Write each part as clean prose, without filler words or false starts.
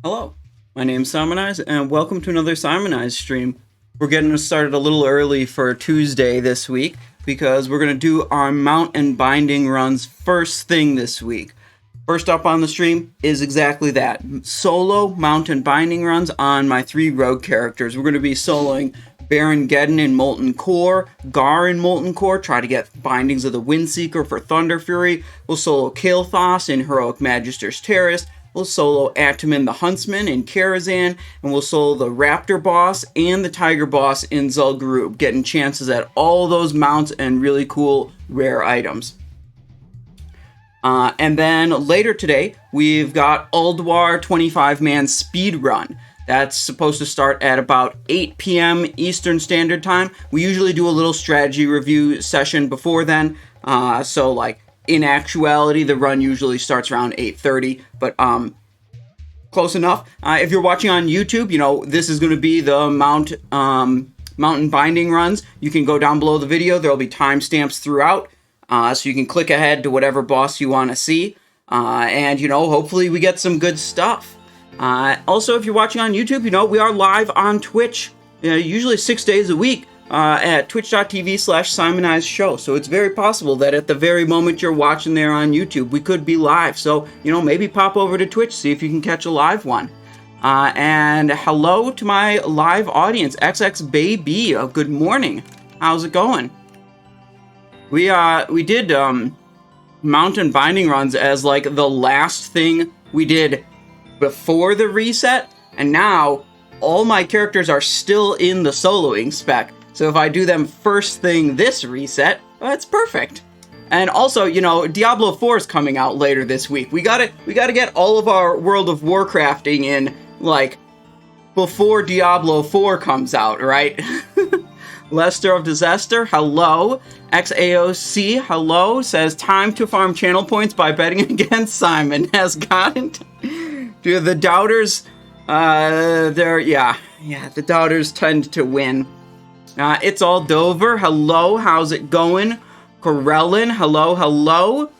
Hello, my name's Simonize, and welcome to another Simonize stream. We're getting started a little early for Tuesday this week because we're going to do our mount and binding runs first thing this week. First up on the stream is exactly that, solo mount and binding runs on my 3 rogue characters. We're going to be soloing Baron Geddon in Molten Core, Gar in Molten Core, try to get bindings of the Windseeker for Thunderfury. We'll solo Kael'thas in Heroic Magister's Terrace. We'll solo Ataman the Huntsman in Karazhan, and we'll solo the Raptor boss and the Tiger boss in Zul'Gurub, getting chances at all those mounts and really cool rare items. And then later today, we've got Ulduar 25-man speed run. That's supposed to start at about 8 p.m. Eastern Standard Time. We usually do a little strategy review session before then, so like, in actuality, the run usually starts around 8:30, but close enough. If you're watching on YouTube, you know, this is going to be the mountain binding runs. You can go down below the video. There'll be timestamps throughout, so you can click ahead to whatever boss you want to see, and, you know, hopefully we get some good stuff. Also, if you're watching on YouTube, you know, we are live on Twitch, usually 6 days a week. At twitch.tv/SimonizeShow. So it's very possible that at the very moment you're watching there on YouTube, we could be live. So, you know, maybe pop over to Twitch, see if you can catch a live one. And hello to my live audience, XX Baby. Good morning. How's it going? We did mountain binding runs as like the last thing we did before the reset, and now all my characters are still in the soloing spec. So if I do them first thing this reset, that's perfect. And also, you know, Diablo 4 is coming out later this week. We gotta get all of our World of Warcrafting in, like, before Diablo 4 comes out, right? Lester of Disaster, hello. XAOC, hello, says time to farm channel points by betting against Simon. Has gotten to the doubters, the doubters tend to win. It's all Dover. Hello, how's it going? Corellin, hello.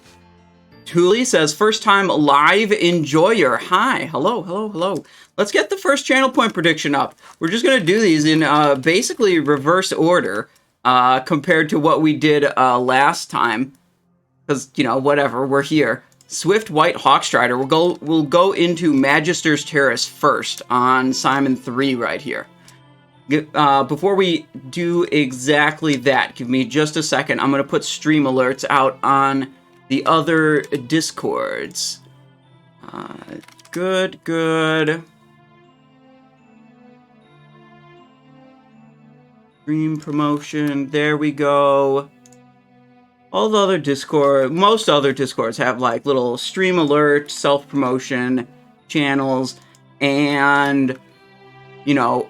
Thule says, first time live enjoyer. Hi, hello. Let's get the first channel point prediction up. We're just going to do these in basically reverse order compared to what we did last time. Because, you know, whatever, we're here. Swift White Hawkstrider. We'll go into Magister's Terrace first on Simon 3 right here. Before we do exactly that, give me just a second. I'm going to put stream alerts out on the other Discords. Good. Stream promotion, there we go. All the other most other Discords have like little stream alert, self-promotion channels, and, you know,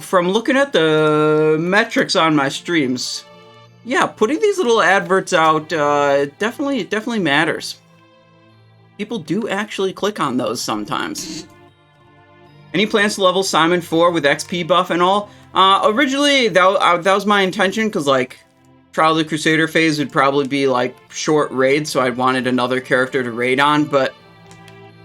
from looking at the metrics on my streams, yeah, putting these little adverts out definitely matters. People do actually click on those sometimes. Any plans to level Simon 4 with XP buff and all? Originally, that was my intention, because, like, Trial of the Crusader phase would probably be, like, short raids, so I wanted another character to raid on, but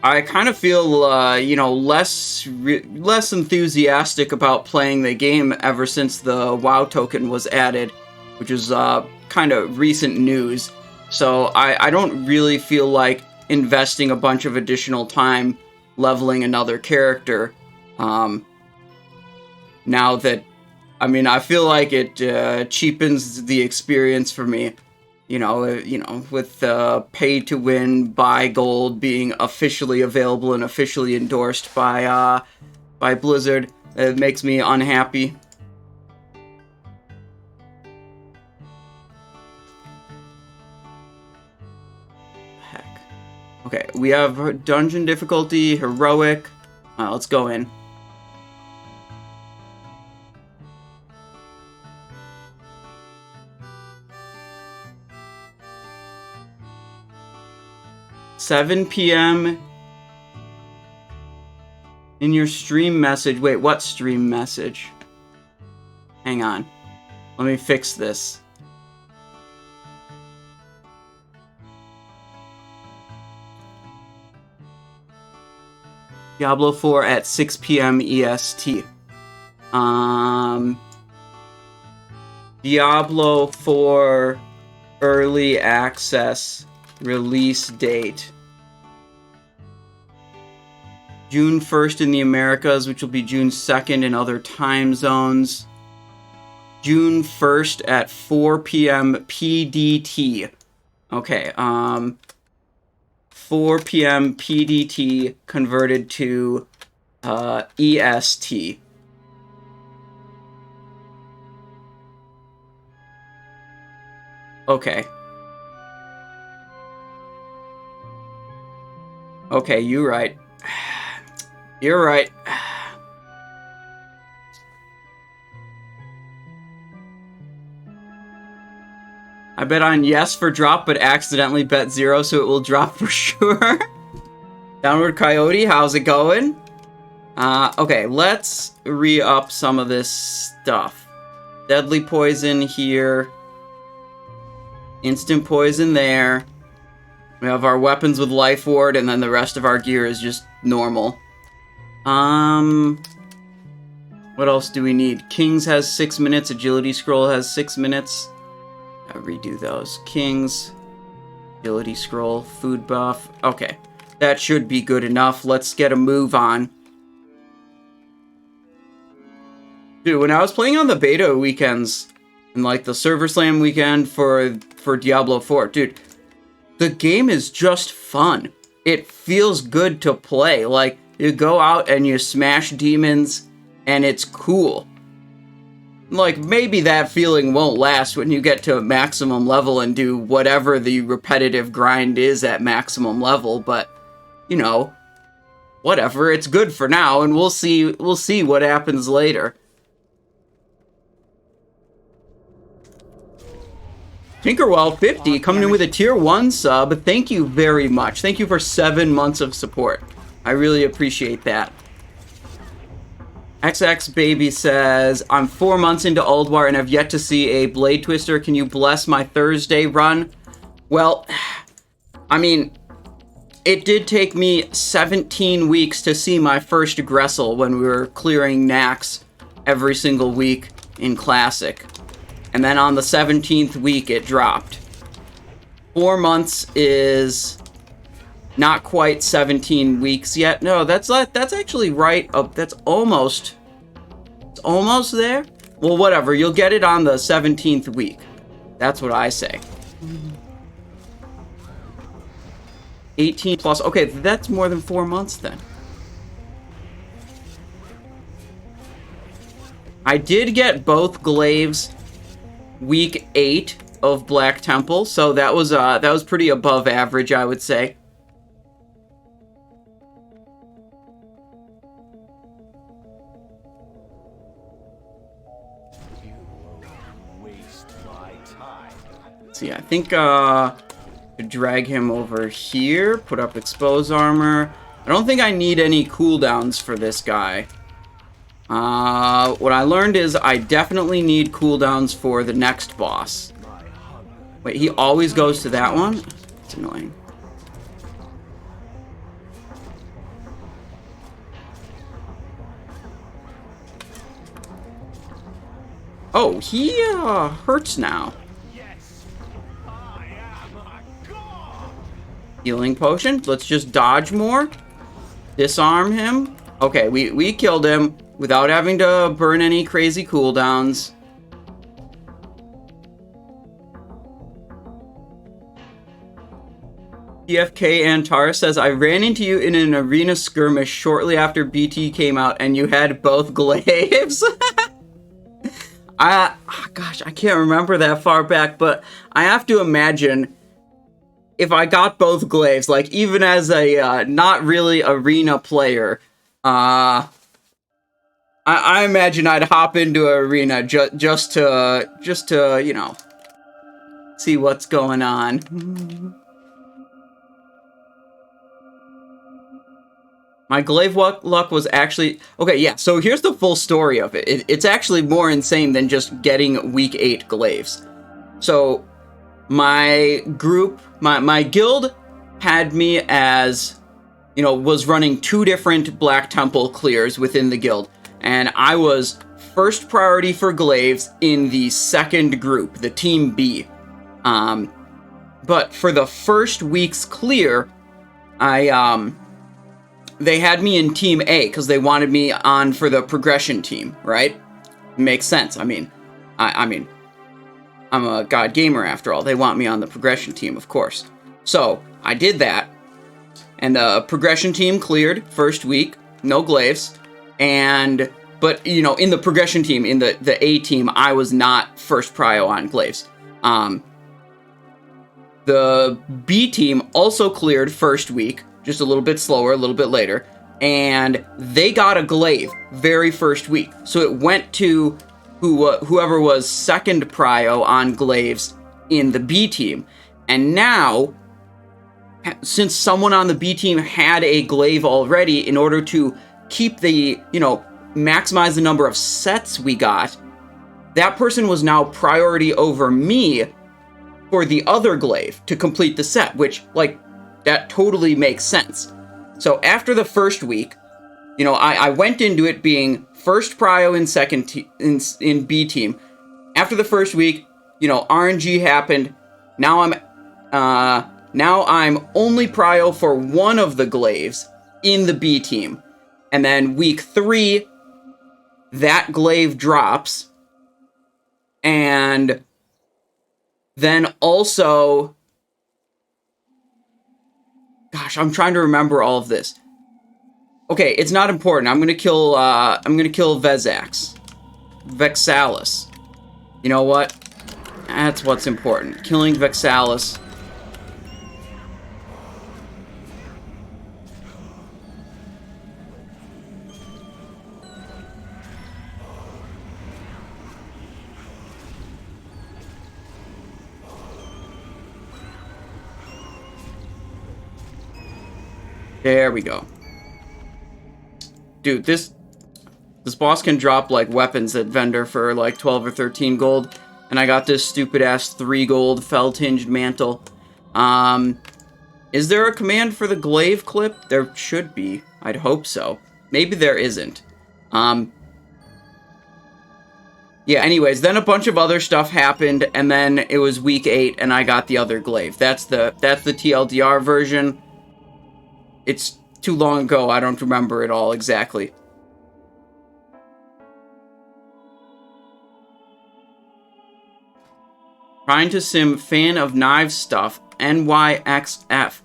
I kind of feel, you know, less enthusiastic about playing the game ever since the WoW token was added, which is kind of recent news. So I don't really feel like investing a bunch of additional time leveling another character. Now that, I mean, I feel like it cheapens the experience for me. You know, with pay to win, buy gold being officially available and officially endorsed by Blizzard, it makes me unhappy. Heck. Okay, we have dungeon difficulty, heroic. Let's go in. $7 p.m. in your stream message. Wait, what stream message? Hang on. Let me fix this. Diablo 4 at 6 p.m. EST. Diablo 4 early access release date. June 1st in the Americas, which will be June 2nd in other time zones. June 1st at 4 p.m. PDT. Okay, 4 p.m. PDT converted to EST. Okay. Okay, you're right. You're right. I bet on yes for drop, but accidentally bet 0, so it will drop for sure. Downward Coyote, how's it going? Okay, let's re-up some of this stuff. Deadly Poison here. Instant Poison there. We have our weapons with Life Ward, and then the rest of our gear is just normal. What else do we need? Kings has 6 minutes. Agility Scroll has 6 minutes. I'll redo those. Kings. Agility Scroll. Food buff. Okay. That should be good enough. Let's get a move on. Dude, when I was playing on the beta weekends, and like the Server Slam weekend for Diablo 4, dude, the game is just fun. It feels good to play. Like, you go out and you smash demons, and it's cool. Like, maybe that feeling won't last when you get to maximum level and do whatever the repetitive grind is at maximum level, but, you know, whatever. It's good for now, and we'll see what happens later. Tinkerwell50 coming in with a tier 1 sub. Thank you very much. Thank you for 7 months of support. I really appreciate that. XX Baby says, I'm 4 months into Ulduar and have yet to see a Blade Twister. Can you bless my Thursday run? Well, I mean, it did take me 17 weeks to see my first Gressel when we were clearing Nax every single week in Classic. And then on the 17th week, it dropped. 4 months is not quite 17 weeks yet. No, that's actually right. That's almost. It's almost there. Well, whatever. You'll get it on the 17th week. That's what I say. 18 plus. Okay, that's more than 4 months then. I did get both glaives week 8 of Black Temple, so that was pretty above average, I would say. See, I think to drag him over here, put up expose armor. I don't think I need any cooldowns for this guy. What I learned is I definitely need cooldowns for the next boss. Wait, he always goes to that one? It's annoying. Oh, he hurts now. Healing potion. Let's just dodge more. Disarm him. Okay, we killed him without having to burn any crazy cooldowns. TFK Antara says, I ran into you in an arena skirmish shortly after BT came out and you had both glaives. Gosh, I can't remember that far back, but I have to imagine if I got both glaives, like even as a not really arena player, I imagine I'd hop into an arena just to you know, see what's going on. My glaive luck was actually okay. Yeah, so here's the full story of it. It's actually more insane than just getting week 8 glaives. So my group, my guild had me as was running 2 different Black Temple clears within the guild, and I was first priority for glaives in the second group, the Team B. But for the first week's clear, they had me in Team A because they wanted me on for the progression team, right? Makes sense. I mean, I'm a god gamer after all. They want me on the progression team, of course. So I did that, and the progression team cleared first week, no glaives, but in the progression team, in the A team, I was not first prio on glaives. The B team also cleared first week, just a little bit slower, a little bit later, and they got a glaive very first week. So it went to whoever was second prio on glaives in the B team. And now, since someone on the B team had a glaive already, in order to keep the, maximize the number of sets we got, that person was now priority over me for the other glaive to complete the set, which, that totally makes sense. So after the first week, I went into it being first prio in B team. After the first week, RNG happened. Now I'm only prio for one of the glaives in the B team. And then week 3, that glaive drops. And then also, gosh, I'm trying to remember all of this. Okay, it's not important. I'm gonna kill Vexalis. You know what? That's what's important. Killing Vexalis. There we go. Dude, this boss can drop, weapons at vendor for, 12 or 13 gold. And I got this stupid-ass 3 gold fell-tinged mantle. Is there a command for the glaive clip? There should be. I'd hope so. Maybe there isn't. Yeah, anyways, then a bunch of other stuff happened, and then it was week 8, and I got the other glaive. That's the TLDR version. It's too long ago, I don't remember it all exactly. Trying to sim fan of knives stuff, NYXF.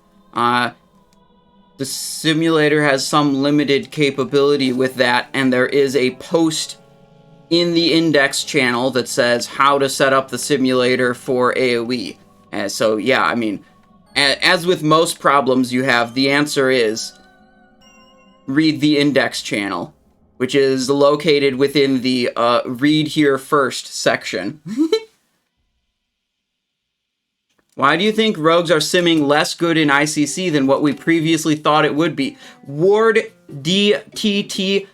The simulator has some limited capability with that, and there is a post in the index channel that says how to set up the simulator for AoE. And so, yeah, I mean, as with most problems you have, the answer is read the index channel, which is located within the read here first section. Why do you think rogues are simming less good in ICC than what we previously thought it would be? Ward DTT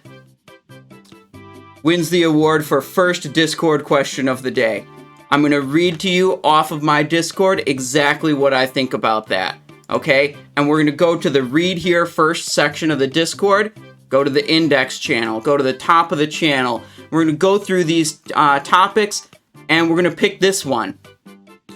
wins the award for first Discord question of the day. I'm going to read to you off of my Discord exactly what I think about that, okay? And we're going to go to the read here first section of the Discord, go to the index channel, go to the top of the channel. We're going to go through these topics, and we're going to pick this one,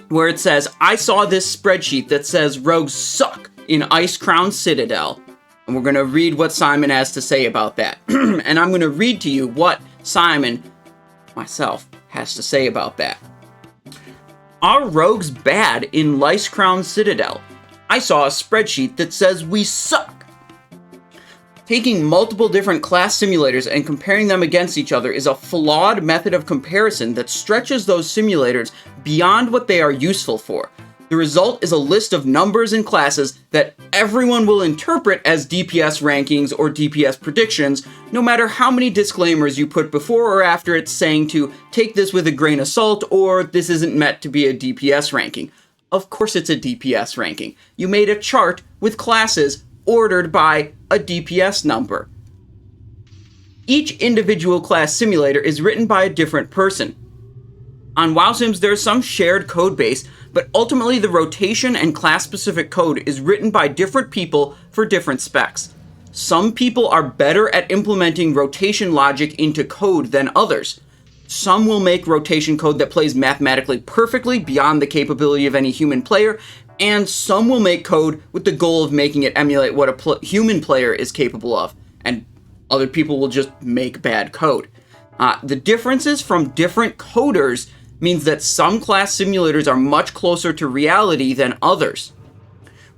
where it says, I saw this spreadsheet that says rogues suck in Icecrown Citadel. And we're going to read what Simon has to say about that. And I'm going to read to you what Simon, myself, has to say about that. Are rogues bad in Icecrown Citadel? I saw a spreadsheet that says we suck. Taking multiple different class simulators and comparing them against each other is a flawed method of comparison that stretches those simulators beyond what they are useful for. The result is a list of numbers and classes that everyone will interpret as DPS rankings or DPS predictions, no matter how many disclaimers you put before or after it saying to take this with a grain of salt or this isn't meant to be a DPS ranking. Of course it's a DPS ranking. You made a chart with classes ordered by a DPS number. Each individual class simulator is written by a different person. On WoW Sims, there's some shared code base, but ultimately the rotation and class-specific code is written by different people for different specs. Some people are better at implementing rotation logic into code than others. Some will make rotation code that plays mathematically perfectly beyond the capability of any human player, and some will make code with the goal of making it emulate what a human player is capable of, and other people will just make bad code. The differences from different coders means that some class simulators are much closer to reality than others.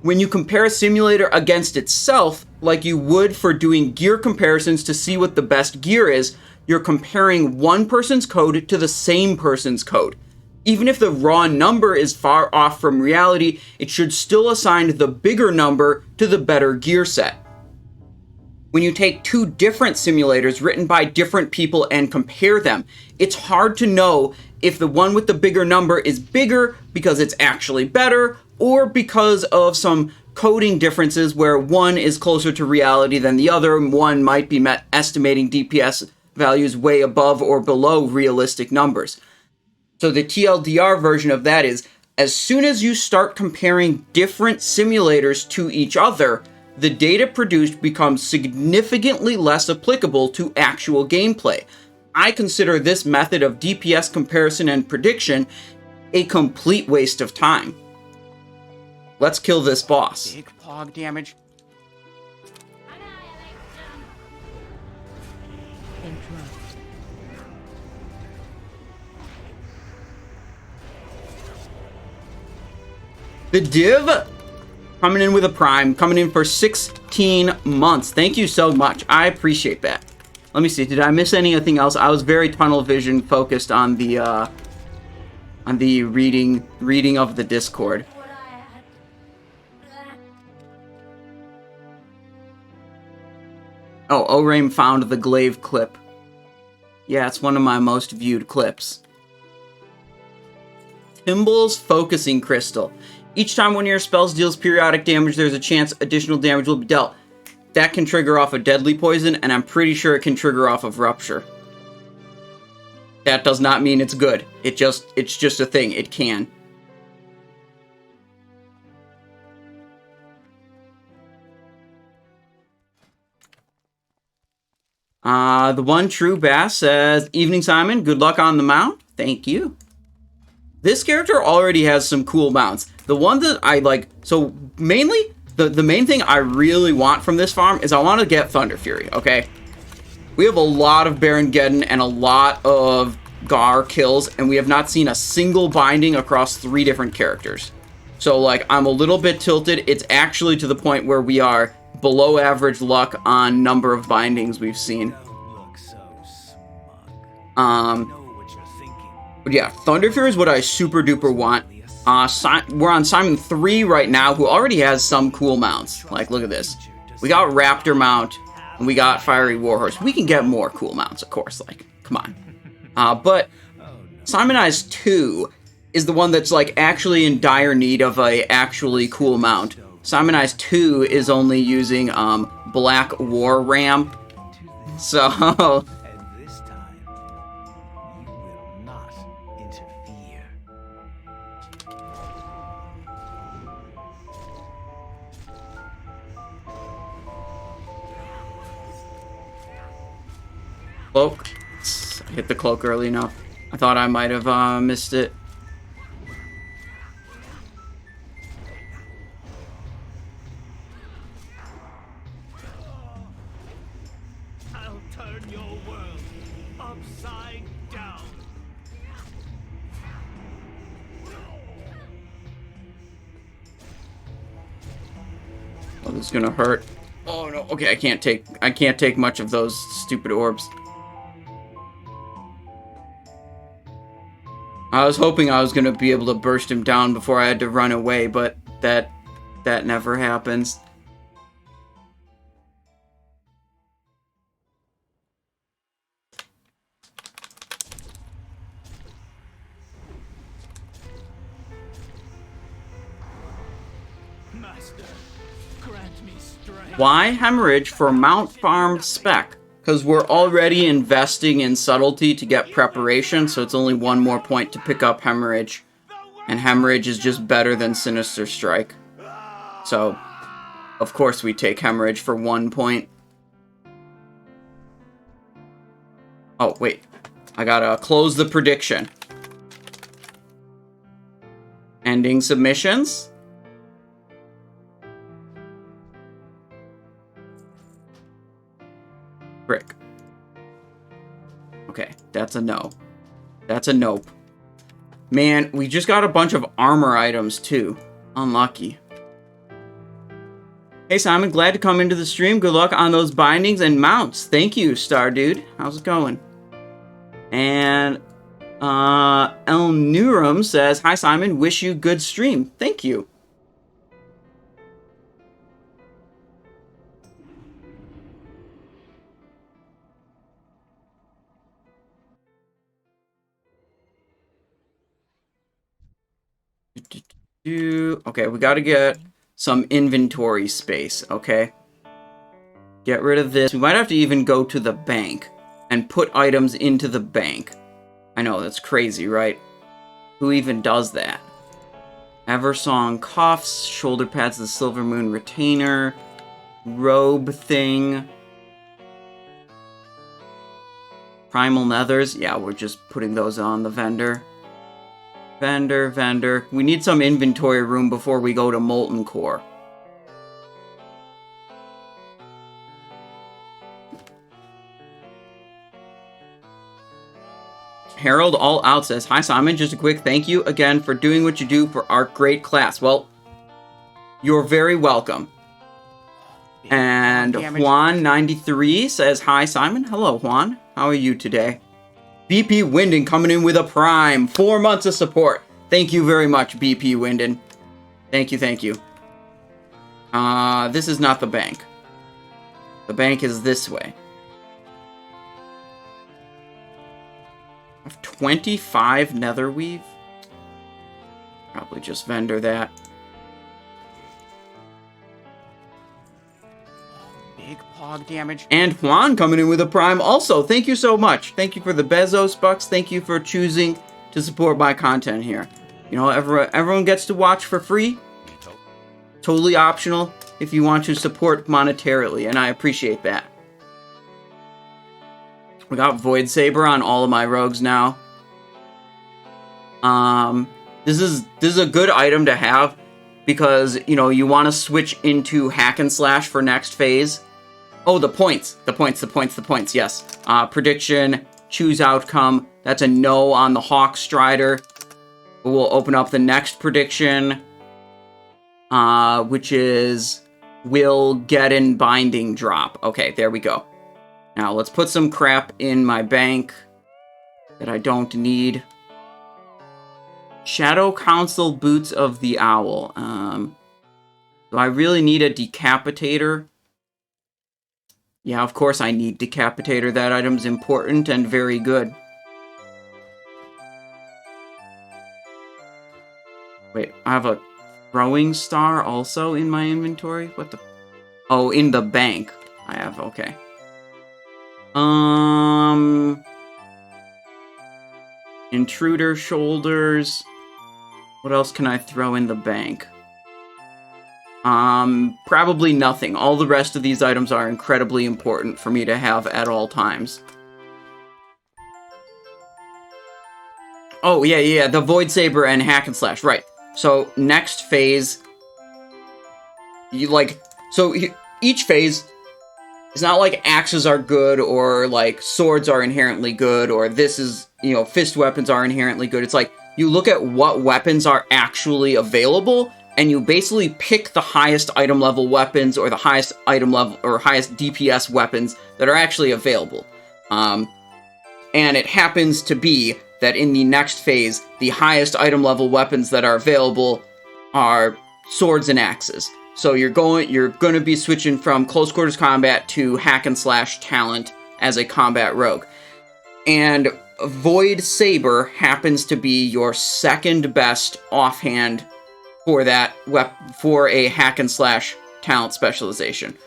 When you compare a simulator against itself, like you would for doing gear comparisons to see what the best gear is, you're comparing one person's code to the same person's code. Even if the raw number is far off from reality, it should still assign the bigger number to the better gear set. When you take two different simulators written by different people and compare them, it's hard to know if the one with the bigger number is bigger because it's actually better, or because of some coding differences where one is closer to reality than the other, and one might be estimating DPS values way above or below realistic numbers. So the TLDR version of that is, as soon as you start comparing different simulators to each other, the data produced becomes significantly less applicable to actual gameplay. I consider this method of DPS comparison and prediction a complete waste of time. Let's kill this boss. Big pog damage. The Div coming in with a Prime, coming in for 16 months. Thank you so much. I appreciate that. Let me see. Did I miss anything else? I was very tunnel vision focused on the reading of the Discord. Oh, Oraim found the Glaive clip. Yeah, it's one of my most viewed clips. Timble's Focusing Crystal. Each time one of your spells deals periodic damage, there's a chance additional damage will be dealt. That can trigger off a deadly poison, and I'm pretty sure it can trigger off of Rupture. That does not mean it's good. It's just a thing. It can. The One True Bass says, "Evening, Simon. Good luck on the mount." Thank you. This character already has some cool mounts. The one that I like, so mainly, the main thing I really want from this farm is I want to get Thunderfury, okay? We have a lot of Baron Geddon and a lot of Gar kills, and we have not seen a single binding across 3 different characters. So, like, I'm a little bit tilted. It's actually to the point where we are below average luck on number of bindings we've seen. But yeah, Thunderfury is what I super duper want. We're on Simon 3 right now, who already has some cool mounts. Like, look at this. We got Raptor mount, and we got Fiery Warhorse. We can get more cool mounts, of course. Like, come on. But Simon Eyes 2 is the one that's, like, actually in dire need of a actually cool mount. Simon Eyes 2 is only using Black War Ram. So... Cloak. I hit the cloak early enough. I thought I might have missed it. I'll turn your world upside down. Oh, this is gonna hurt. Oh no. Okay, I can't take much of those stupid orbs. I was hoping I was going to be able to burst him down before I had to run away, but that never happens. Master, grant me strength. Why Hemorrhage for Mount Farm Spec? Because we're already investing in subtlety to get preparation, so it's only one more point to pick up Hemorrhage. The And Hemorrhage is just better than Sinister Strike. So, of course we take Hemorrhage for 1 point. Oh, wait. I gotta close the prediction. Ending submissions. Frick. Okay, that's a no. That's a nope. Man, we just got a bunch of armor items, too. Unlucky. Hey, Simon, glad to come into the stream. Good luck on those bindings and mounts. Thank you, Star Dude. How's it going? And, El Nurum says, hi, Simon. Wish you good stream. Thank you. Okay, we gotta get some inventory space, okay? Get rid of this. We might have to even go to the bank and put items into the bank. I know, that's crazy, right? Who even does that? Eversong cuffs, shoulder pads, the Silver Moon retainer, robe thing. Primal nethers. Yeah, we're just putting those on the vendor. Vendor. We need some inventory room before we go to Molten Core. Harold All Out says, hi Simon, just a quick thank you again for doing what you do for our great class. Well, you're very welcome. And Juan93 says, hi Simon. Hello Juan, how are you today? BP Winden coming in with a prime. 4 months of support. Thank you very much, BP Winden. Thank you. This is not the bank. The bank is this way. I have 25 Netherweave. Probably just vendor that. Big pog damage. And Juan coming in with a prime also. Thank you so much. Thank you for the Bezos bucks. Thank you for choosing to support my content here. You know, everyone gets to watch for free. Totally optional if you want to support monetarily, and I appreciate that. We got Void Saber on all of my rogues now. This is a good item to have because, you know, you want to switch into hack and slash for next phase. Oh, the points, yes. Prediction, choose outcome. That's a no on the Hawk Strider. We'll open up the next prediction, which is will get in binding drop. Okay, there we go. Now, let's put some crap in my bank that I don't need. Shadow Council Boots of the Owl. Do I really need a Decapitator? Yeah, of course I need Decapitator. That item's important and very good. Wait, I have a Throwing Star also in my inventory? What the... Oh, in the bank. I have, okay. Intruder Shoulders. What else can I throw in the bank? Probably nothing. All the rest of these items are incredibly important for me to have at all times. Oh, yeah, the Void Saber and Hack and Slash, right. So, next phase, each phase, it's not like axes are good, or, like, swords are inherently good, or this is, you know, fist weapons are inherently good. It's like, you look at what weapons are actually available, and you basically pick the highest item level weapons, or the highest item level, or highest DPS weapons that are actually available. And it happens to be that in the next phase, the highest item level weapons that are available are swords and axes. So you're going to be switching from close quarters combat to hack and slash talent as a combat rogue. And Void Saber happens to be your second best offhand for that for a hack and slash talent specialization.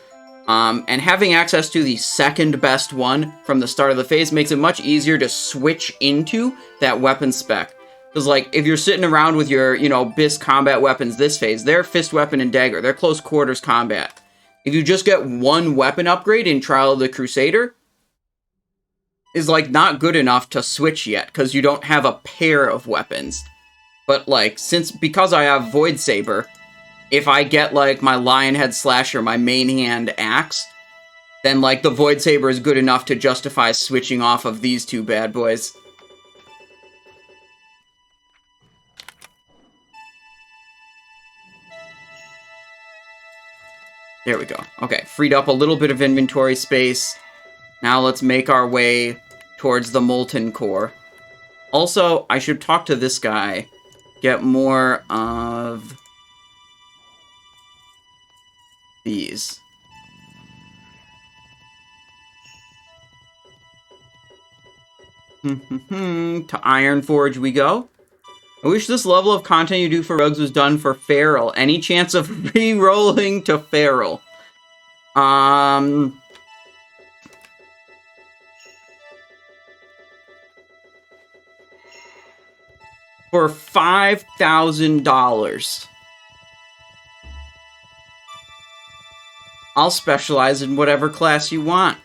And having access to the second best one from the start of the phase makes it much easier to switch into that weapon spec. Because, like, if you're sitting around with your, you know, BIS combat weapons this phase, they're fist weapon and dagger. They're close quarters combat. If you just get one weapon upgrade in Trial of the Crusader, is, like, not good enough to switch yet, because you don't have a pair of weapons. But, like, because I have Void Saber, if I get, like, my Lionhead Slasher, my main hand axe, then, like, the Void Saber is good enough to justify switching off of these two bad boys. There we go. Okay, freed up a little bit of inventory space. Now let's make our way towards the Molten Core. Also, I should talk to this guy. Get more of these. To Ironforge we go. I wish this level of content you do for Rogues was done for Feral. Any chance of re-rolling to Feral? For $5,000. I'll specialize in whatever class you want.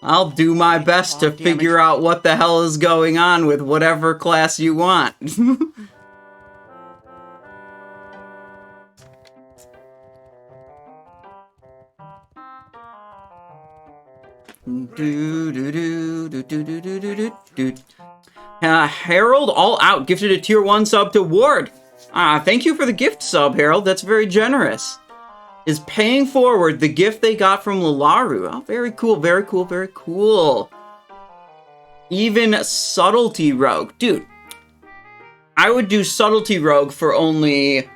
I'll do my best to figure out what the hell is going on with whatever class you want. Harold All Out gifted a tier 1 sub to Ward. Thank you for the gift sub, Harold. That's very generous. Is paying forward the gift they got from Lalaru. Oh, very cool, very cool, very cool. Even Subtlety Rogue. Dude, I would do Subtlety Rogue for only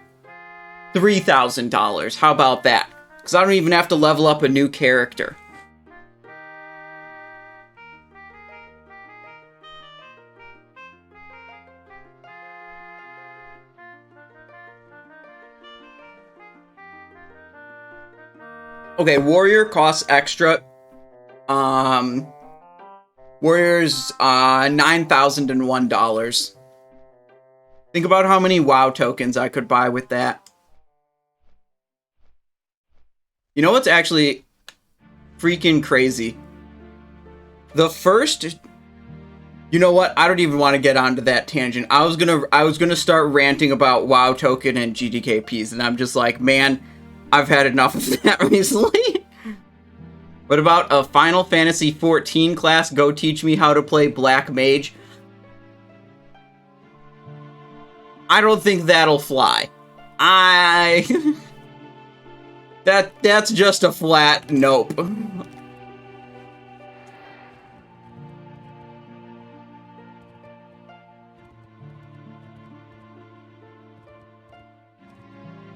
$3,000. How about that? Because I don't even have to level up a new character. Okay, Warrior costs extra. Warrior's $9,001. Think about how many WoW tokens I could buy with that. You know what's actually freaking crazy? The first... You know what? I don't even want to get onto that tangent. I was gonna start ranting about WoW token and GTKPs, and I'm just like, man, I've had enough of that recently. What about a Final Fantasy XIV class? Go teach me how to play Black Mage. I don't think that'll fly. That's just a flat nope.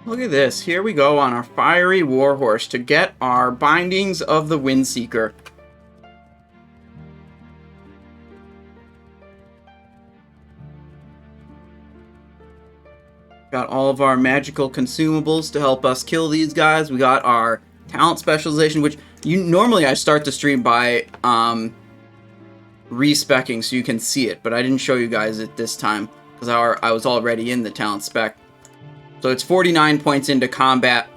Look at this. Here we go on our fiery warhorse to get our Bindings of the Windseeker. Got all of our magical consumables to help us kill these guys. We got our talent specialization, which normally I start the stream by respecking so you can see it, but I didn't show you guys it this time because I was already in the talent spec. So it's 49 points into combat.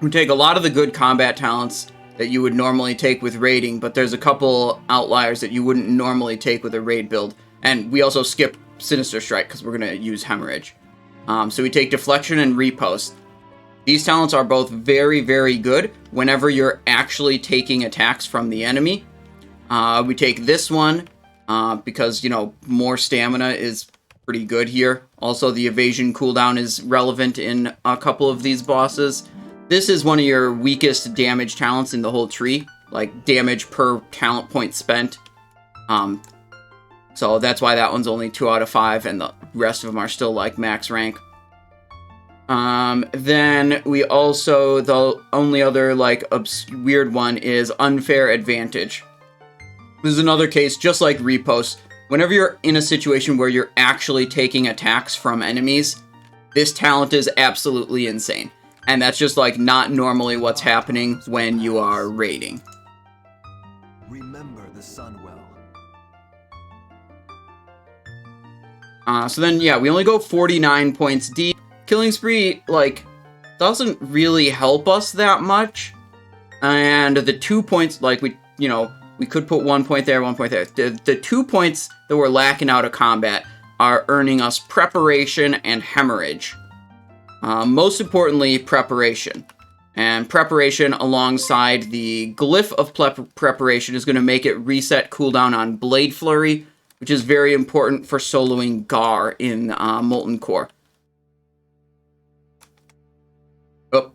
We take a lot of the good combat talents that you would normally take with raiding, but there's a couple outliers that you wouldn't normally take with a raid build. And we also skip Sinister Strike because we're going to use Hemorrhage. So we take Deflection and Repost. These talents are both very, very good whenever you're actually taking attacks from the enemy. We take this one because, you know, more stamina is pretty good here. Also, the evasion cooldown is relevant in a couple of these bosses. This is one of your weakest damage talents in the whole tree, like damage per talent point spent. So that's why that one's only 2 out of 5, and the rest of them are still like max rank. Then we also, the only other like weird one is Unfair Advantage. This is another case, just like Repost. Whenever you're in a situation where you're actually taking attacks from enemies, this talent is absolutely insane. And that's just like not normally what's happening when you are raiding. Remember the sun well. So then, yeah, we only go 49 points deep. Killing Spree, like, doesn't really help us that much. And the 2 points, like, we could put 1 point there, 1 point there. The 2 points that we're lacking out of combat are earning us preparation and hemorrhage. Most importantly, preparation. And preparation alongside the glyph of preparation is going to make it reset cooldown on Blade Flurry, which is very important for soloing Gar in Molten Core. Oh,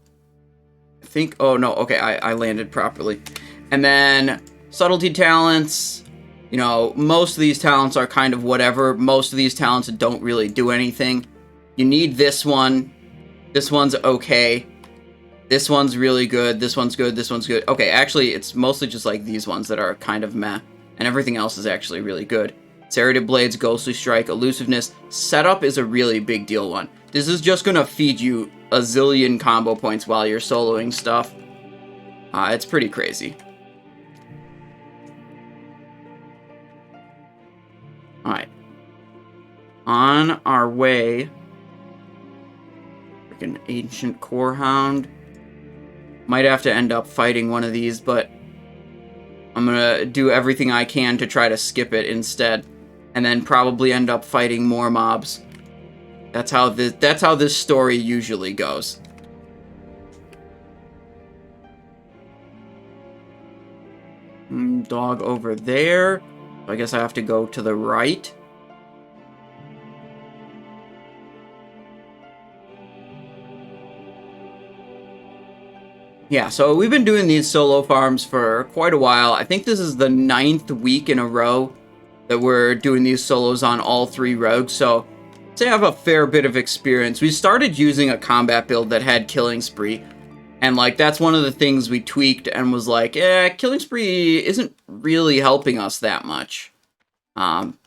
I think, oh no, okay, I landed properly. And then subtlety talents, you know, most of these talents are kind of whatever. Most of these talents don't really do anything. You need this one. This one's okay. This one's really good. This one's good. This one's good. Okay, actually, it's mostly just like these ones that are kind of meh. And everything else is actually really good. Serrated Blades, Ghostly Strike, Elusiveness. Setup is a really big deal one. This is just going to feed you a zillion combo points while you're soloing stuff. It's pretty crazy. Alright. On our way. Freaking Ancient Core Hound. Might have to end up fighting one of these, but I'm gonna do everything I can to try to skip it instead. And then probably end up fighting more mobs. That's how this story usually goes. Dog over there. I guess I have to go to the right. Yeah, so we've been doing these solo farms for quite a while. I think this is the 9th week in a row that we're doing these solos on all 3 rogues, so I'd say I have a fair bit of experience. We started using a combat build that had Killing Spree, and like that's one of the things we tweaked and was like, Killing Spree isn't really helping us that much. And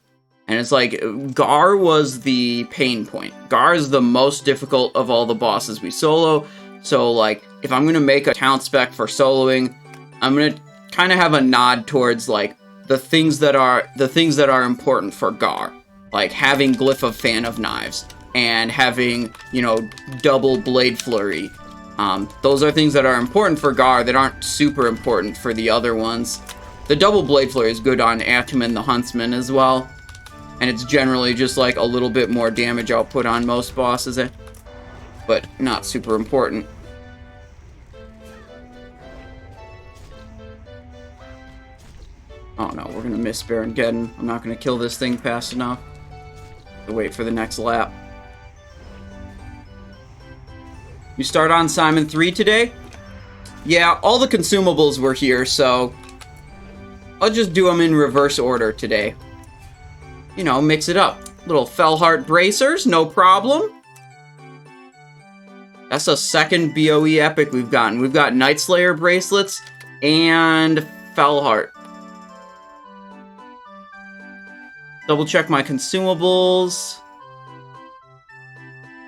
it's like, Gar was the pain point. Gar is the most difficult of all the bosses we solo, so like, if I'm gonna make a talent spec for soloing, I'm gonna kind of have a nod towards like the things that are important for Gar, like having Glyph of Fan of Knives and having, you know, double Blade Flurry. Those are things that are important for Gar that aren't super important for the other ones. The double Blade Flurry is good on Atuman the Huntsman as well, and it's generally just like a little bit more damage output on most bosses, but not super important. Oh no, we're gonna miss Baron-Geddon. I'm not gonna kill this thing fast enough. To wait for the next lap. You start on Simon 3 today? Yeah, all the consumables were here, so I'll just do them in reverse order today. You know, mix it up. Little Fellheart bracers, no problem. That's a second BOE epic we've gotten. We've got Night Slayer bracelets and Fellheart. Double check my consumables.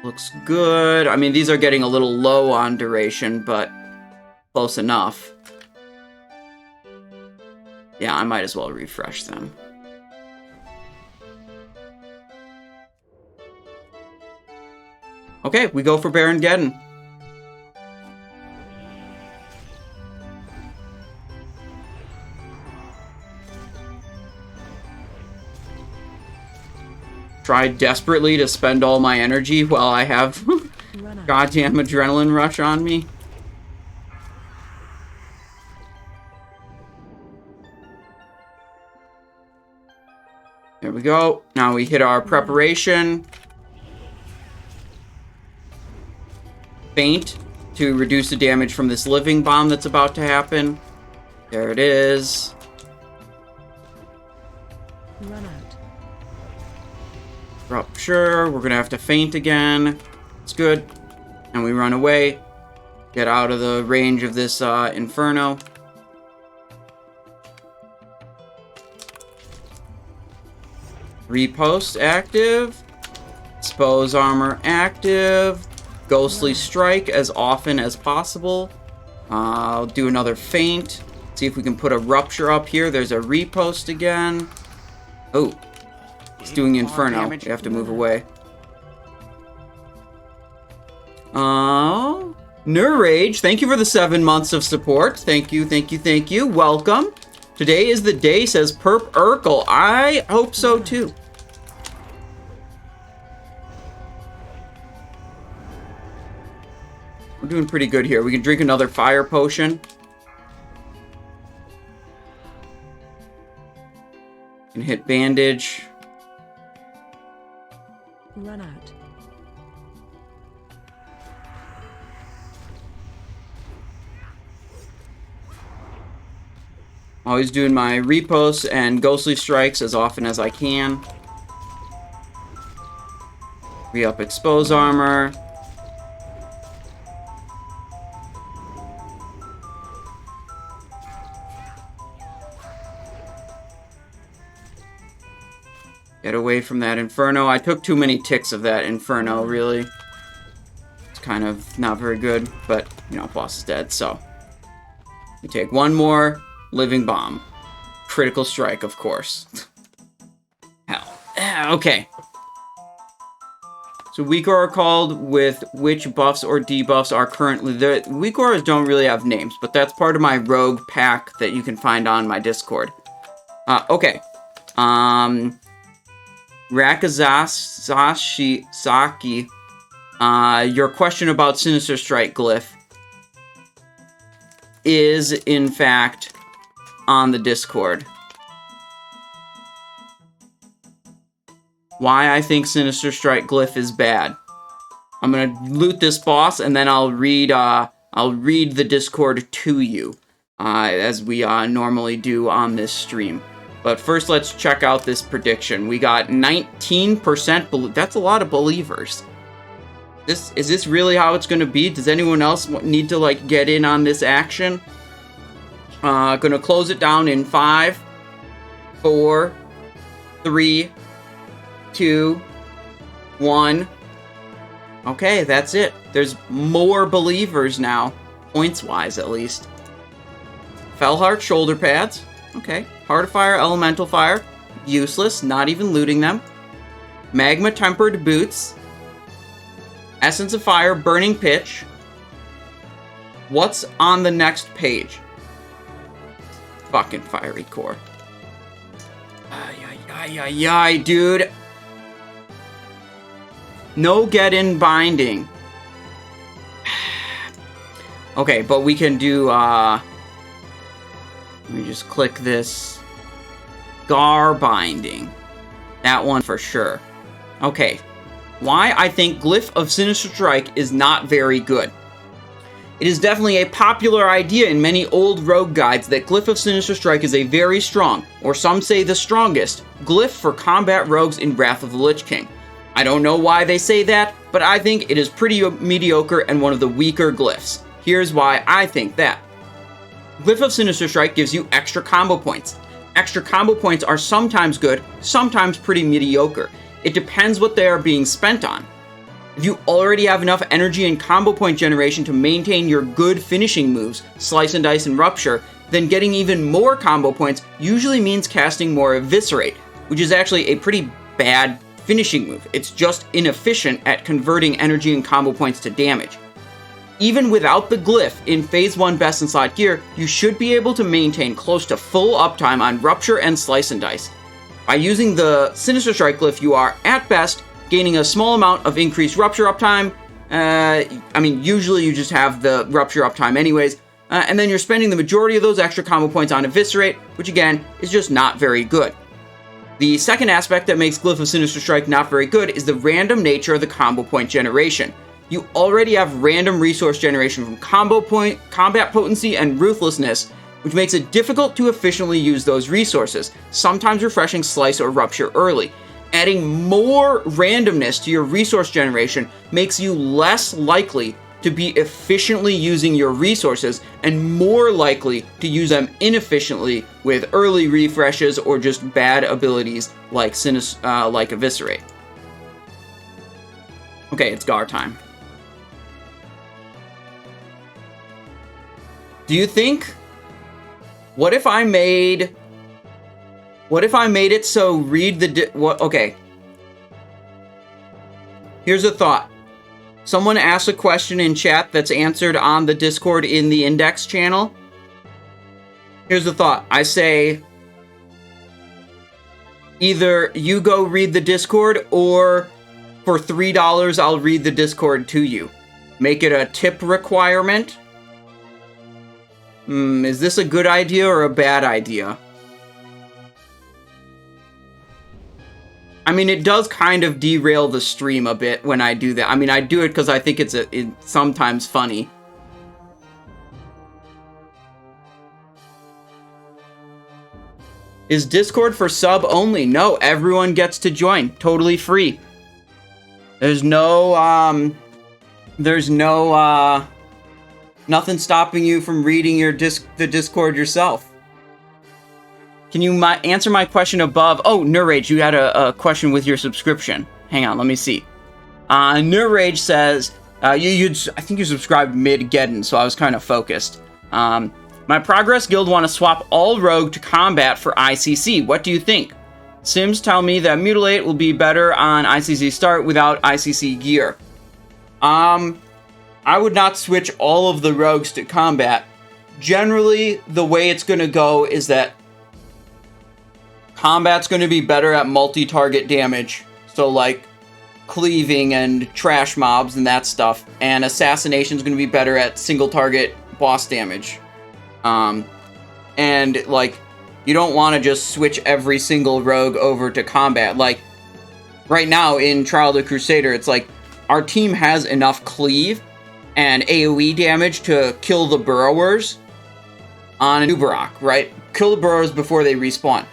Looks good. I mean, these are getting a little low on duration, but close enough. Yeah, I might as well refresh them. Okay, we go for Baron-Geddon. Try desperately to spend all my energy while I have goddamn adrenaline rush on me. There we go. Now we hit our preparation. Faint to reduce the damage from this living bomb that's about to happen. There it is. Run out. Rupture, we're gonna have to faint again. It's good. And we run away. Get out of the range of this inferno. Repost active. Expose armor active. Ghostly strike as often as possible. I'll do another feint. See if we can put a rupture up here. There's a repost again. Oh. It's doing Big Inferno. damage. We have to move away. Oh, Nurrage, thank you for the 7 months of support. Thank you, thank you, thank you. Welcome. Today is the day, says Perp Urkel. I hope so too. We're doing pretty good here. We can drink another fire potion. Can hit bandage. Run out. Always doing my repos and ghostly strikes as often as I can. Re-up expose armor. Get away from that Inferno. I took too many ticks of that Inferno, really. It's kind of not very good, but, you know, boss is dead, so. We take one more living bomb. Critical strike, of course. Hell. Okay. So weak aura called with which buffs or debuffs are currently... The weak auras don't really have names, but that's part of my rogue pack that you can find on my Discord. Okay. Rakazashi Saki, your question about Sinister Strike glyph is, in fact, on the Discord. Why I think Sinister Strike glyph is bad. I'm gonna loot this boss, and then I'll read the Discord to you, as we normally do on this stream. But first, let's check out this prediction. We got 19%. That's a lot of believers. Is this really how it's going to be? Does anyone else need to, like, get in on this action? Gonna close it down in 5, 4, 3, 2, 1. Okay, that's it. There's more believers now. Points-wise, at least. Fellheart shoulder pads. Okay. Heart of Fire, Elemental Fire. Useless. Not even looting them. Magma Tempered Boots. Essence of Fire, Burning Pitch. What's on the next page? Fucking Fiery Core. Ay, dude. No get-in binding. Okay, but we can do, let me just click this. Gar binding. That one for sure. Okay. Why I think Glyph of Sinister Strike is not very good. It is definitely a popular idea in many old rogue guides that Glyph of Sinister Strike is a very strong, or some say the strongest, glyph for combat rogues in Wrath of the Lich King. I don't know why they say that, but I think it is pretty mediocre and one of the weaker glyphs. Here's why I think that. Glyph of Sinister Strike gives you extra combo points. Extra combo points are sometimes good, sometimes pretty mediocre. It depends what they are being spent on. If you already have enough energy and combo point generation to maintain your good finishing moves, Slice and Dice and Rupture, then getting even more combo points usually means casting more Eviscerate, which is actually a pretty bad finishing move. It's just inefficient at converting energy and combo points to damage. Even without the glyph in Phase 1 Best in Slot gear, you should be able to maintain close to full uptime on Rupture and Slice and Dice. By using the Sinister Strike glyph, you are, at best, gaining a small amount of increased Rupture uptime. Usually you just have the Rupture uptime anyways, and then you're spending the majority of those extra combo points on Eviscerate, which again, is just not very good. The second aspect that makes Glyph of Sinister Strike not very good is the random nature of the combo point generation. You already have random resource generation from combo point, combat potency, and ruthlessness, which makes it difficult to efficiently use those resources, sometimes refreshing Slice or Rupture early. Adding more randomness to your resource generation makes you less likely to be efficiently using your resources and more likely to use them inefficiently with early refreshes or just bad abilities like Eviscerate. Okay, it's Gar time. Do you think... What if I made What if I made it so read the... what? Okay. Here's a thought. Someone asked a question in chat that's answered on the Discord in the Index channel. Here's the thought. I say, either you go read the Discord, or for $3, I'll read the Discord to you. Make it a tip requirement. Is this a good idea or a bad idea? I mean, it does kind of derail the stream a bit when I do that. I mean, I do it because I think it's sometimes funny. Is Discord for sub only? No, everyone gets to join. Totally free. There's no, nothing stopping you from reading the Discord yourself. Can you answer my question above? Oh, Nurrage, you had a question with your subscription. Hang on, let me see. Nurrage says, I think you subscribed mid-Geddon, so I was kind of focused. My Progress Guild want to swap all Rogue to Combat for ICC. What do you think? Sims tell me that Mutilate will be better on ICC start without ICC gear. I would not switch all of the Rogues to Combat. Generally, the way it's going to go is that Combat's going to be better at multi-target damage, so like cleaving and trash mobs and that stuff, and Assassination's going to be better at single-target boss damage. And like, you don't want to just switch every single rogue over to Combat. Like, right now in Trial of the Crusader, it's like, our team has enough cleave and AoE damage to kill the burrowers on a Nubarak, right? Kill the burrowers before they respawn.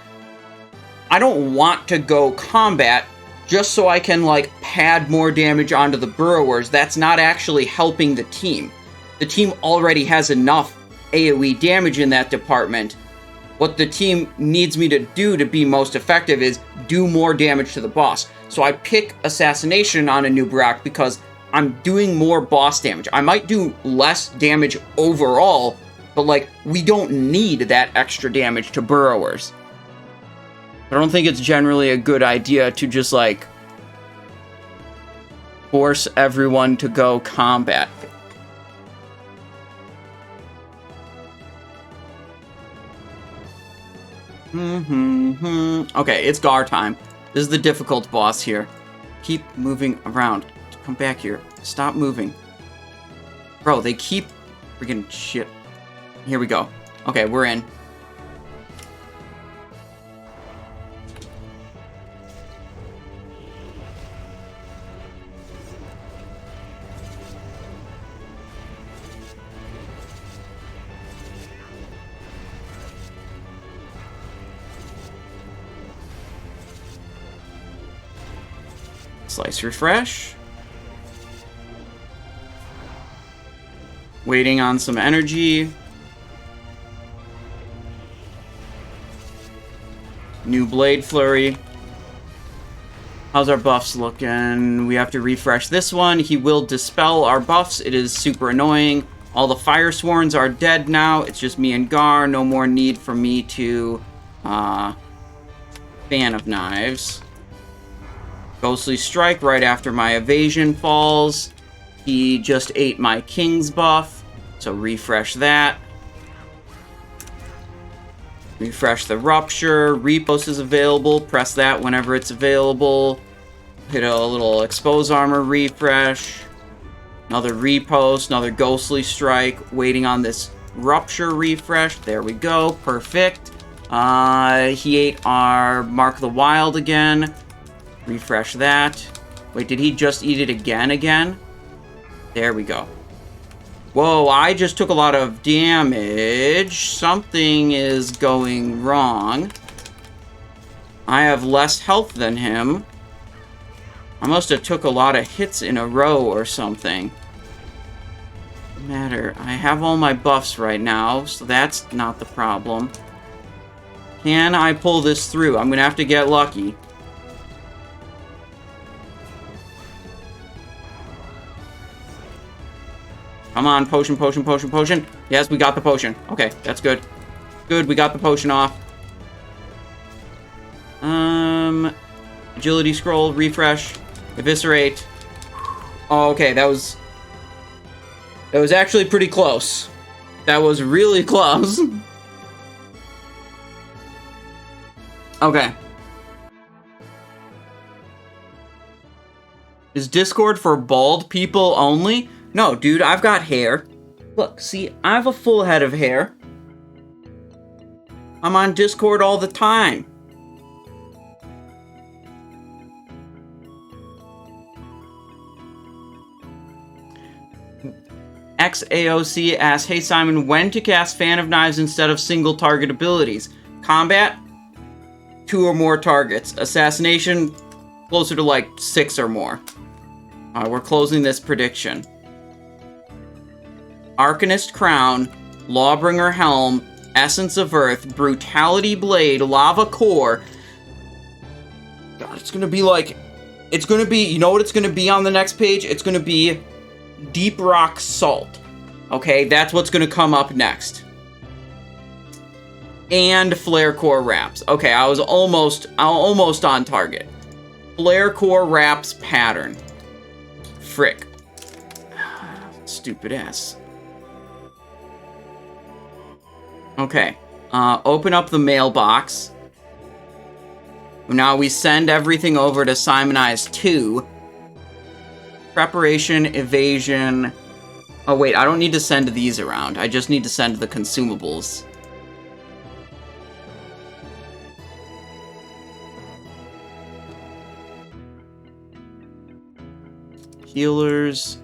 I don't want to go Combat just so I can, like, pad more damage onto the burrowers. That's not actually helping the team. The team already has enough AoE damage in that department. What the team needs me to do to be most effective is do more damage to the boss. So I pick Assassination on a Nubarak because I'm doing more boss damage. I might do less damage overall, but, like, we don't need that extra damage to burrowers. I don't think it's generally a good idea to just, like, force everyone to go Combat. Okay, it's Gar time. This is the difficult boss here. Keep moving around. Come back here. Stop moving. Bro, they keep freaking shit. Here we go. Okay, we're in. Slice refresh. Waiting on some energy. New Blade Flurry. How's our buffs looking? We have to refresh this one. He will dispel our buffs. It is super annoying. All the Fire Sworns are dead now. It's just me and Gar. No more need for me to Fan of Knives. Ghostly Strike right after my evasion falls. He just ate my King's buff, so refresh that. Refresh the Rupture. Repost is available. Press that whenever it's available. Hit a little Expose Armor refresh. Another Repost, another Ghostly Strike. Waiting on this Rupture refresh. There we go. Perfect. He ate our Mark of the Wild again. Refresh that. Wait, did he just eat it again? There we go. Whoa, I just took a lot of damage. Something is going wrong. I have less health than him. I must have took a lot of hits in a row or something. Doesn't matter. I have all my buffs right now, so that's not the problem. Can I pull this through? I'm gonna have to get lucky. Come on, potion, potion, potion, potion. Yes, we got the potion. Okay, that's good. Good, we got the potion off. Agility scroll, refresh, eviscerate. Oh, okay, that was actually pretty close. That was really close. Okay. Is Discord for bald people only? No, dude, I've got hair. Look, see, I have a full head of hair. I'm on Discord all the time. XAOC asks, hey Simon, when to cast Fan of Knives instead of single target abilities? Combat, 2 or more targets. Assassination, closer to like 6 or more. Alright, we're closing this prediction. Arcanist Crown, Lawbringer Helm, Essence of Earth, Brutality Blade, Lava Core. God, it's gonna be like... It's gonna be... You know what it's gonna be on the next page? It's gonna be Deep Rock Salt. Okay, that's what's gonna come up next. And Flare Core Wraps. Okay, I was almost on target. Flare Core Wraps pattern. Frick. Stupid ass. Okay. Open up the mailbox. Now we send everything over to Simonize 2. Preparation, evasion. Oh wait, I don't need to send these around. I just need to send the consumables. Healers.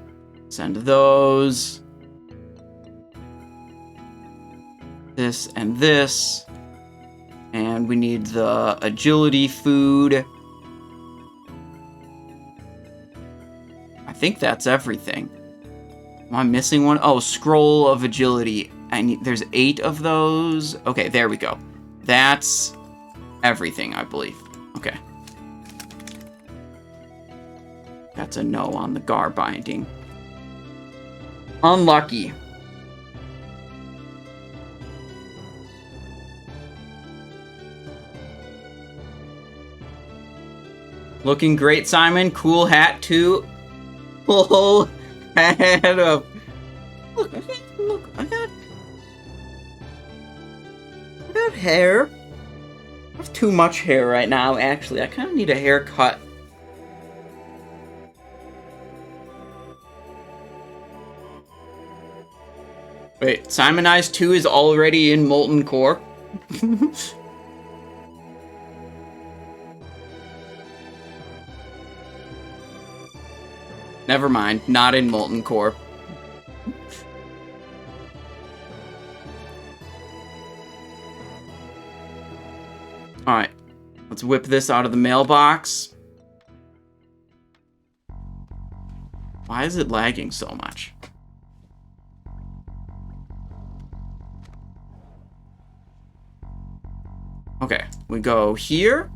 Send those. This and this. And we need the agility food. I think that's everything. Am I missing one? Oh, scroll of agility. There's 8 of those. Okay, there we go. That's everything, I believe. Okay. That's a no on the Gar binding. Unlucky. Looking great, Simon. Cool hat, too. Full head of... Look, I got hair. I have too much hair right now, actually. I kind of need a haircut. Wait, Simonize 2 is already in Molten Core? Never mind, not in Molten Core. Alright, let's whip this out of the mailbox. Why is it lagging so much? Okay, we go here.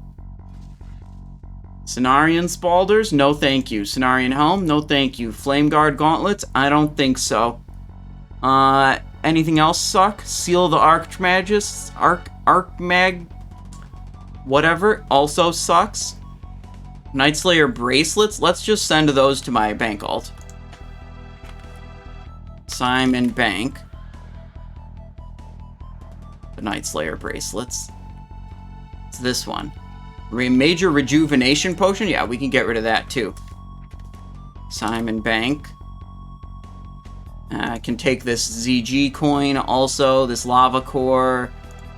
Cenarian Spalders? No thank you. Cenarian Helm? No thank you. Flame Guard Gauntlets? I don't think so. Anything else suck? Seal of the Archmagus? Archmag? Whatever. Also sucks. Nightslayer Bracelets? Let's just send those to my bank alt. Simon Bank. The Nightslayer Bracelets. It's this one. Major Rejuvenation Potion? Yeah, we can get rid of that too. Simon Bank. I can take this ZG coin also, this Lava Core,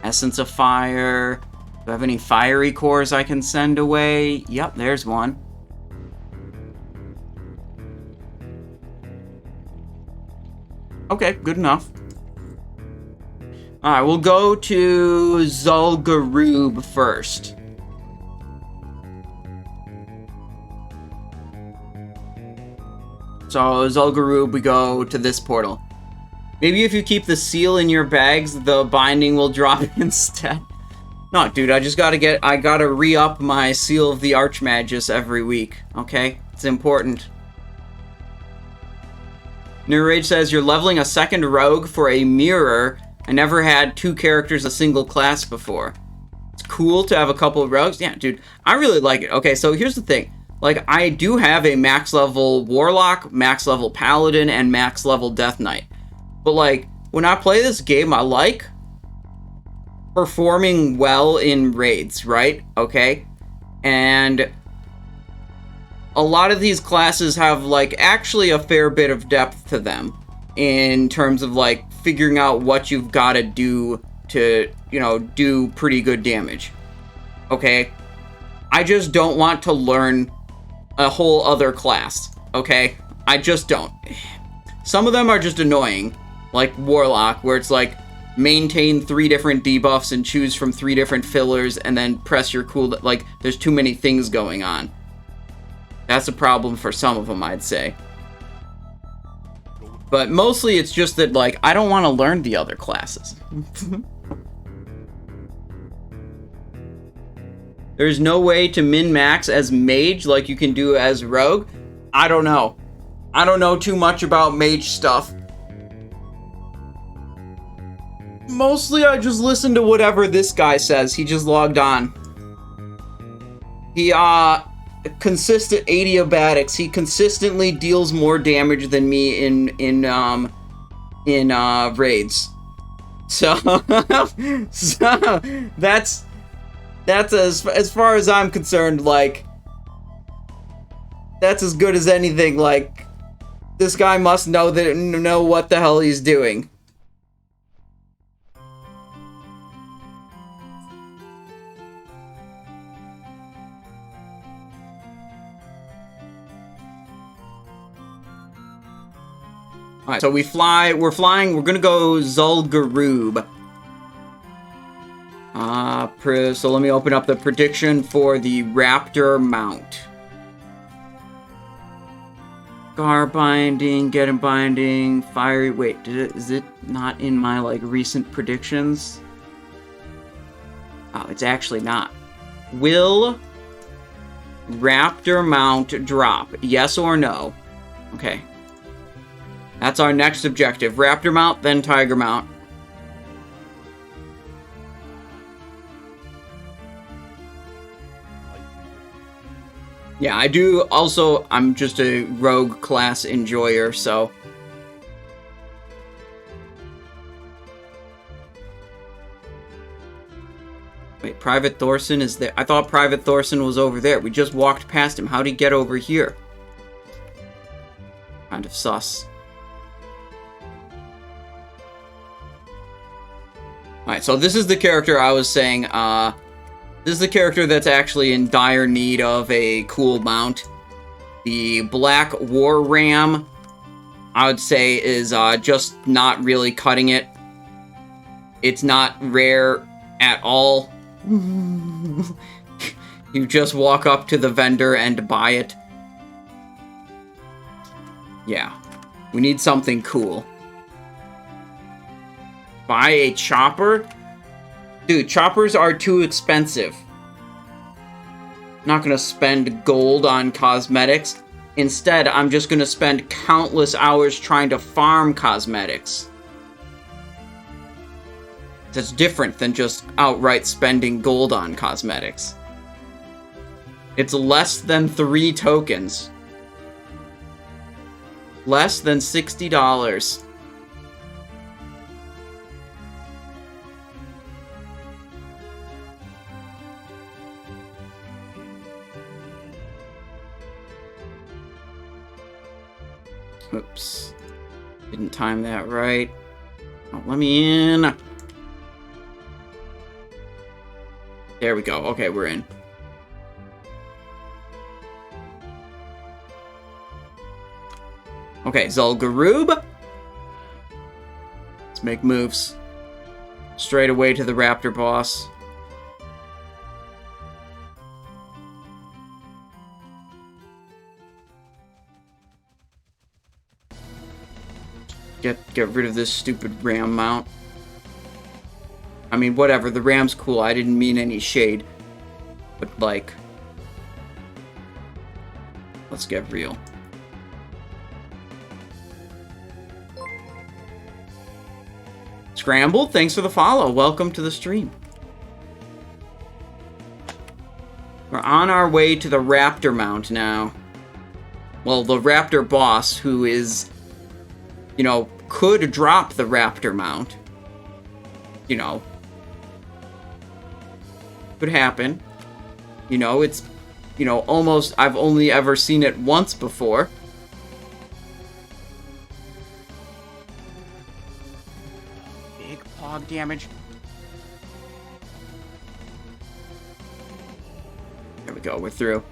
Essence of Fire. Do I have any Fiery Cores I can send away? Yep, there's one. Okay, good enough. Alright, we'll go to Zul'Gurub first. So, Zul'Gurub, we go to this portal. Maybe if you keep the seal in your bags, the binding will drop instead. No, dude, I gotta re-up my Seal of the Archmagus every week, okay? It's important. Nurage says, you're leveling a second rogue for a mirror. I never had 2 characters a single class before. It's cool. cool to have a couple of rogues. Yeah, dude, I really like it. Okay, so here's the thing. Like, I do have a max level Warlock, max level Paladin, and max level Death Knight. But, like, when I play this game, I like performing well in raids, right? Okay? And a lot of these classes have, like, actually a fair bit of depth to them in terms of, like, figuring out what you've got to do to, you know, do pretty good damage. Okay? I just don't want to learn a whole other class, okay? I just don't. Some of them are just annoying, like Warlock, where it's like, maintain 3 different debuffs and choose from 3 different fillers and then press your cooldown. Like, there's too many things going on. That's a problem for some of them, I'd say. But mostly it's just that, like, I don't want to learn the other classes. There's no way to min-max as mage like you can do as rogue. I don't know. I don't know too much about mage stuff. Mostly I just listen to whatever this guy says. He just logged on. He, consistent adiabatics. He consistently deals more damage than me in raids. So, that's as far as I'm concerned, like, that's as good as anything. Like, this guy must know what the hell he's doing. Alright, so we're gonna go Zul'Gurub. So let me open up the prediction for the Raptor mount. Scar binding, get him binding, fiery, wait, is it not in my, like, recent predictions? Oh, it's actually not. Will Raptor mount drop? Yes or no? Okay. That's our next objective. Raptor mount, then Tiger mount. Yeah, I do also, I'm just a rogue class enjoyer, so. Wait, Private Thorson is there? I thought Private Thorson was over there. We just walked past him. How'd he get over here? Kind of sus. Alright, so this is the character I was saying, this is the character that's actually in dire need of a cool mount. The Black War Ram, I would say, is just not really cutting it. It's not rare at all. You just walk up to the vendor and buy it. Yeah, we need something cool. Buy a chopper? Dude, choppers are too expensive. Not gonna spend gold on cosmetics. Instead, I'm just gonna spend countless hours trying to farm cosmetics. That's different than just outright spending gold on cosmetics. It's less than 3 tokens. Less than $60. Oops. Didn't time that right. Oh, let me in. There we go. Okay, we're in. Okay, Zul'Gurub. Let's make moves. Straight away to the Raptor boss. Get rid of this stupid ram mount. I mean, whatever, the ram's cool, I didn't mean any shade. But, like, let's get real. Scrambled, thanks for the follow. Welcome to the stream. on our way to the Raptor Mount now. Well, the Raptor boss, who is, you know, could drop the Raptor Mount. You know. Could happen. You know, it's, you know, almost, I've only ever seen it once before. Big pog damage. There we go, we're through.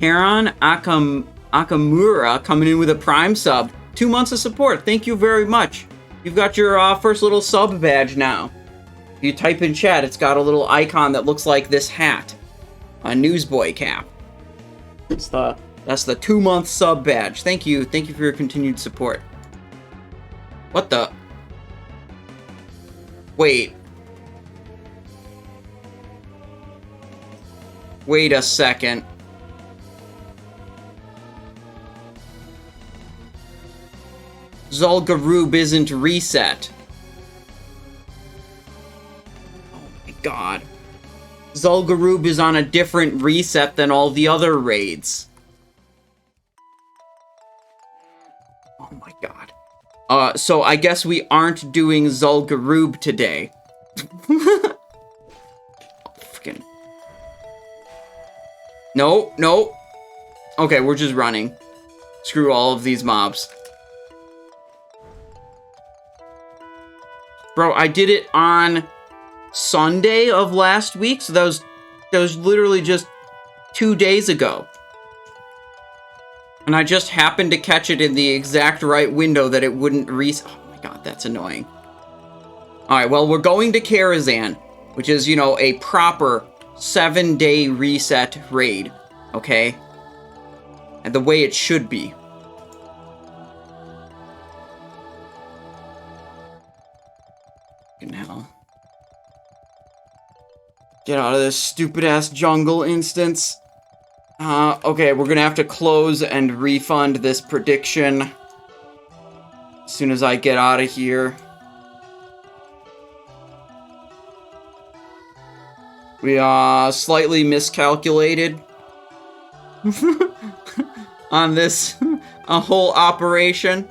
Heron Akamura coming in with a Prime sub. 2 months of support, thank you very much. You've got your first little sub badge now. If you type in chat, it's got a little icon that looks like this hat. A newsboy cap. That's the 2-month sub badge. Thank you for your continued support. What the? Wait. Wait a second. Zul'Gurub isn't reset. Oh my god. Zul'Gurub is on a different reset than all the other raids. Oh my god. So I guess we aren't doing Zul'Gurub today. Oh, freaking. No. Okay, we're just running. Screw all of these mobs. Bro, I did it on Sunday of last week, so that was literally just 2 days ago. And I just happened to catch it in the exact right window that it wouldn't reset. Oh my god, that's annoying. Alright, well, we're going to Karazhan, which is, you know, a proper 7-day reset raid, okay? And the way it should be. Hell. Get out of this stupid-ass jungle instance. Okay, we're gonna have to close and refund this prediction as soon as I get out of here. We slightly miscalculated on this whole operation.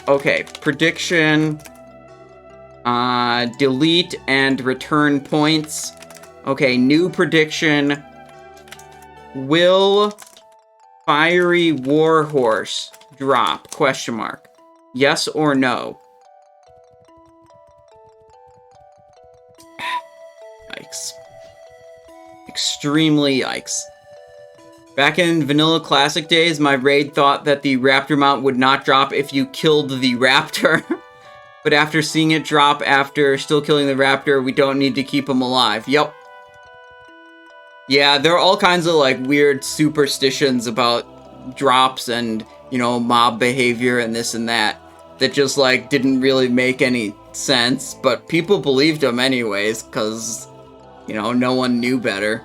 Okay, prediction, delete and return points. Okay, new prediction. Will Fiery Warhorse drop? Question mark. Yes or no? Yikes. Extremely yikes. Back in Vanilla Classic days, my raid thought that the Raptor Mount would not drop if you killed the Raptor. But after seeing it drop after still killing the Raptor, we don't need to keep him alive. Yep. Yeah, there are all kinds of, like, weird superstitions about drops and, you know, mob behavior and this and that just, like, didn't really make any sense. But people believed them anyways, because, you know, no one knew better.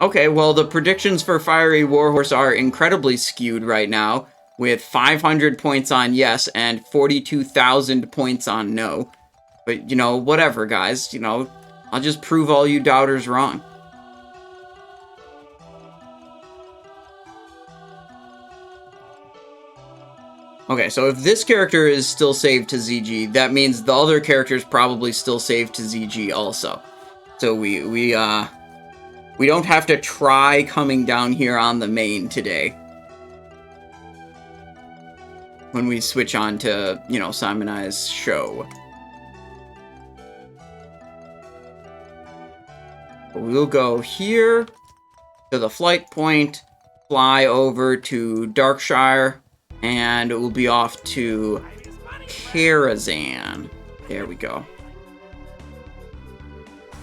Okay, well, the predictions for Fiery Warhorse are incredibly skewed right now, with 500 points on yes and 42,000 points on no. But, you know, whatever, guys. You know, I'll just prove all you doubters wrong. Okay, so if this character is still saved to ZG, that means the other character is probably still saved to ZG also. So we don't have to try coming down here on the main today. When we switch on to, you know, Simon I's show. We'll go here to the flight point, fly over to Darkshire, and it will be off to Karazhan. There we go.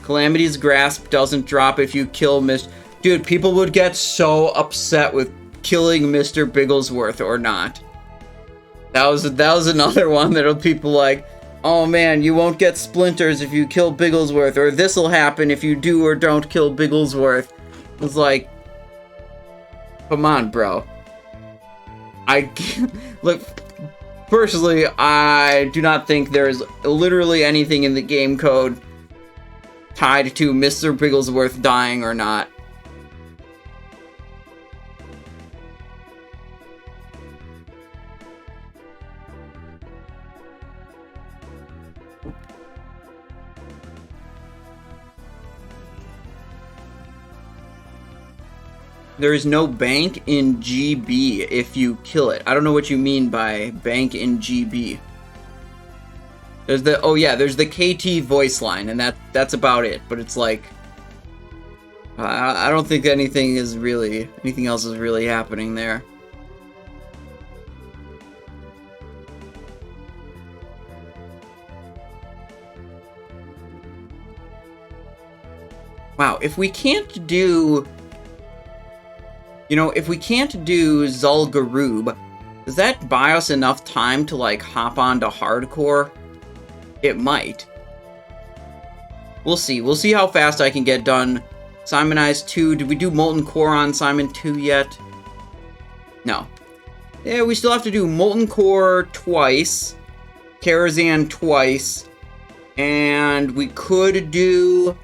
Calamity's Grasp doesn't drop if you kill Mr. Dude, people would get so upset with killing Mr. Bigglesworth or not. That was another one that people like, oh man, you won't get splinters if you kill Bigglesworth, or this'll happen if you do or don't kill Bigglesworth. It's like, come on, bro. Look, Personally, I do not think there's literally anything in the game code tied to Mr. Bigglesworth dying or not. There is no bank in GB if you kill it. I don't know what you mean by bank in GB. There's the there's the KT voice line, and that's about it. But it's like I don't think anything else is really happening there. Wow, if we can't do Zul'Gurub, does that buy us enough time to, like, hop onto hardcore? It might. We'll see. We'll see how fast I can get done. Simonize 2. Did we do Molten Core on Simon 2 yet? No. Yeah, we still have to do Molten Core twice. Karazhan twice. And we could do...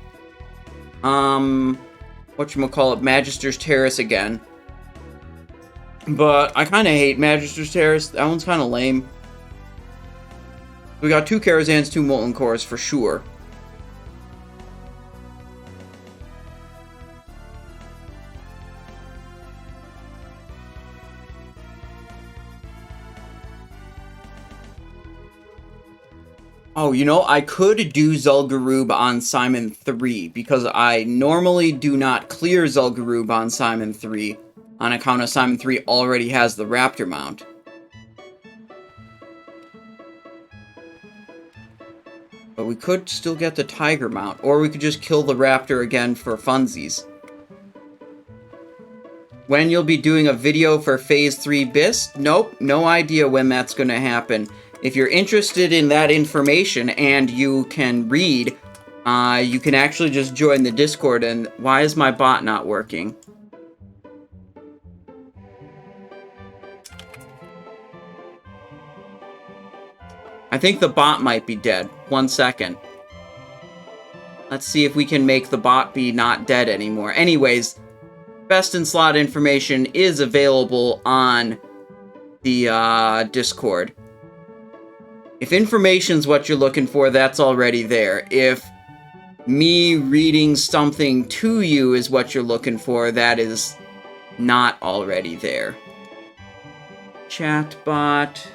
whatchamacallit, Magister's Terrace again. But I kind of hate Magister's Terrace. That one's kind of lame. We got 2 Karazhans, 2 Molten Cores for sure. Oh, you know, I could do Zul'Gurub on Simon 3, because I normally do not clear Zul'Gurub on Simon 3, on account of Simon 3 already has the Raptor mount. But we could still get the Tiger mount, or we could just kill the Raptor again for funsies. When you'll be doing a video for Phase 3 BIS? Nope, no idea when that's going to happen. If you're interested in that information and you can read, you can actually just join the Discord. And why is my bot not working? I think the bot might be dead. 1 second. Let's see if we can make the bot be not dead anymore. Anyways, best in slot information is available on the Discord. If information's what you're looking for, that's already there. If me reading something to you is what you're looking for, that is not already there. Chatbot.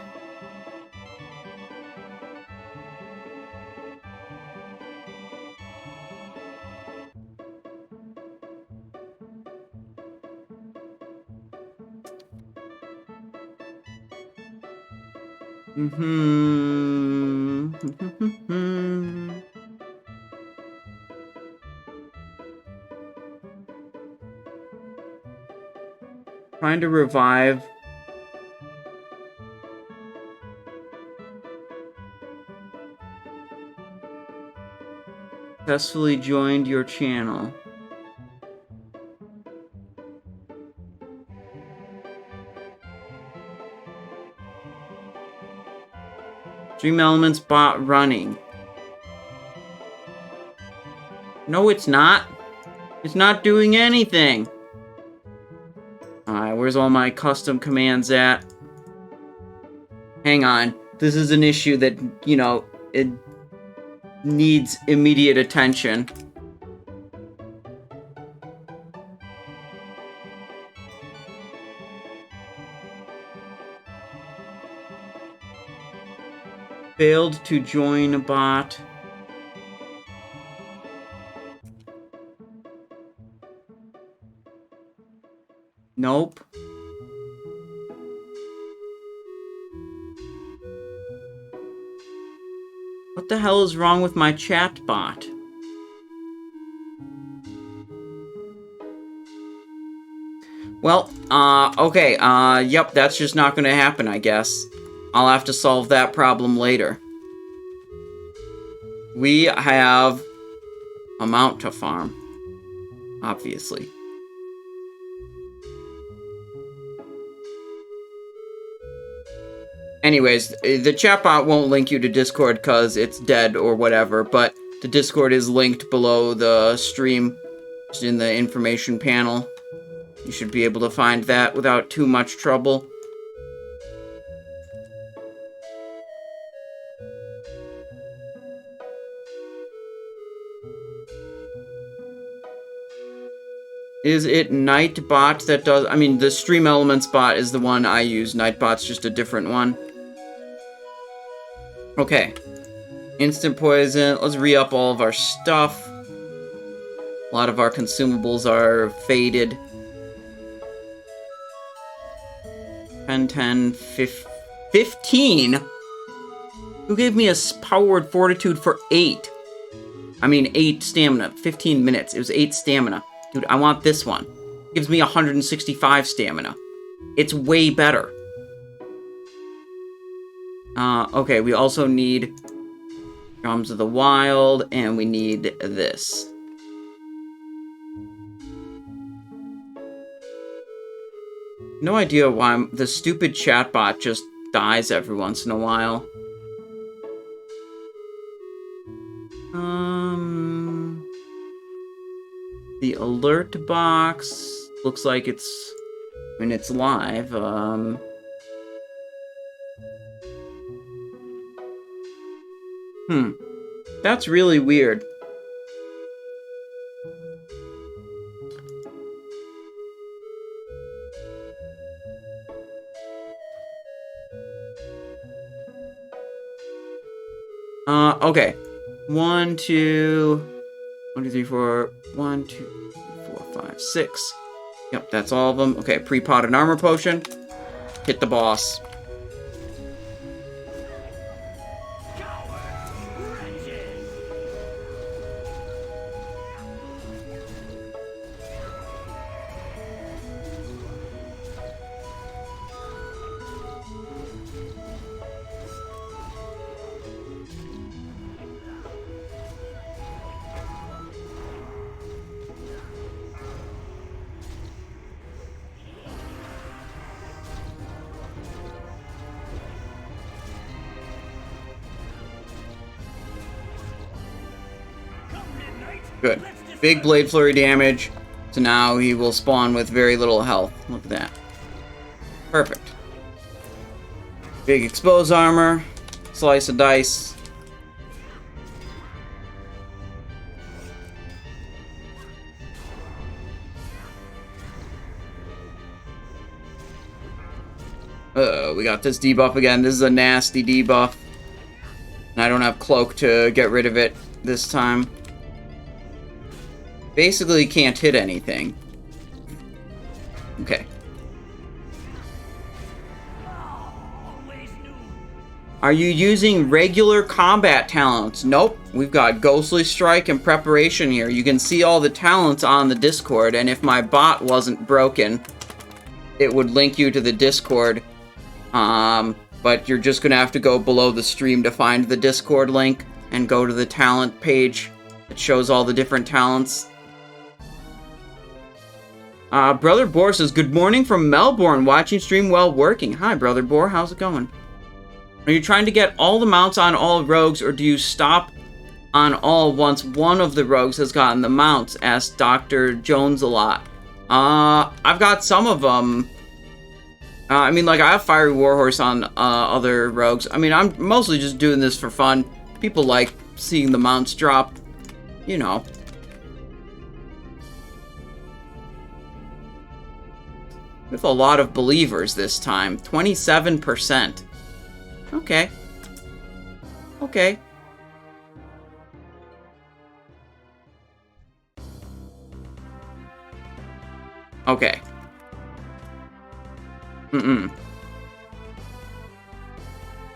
Trying to revive. Successfully joined your channel. Dream Elements bot running. No, it's not. It's not doing anything. Alright, where's all my custom commands at? Hang on. This is an issue that, you know, it needs immediate attention. Failed to join a bot. Nope. What the hell is wrong with my chat bot? Well, okay, yep, that's just not gonna happen, I guess. I'll have to solve that problem later. We have a mount to farm, obviously. Anyways, the chatbot won't link you to Discord because it's dead or whatever, but the Discord is linked below the stream, just in the information panel. You should be able to find that without too much trouble. Is it Nightbot that does... I mean, the Stream Elements bot is the one I use. Nightbot's just a different one. Okay. Instant poison. Let's re-up all of our stuff. A lot of our consumables are faded. 10, 10, 15? Who gave me a powered fortitude for 8? I mean, 8 stamina. 15 minutes. It was 8 stamina. Dude, I want this one. It gives me 165 stamina. It's way better. Okay, we also need Drums of the Wild, and we need this. No idea why the stupid chatbot just dies every once in a while. The alert box looks like it's... I mean, it's live. That's really weird. Okay. 1, 2, 1, 2, 3, 4, 1, 2, 3, 4, 5, 6. Yep, that's all of them. Okay, pre-potted armor potion. Hit the boss. Good. Big Blade Flurry damage. So now he will spawn with very little health. Look at that. Perfect. Big Expose Armor. Slice of Dice. We got this debuff again. This is a nasty debuff. And I don't have Cloak to get rid of it this time. Basically can't hit anything. Okay. Are you using regular combat talents? Nope. We've got Ghostly Strike and Preparation here. You can see all the talents on the Discord, and if my bot wasn't broken, it would link you to the Discord. But you're just gonna have to go below the stream to find the Discord link and go to the talent page. It shows all the different talents. Brother Boar says, good morning from Melbourne, watching stream while working. Hi, Brother Boar, how's it going? Are you trying to get all the mounts on all rogues, or do you stop on all once one of the rogues has gotten the mounts? Asked Dr. Jones a lot. I've got some of them. I mean, like, I have Fiery Warhorse on other rogues. I mean, I'm mostly just doing this for fun. People like seeing the mounts drop, you know. With a lot of believers this time. 27%. Okay. Okay. Okay.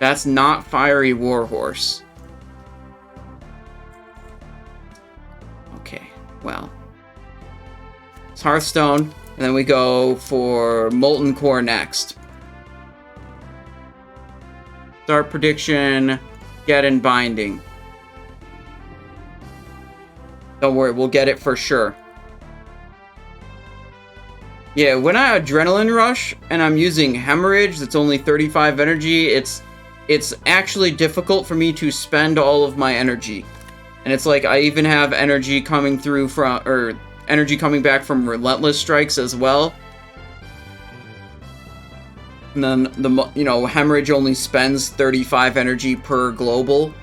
That's not Fiery Warhorse. Okay, well. It's Hearthstone, and then we go for Molten Core next. Start prediction, get in binding. Don't worry, we'll get it for sure. Yeah, when I adrenaline rush and I'm using hemorrhage that's only 35 energy, it's actually difficult for me to spend all of my energy. And it's like I even have energy coming through from, or energy coming back from relentless strikes as well. And then the, you know, hemorrhage only spends 35 energy per global.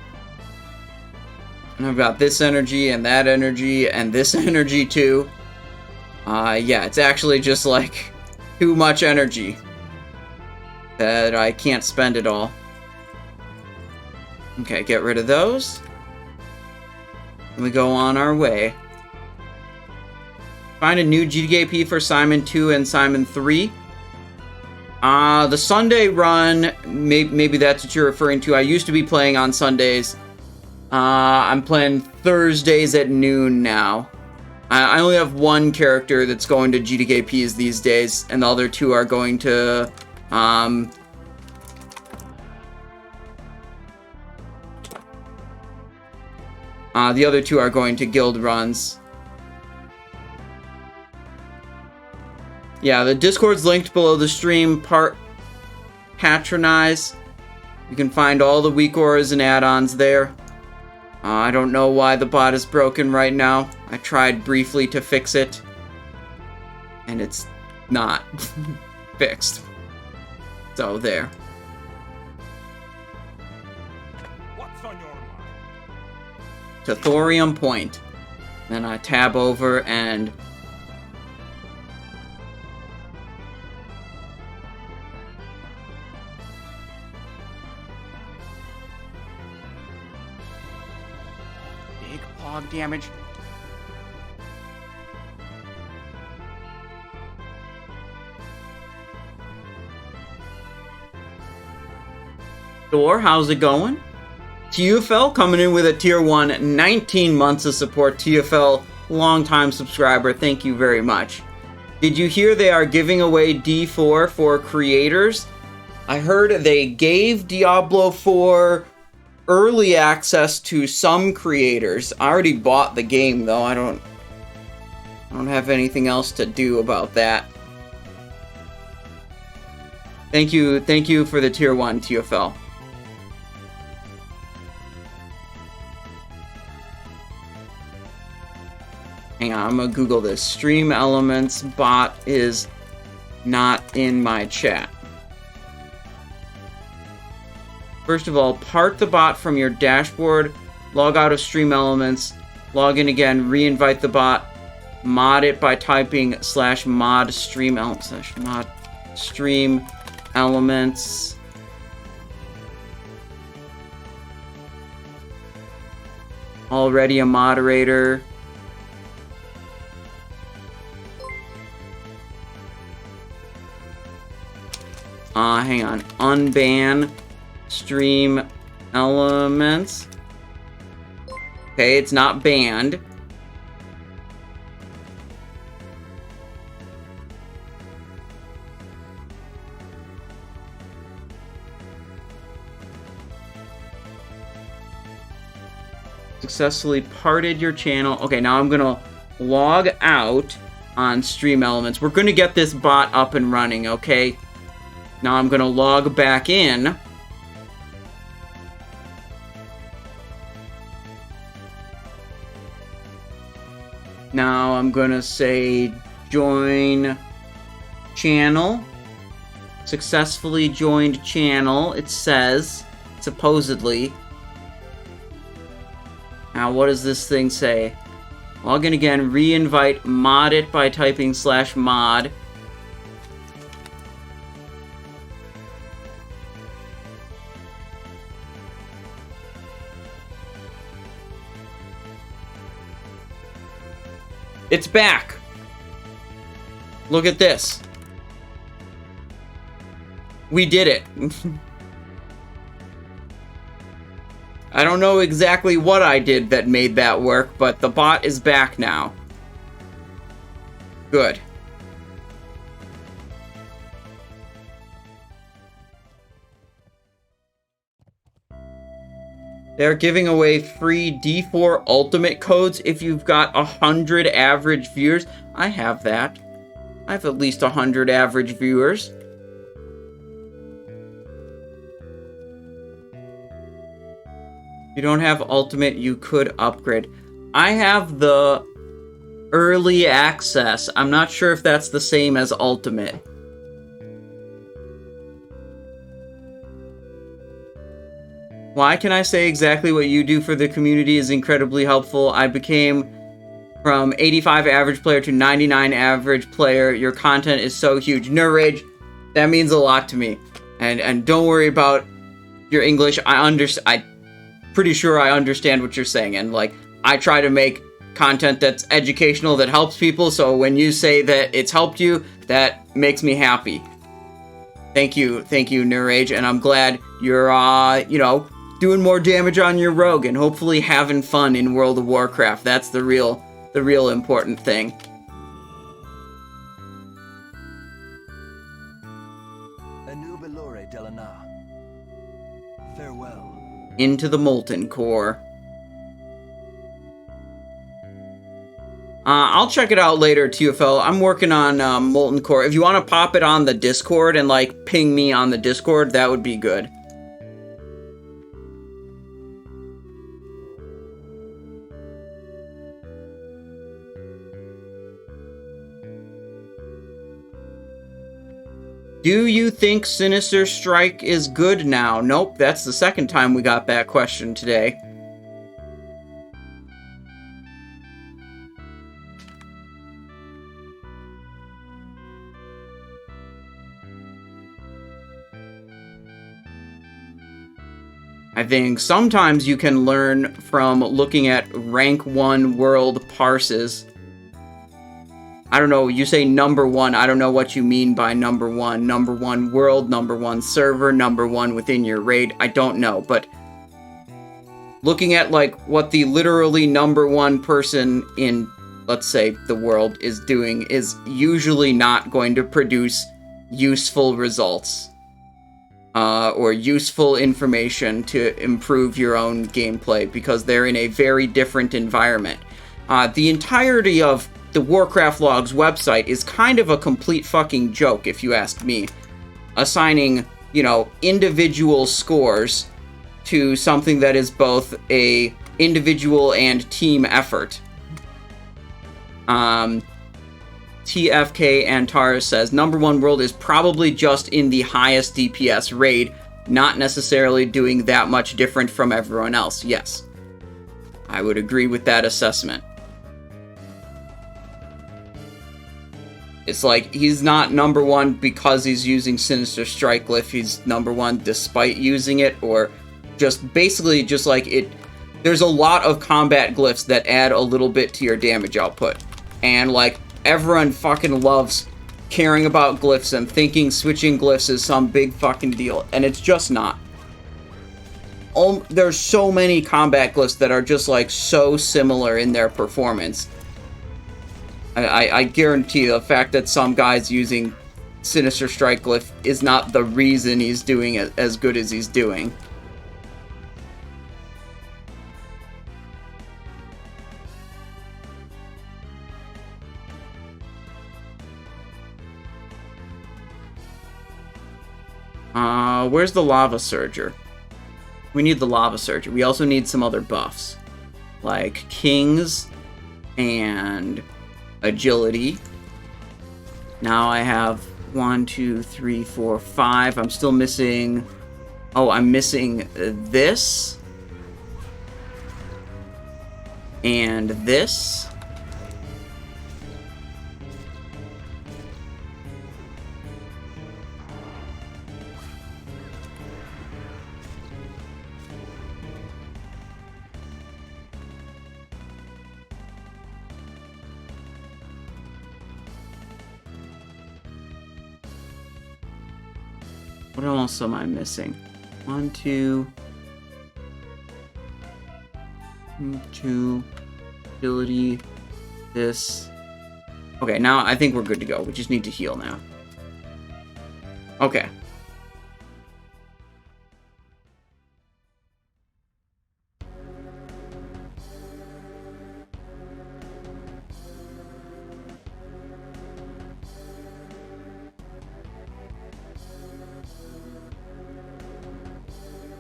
And I've got this energy and that energy and this energy too. Yeah, it's actually just like too much energy that I can't spend it all. Okay, get rid of those. And we go on our way. Find a new GDKP for Simon 2 and Simon 3. The Sunday run, maybe that's what you're referring to. I used to be playing on Sundays. I'm playing Thursdays at noon now. I only have one character that's going to GDKPs these days, and the other two are going to, the other two are going to guild runs. Yeah, the Discord's linked below the stream. Patronize. You can find all the weak auras and add-ons there. I don't know why the bot is broken right now. I tried briefly to fix it, and it's not fixed. So there. What's on your mind? To Thorium Point. Then I tab over and Big pog damage. Thor, how's it going? TFL coming in with a tier 1, 19 months of support. TFL, longtime subscriber, thank you very much. Did you hear they are giving away D4 for creators? I heard they gave Diablo 4 early access to some creators. I already bought the game though. I don't have anything else to do about that. Thank you for the tier 1 TFL. Hang on, I'm gonna Google this. Stream Elements bot is not in my chat. First of all, part the bot from your dashboard, log out of Stream Elements, log in again, re-invite the bot, mod it by typing /mod stream elements /mod stream elements. Already a moderator. Hang on. Unban stream elements. Okay, it's not banned. Successfully parted your channel. Okay, now I'm gonna log out on Stream Elements. We're gonna get this bot up and running, okay? Now I'm gonna log back in. Now I'm gonna say join channel. Successfully joined channel, it says, supposedly. Now what does this thing say? Log in again, re-invite, mod it by typing /mod. It's back. Look at this. We did it. I don't know exactly what I did that made that work, but the bot is back now. Good. They're giving away free D4 Ultimate codes if you've got 100 average viewers. I have that. I have at least 100 average viewers. If you don't have Ultimate, you could upgrade. I have the early access. I'm not sure if that's the same as Ultimate. Why can I say exactly what you do for the community is incredibly helpful? I became from 85 average player to 99 average player. Your content is so huge. No Rage, that means a lot to me. And don't worry about your English. I'm pretty sure I understand what you're saying. And like, I try to make content that's educational, that helps people. So when you say that it's helped you, that makes me happy. Thank you, Nurage, and I'm glad you're, doing more damage on your rogue and hopefully having fun in World of Warcraft. That's the real important thing. Farewell. Into the Molten Core. I'll check it out later, TFL. I'm working on Molten Core. If you want to pop it on the Discord and, like, ping me on the Discord, that would be good. Do you think Sinister Strike is good now? Nope, that's the second time we got that question today. I think sometimes you can learn from looking at rank 1 world parses. I don't know, you say number 1, I don't know what you mean by number 1. Number 1 world, number 1 server, number 1 within your raid, I don't know, but looking at, like, what the literally number 1 person in, let's say, the world is doing is usually not going to produce useful results. Or useful information to improve your own gameplay, because they're in a very different environment. The entirety of the Warcraft Logs website is kind of a complete fucking joke, if you ask me. Assigning, individual scores to something that is both a individual and team effort. TFK Antares says, number 1 world is probably just in the highest DPS raid, not necessarily doing that much different from everyone else. Yes, I would agree with that assessment. It's like, he's not number 1 because he's using Sinister Strike Glyph, he's number 1 despite using it, or just basically just like it. There's a lot of combat glyphs that add a little bit to your damage output, and like, everyone fucking loves caring about glyphs and thinking switching glyphs is some big fucking deal, and it's just not. There's so many combat glyphs that are just like so similar in their performance. I guarantee the fact that some guy's using Sinister Strike Glyph is not the reason he's doing it as good as he's doing. Where's the Lava Surger? We need the Lava Surger. We also need some other buffs, like Kings and Agility. Now I have 1, 2, 3, 4, 5. I'm still missing... Oh, I'm missing this. And this. What else am I missing? 1, 2... 2... Ability... This... Okay, now I think we're good to go. We just need to heal now. Okay.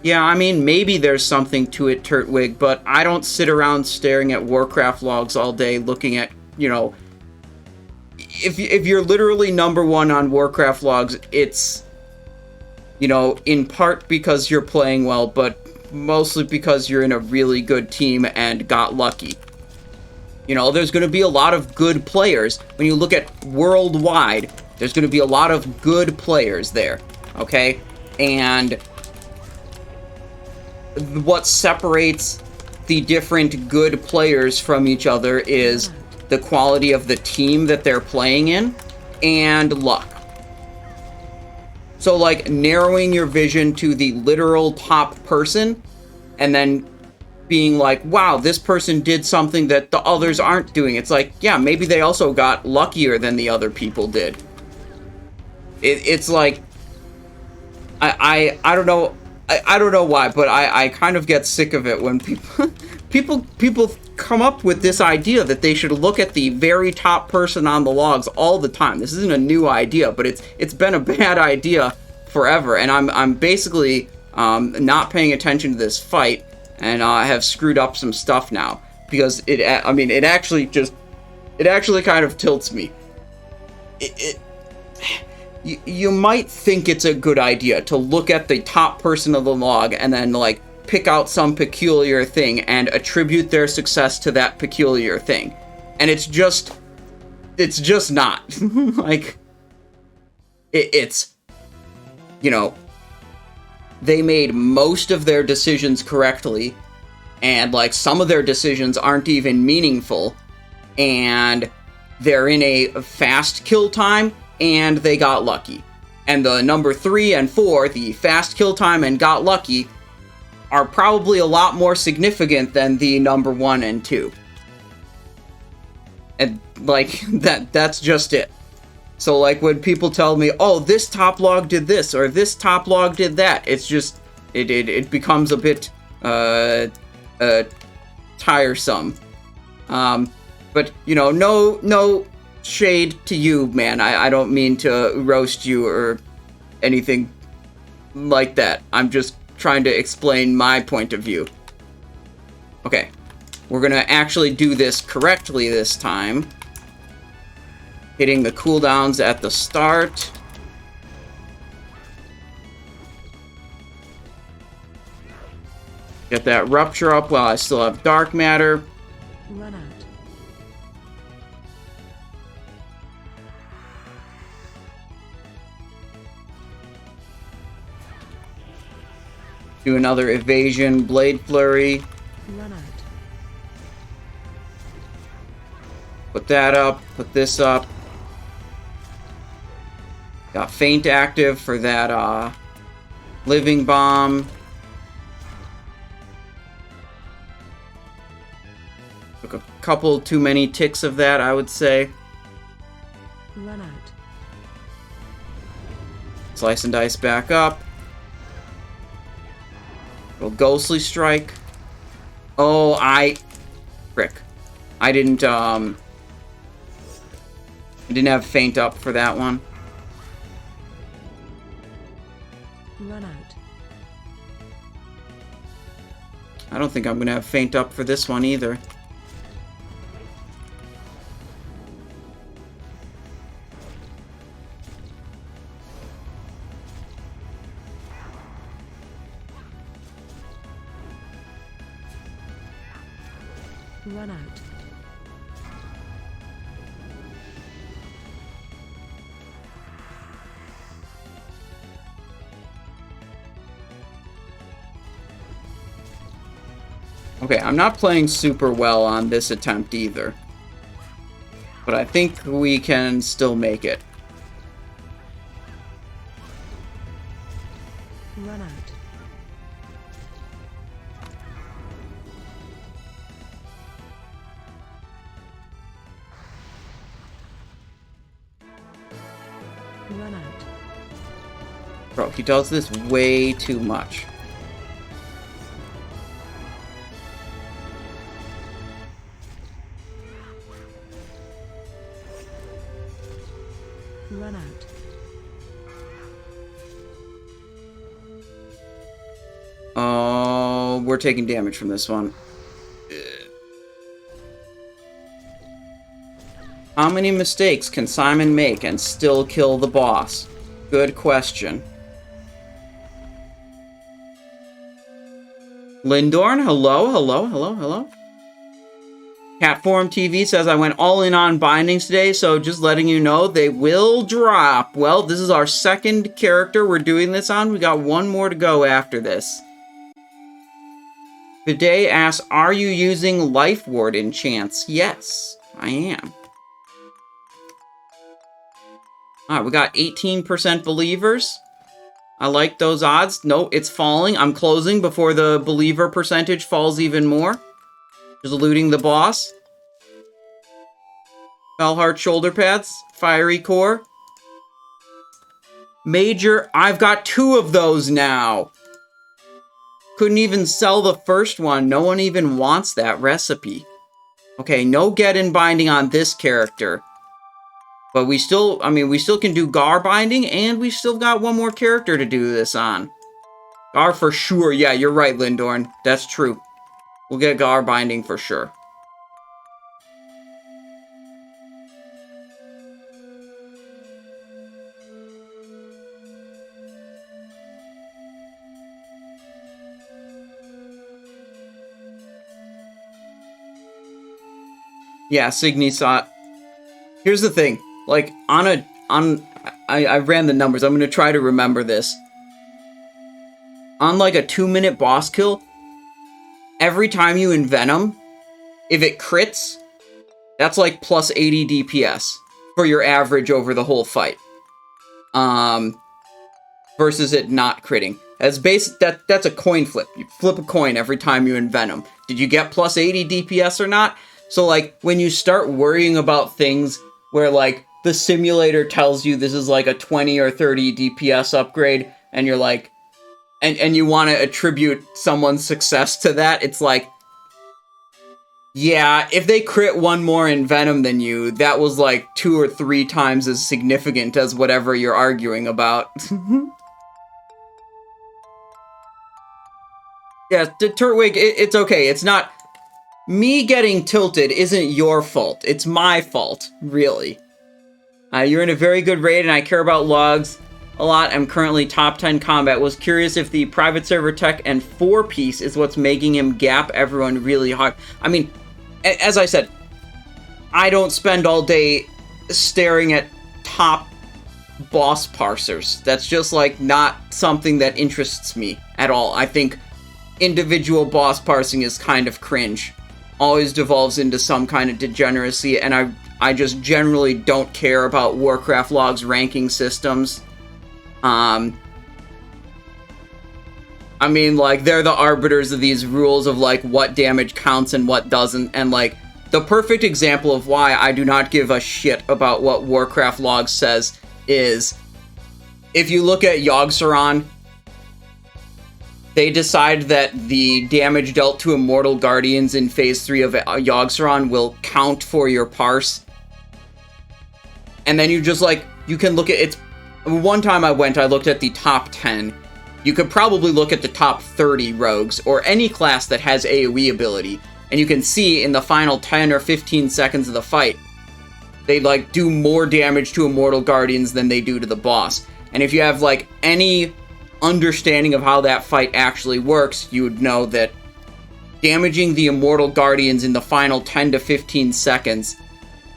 Yeah, I mean, maybe there's something to it, Turtwig, but I don't sit around staring at Warcraft logs all day looking at, you know... If you're literally #1 on Warcraft logs, it's, you know, in part because you're playing well, but mostly because you're in a really good team and got lucky. You know, there's going to be a lot of good players. When you look at worldwide, there's going to be a lot of good players there, okay? And what separates the different good players from each other is the quality of the team that they're playing in and luck. So, like, narrowing your vision to the literal top person and then being like, wow, this person did something that the others aren't doing. It's like, yeah, maybe they also got luckier than the other people did. It's like, I don't know, I don't know why, but I kind of get sick of it when people come up with this idea that they should look at the very top person on the logs all the time. This isn't a new idea, but it's been a bad idea forever, and I'm basically not paying attention to this fight, and I have screwed up some stuff now because it actually kind of tilts me. You might think it's a good idea to look at the top person of the log and then, like, pick out some peculiar thing and attribute their success to that peculiar thing. And it's just not. Like, it's, you know, they made most of their decisions correctly, and, like, some of their decisions aren't even meaningful, and they're in a fast kill time, and they got lucky. And the number 3 and 4, the fast kill time and got lucky, are probably a lot more significant than the number 1 and 2. And, like, that's just it. So, like, when people tell me, oh, this top log did this, or this top log did that, it's just, it becomes a bit, tiresome. But, you know, no shade to you, man. I don't mean to roast you or anything like that. I'm just trying to explain my point of view. Okay, we're gonna actually do this correctly this time. Hitting the cooldowns at the start. Get that rupture up while I still have dark matter. Run out. Do another evasion, blade flurry. Run out. Put that up, put this up. Got feint active for that living bomb. Took a couple too many ticks of that, I would say. Run out. Slice and dice back up. Little ghostly strike. Oh, frick. I didn't have feint up for that one. Run out. I don't think I'm gonna have feint up for this one either. Run out. Okay, I'm not playing super well on this attempt either. But I think we can still make it. Run out. Run out. Bro, he does this way too much. Run out. Oh, we're taking damage from this one. How many mistakes can Simon make and still kill the boss? Good question. Lindorn, hello, hello, hello, hello. Catform TV says I went all in on bindings today, so just letting you know they will drop. Well, this is our second character we're doing this on. We got one more to go after this. Bidet asks, are you using Life Ward enchants? Yes, I am. Alright, we got 18% believers. I like those odds. No, it's falling. I'm closing before the believer percentage falls even more. Just looting the boss. Felheart shoulder pads. Fiery core. Major. I've got 2 of those now. Couldn't even sell the first one. No one even wants that recipe. Okay, no get in binding on this character. But we still, we still can do Gar binding, and we still got one more character to do this on. Gar for sure. Yeah, you're right, Lindorn. That's true. We'll get Gar binding for sure. Yeah, Signy saw it. Here's the thing. Like, I ran the numbers. I'm going to try to remember this. On, like, a 2-minute boss kill, every time you Envenom, if it crits, that's, like, plus 80 DPS for your average over the whole fight. Versus it not critting. That's a coin flip. You flip a coin every time you Envenom. Did you get plus 80 DPS or not? So, like, when you start worrying about things where, like, the simulator tells you this is, like, a 20 or 30 DPS upgrade, and you're like, and you want to attribute someone's success to that, it's like, yeah, if they crit one more Envenom than you, that was, like, 2 or 3 times as significant as whatever you're arguing about. Yeah, Turtwig, it's okay. It's not... Me getting tilted isn't your fault. It's my fault, really. You're in a very good raid, and I care about logs a lot. I'm currently top 10 combat. Was curious if the private server tech and 4-piece is what's making him gap everyone really hard. I mean, as I said, I don't spend all day staring at top boss parsers. That's just, like, not something that interests me at all. I think individual boss parsing is kind of cringe. Always devolves into some kind of degeneracy, and I just generally don't care about Warcraft logs ranking systems. I mean, like, they're the arbiters of these rules of, like, what damage counts and what doesn't, and, like, the perfect example of why I do not give a shit about what Warcraft logs says is, if you look at Yogg-Saron, they decide that the damage dealt to Immortal Guardians in Phase 3 of Yogg-Saron will count for your parse. And then you just, like, you can look at it's. One time I looked at the top 10. You could probably look at the top 30 rogues, or any class that has AoE ability, and you can see in the final 10 or 15 seconds of the fight, they, like, do more damage to Immortal Guardians than they do to the boss. And if you have, like, any understanding of how that fight actually works, you would know that damaging the Immortal Guardians in the final 10 to 15 seconds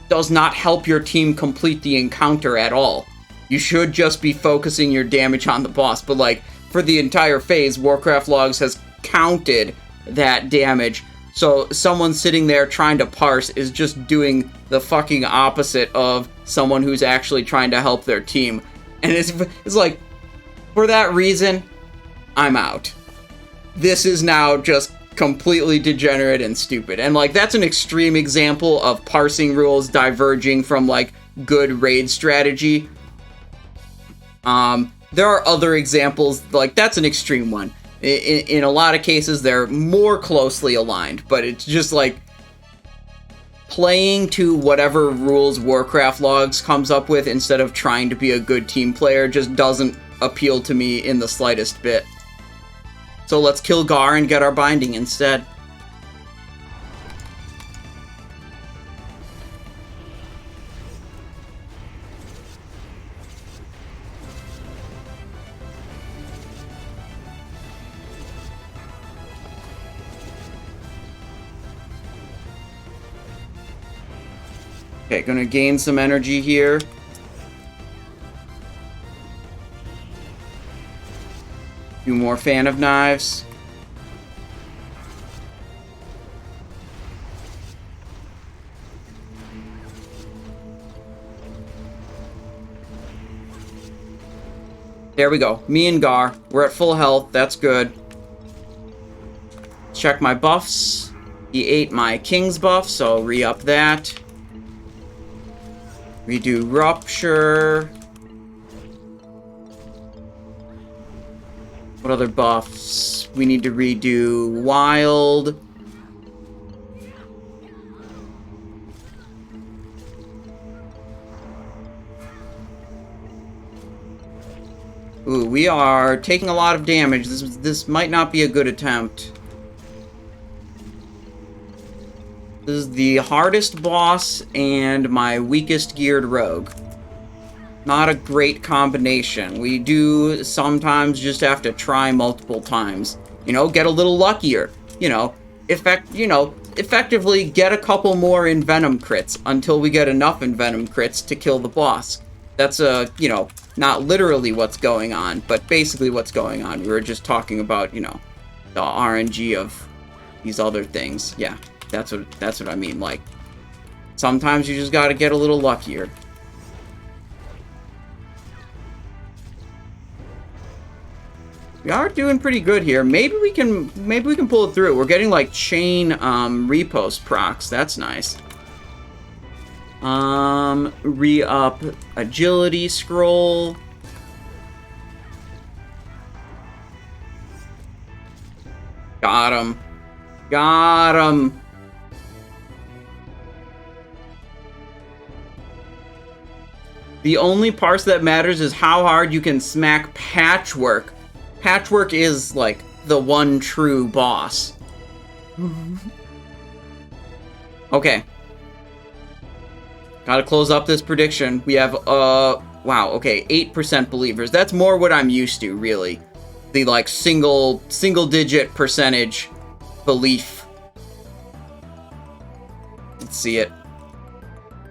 does not help your team complete the encounter at all. You should just be focusing your damage on the boss, but, like, for the entire phase, Warcraft Logs has counted that damage, so someone sitting there trying to parse is just doing the fucking opposite of someone who's actually trying to help their team. And it's like, for that reason, I'm out. This is now just completely degenerate and stupid. And, like, that's an extreme example of parsing rules diverging from, like, good raid strategy. There are other examples, like, that's an extreme one. In a lot of cases, they're more closely aligned, but it's just, like, playing to whatever rules Warcraft Logs comes up with instead of trying to be a good team player just doesn't appeal to me in the slightest bit. So let's kill Gar and get our binding instead. Okay, gonna gain some energy here. Few more fan of knives. There we go. Me and Gar. We're at full health. That's good. Check my buffs. He ate my king's buff, so I'll re-up that. Redo Rupture. What other buffs? We need to redo Wild. Ooh, we are taking a lot of damage. This might not be a good attempt. This is the hardest boss and my weakest geared rogue. Not a great combination. We do sometimes just have to try multiple times. You know, get a little luckier. You know, effectively get a couple more Envenom crits until we get enough Envenom crits to kill the boss. That's you know, not literally what's going on, but basically what's going on. We were just talking about, you know, the RNG of these other things. Yeah, that's what I mean. Like, sometimes you just gotta get a little luckier. We are doing pretty good here. Maybe we can pull it through. We're getting like chain repost procs. That's nice. Re-up agility scroll. Got him. Got him. The only parts that matters is how hard you can smack Patchwork. Patchwork is, like, the one true boss. Okay. Gotta close up this prediction. We have, wow, okay, 8% believers. That's more what I'm used to, really. The, like, single-digit percentage belief. Let's see it.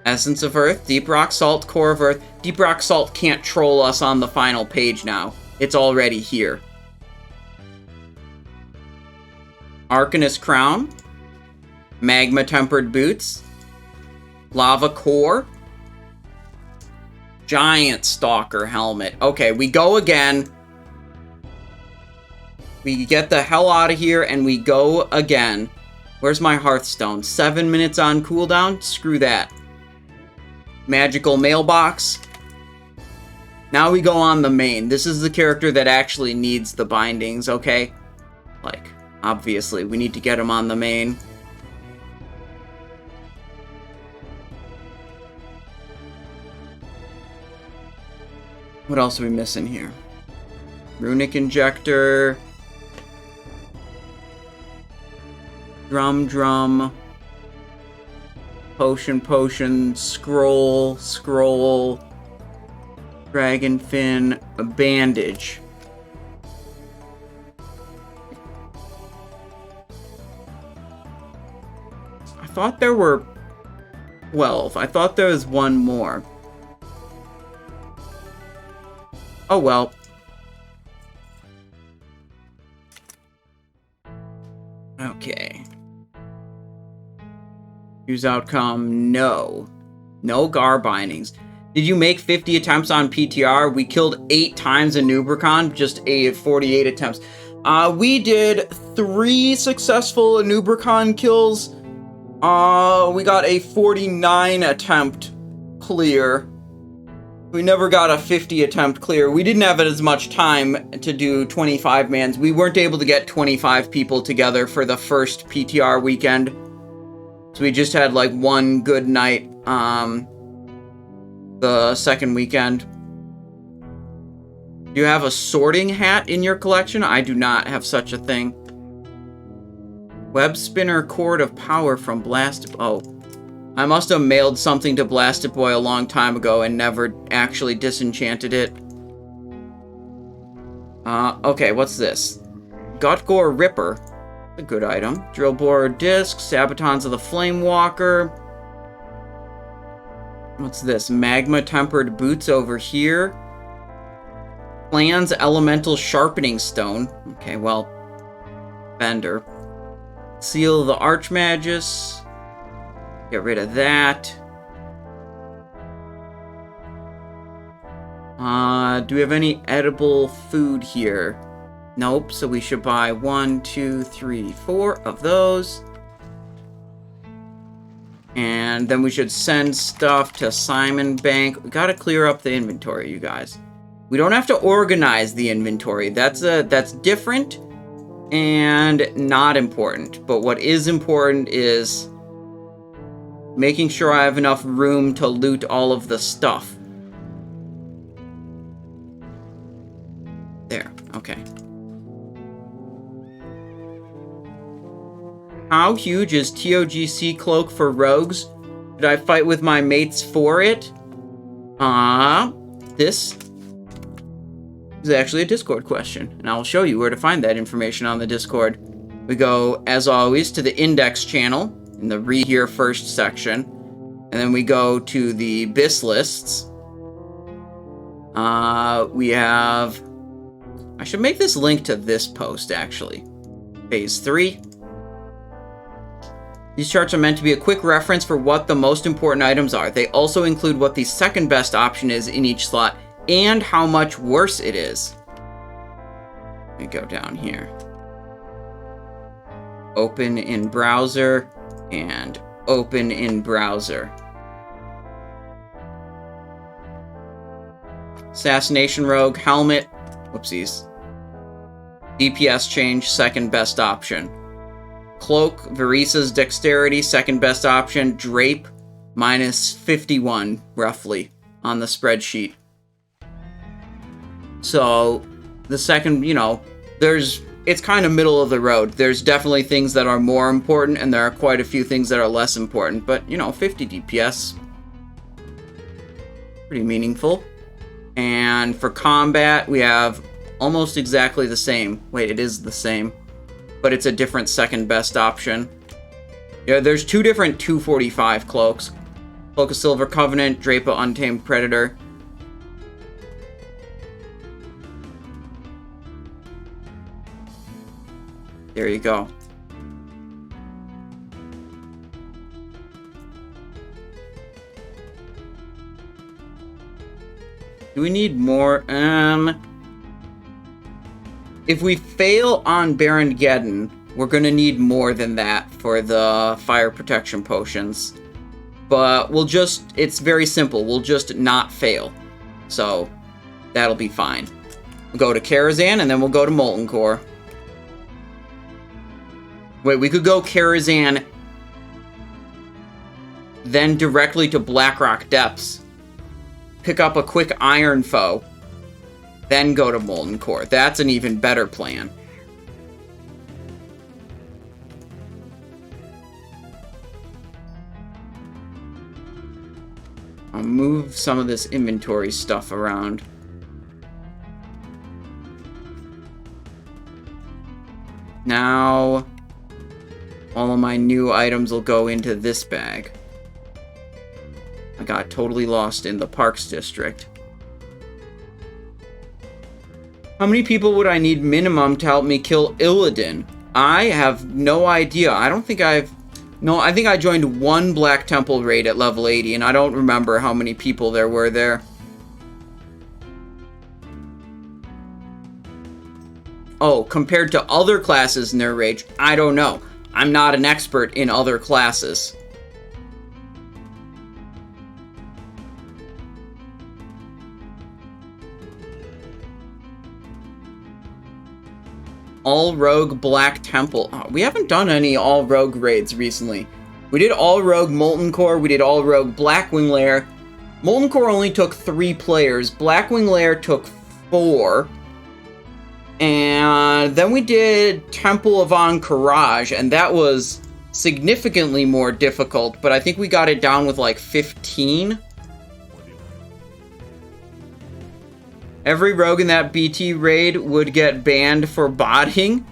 Essence of Earth, Deep Rock Salt, Core of Earth. Deep Rock Salt can't troll us on the final page now. It's already here. Arcanist Crown. Magma Tempered Boots. Lava Core. Giant Stalker Helmet. Okay, we go again. We get the hell out of here and we go again. Where's my Hearthstone? 7 minutes on cooldown? Screw that. Magical Mailbox. Now we go on the main. This is the character that actually needs the bindings, okay? Like, obviously, we need to get him on the main. What else are we missing here? Runic Injector. Drum. Potion. Scroll. Dragon Fin, a bandage. I thought there were 12. I thought there was one more. Oh well. Okay. Use outcome, no. No Gar bindings. Did you make 50 attempts on PTR? We killed 8 times in Nubricon, just 48 attempts. We did 3 successful Nubricon kills. We got a 49 attempt clear. We never got a 50 attempt clear. We didn't have as much time to do 25 mans. We weren't able to get 25 people together for the first PTR weekend. So we just had like one good night, the second weekend. Do you have a sorting hat in your collection? I do not have such a thing. Web spinner cord of power from Blast... Oh. I must have mailed something to Blasted Boy a long time ago and never actually disenchanted it. Okay, what's this? Gutgore Ripper. A good item. Drill Borer Disc, Sabatons of the Flame Walker. What's this? Magma Tempered Boots over here. Plan's Elemental Sharpening Stone. Okay, well, Bender. Seal of the Archmagus. Get rid of that. Do we have any edible food here? Nope, so we should buy 1, 2, 3, 4 of those. And then we should send stuff to Simon Bank. We gotta clear up the inventory, you guys. We don't have to organize the inventory. That's different and not important. But what is important is making sure I have enough room to loot all of the stuff. There, okay. How huge is TOGC Cloak for rogues? Did I fight with my mates for it? This is actually a Discord question, and I'll show you where to find that information on the Discord. We go, as always, to the index channel in the Read Here First section, and then we go to the BIS lists. We have... I should make this link to this post, actually. Phase 3. These charts are meant to be a quick reference for what the most important items are. They also include what the second best option is in each slot, and how much worse it is. Let me go down here. Open in browser, and open in browser. Assassination Rogue, helmet, whoopsies. DPS change, second best option. Cloak, Varisa's dexterity, second best option. Drape, minus 51, roughly, on the spreadsheet. So, the second, it's kind of middle of the road. There's definitely things that are more important, and there are quite a few things that are less important. But, 50 DPS, pretty meaningful. And for combat, we have almost exactly the same. Wait, it is the same. But it's a different second best option. Yeah, there's two different 245 cloaks. Cloak of Silver Covenant, Drape of Untamed Predator. There you go. Do we need more? If we fail on Baron Geddon, we're gonna need more than that for the fire protection potions. But it's very simple. We'll just not fail. So, that'll be fine. We'll go to Karazhan, and then we'll go to Molten Core. Wait, we could go Karazhan, then directly to Blackrock Depths. Pick up a quick Iron Foe, then go to Molten Core. That's an even better plan. I'll move some of this inventory stuff around. Now, all of my new items will go into this bag. I got totally lost in the Parks District. How many people would I need minimum to help me kill Illidan? I have no idea. I think I joined one Black Temple raid at level 80, and I don't remember how many people there were there. Oh, compared to other classes in their rage, I don't know. I'm not an expert in other classes. All-Rogue Black Temple. Oh, we haven't done any All-Rogue raids recently. We did All-Rogue Molten Core, we did All-Rogue Blackwing Lair. Molten Core only took 3 players. Blackwing Lair took 4. And then we did Temple of Ankh-Raj, and that was significantly more difficult, but I think we got it down with like 15. Every rogue in that BT raid would get banned for botting.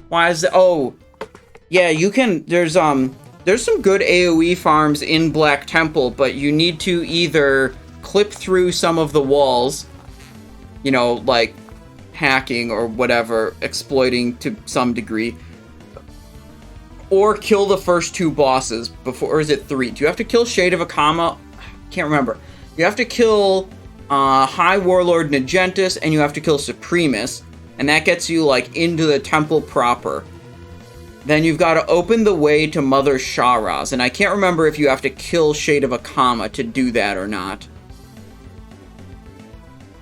Why is that? Oh, yeah, you can, there's some good AoE farms in Black Temple, but you need to either clip through some of the walls, you know, like hacking or whatever, exploiting to some degree, or kill the first 2 bosses before, or is it 3? Do you have to kill Shade of Akama? Can't remember. You have to kill High Warlord Nagentis, and you have to kill Supremus, and that gets you like into the temple proper. Then you've got to open the way to Mother Sharaz, and I can't remember if you have to kill Shade of Akama to do that or not.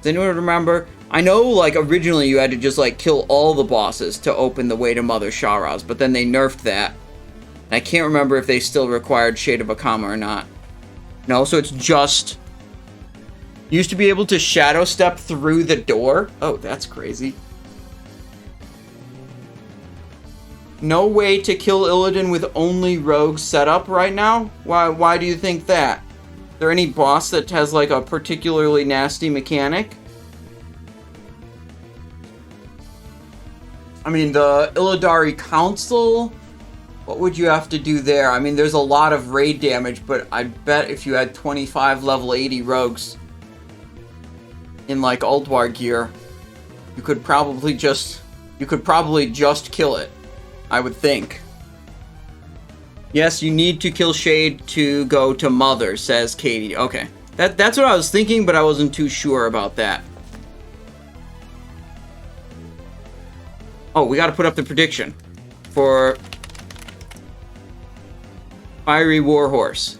Does anyone remember? I know, like, originally you had to just, like, kill all the bosses to open the way to Mother Sharaz, but then they nerfed that. And I can't remember if they still required Shade of Akama or not. No, so it's just... You used to be able to shadow step through the door? Oh, that's crazy. No way to kill Illidan with only rogues set up right now? Why do you think that? Is there any boss that has, like, a particularly nasty mechanic? I mean, the Illidari Council, what would you have to do there? I mean, there's a lot of raid damage, but I bet if you had 25 level 80 rogues in, like, Ulduar gear, you could probably just kill it, I would think. Yes, you need to kill Shade to go to Mother, says Katie. Okay, that's what I was thinking, but I wasn't too sure about that. Oh, we gotta put up the prediction for Fiery Warhorse.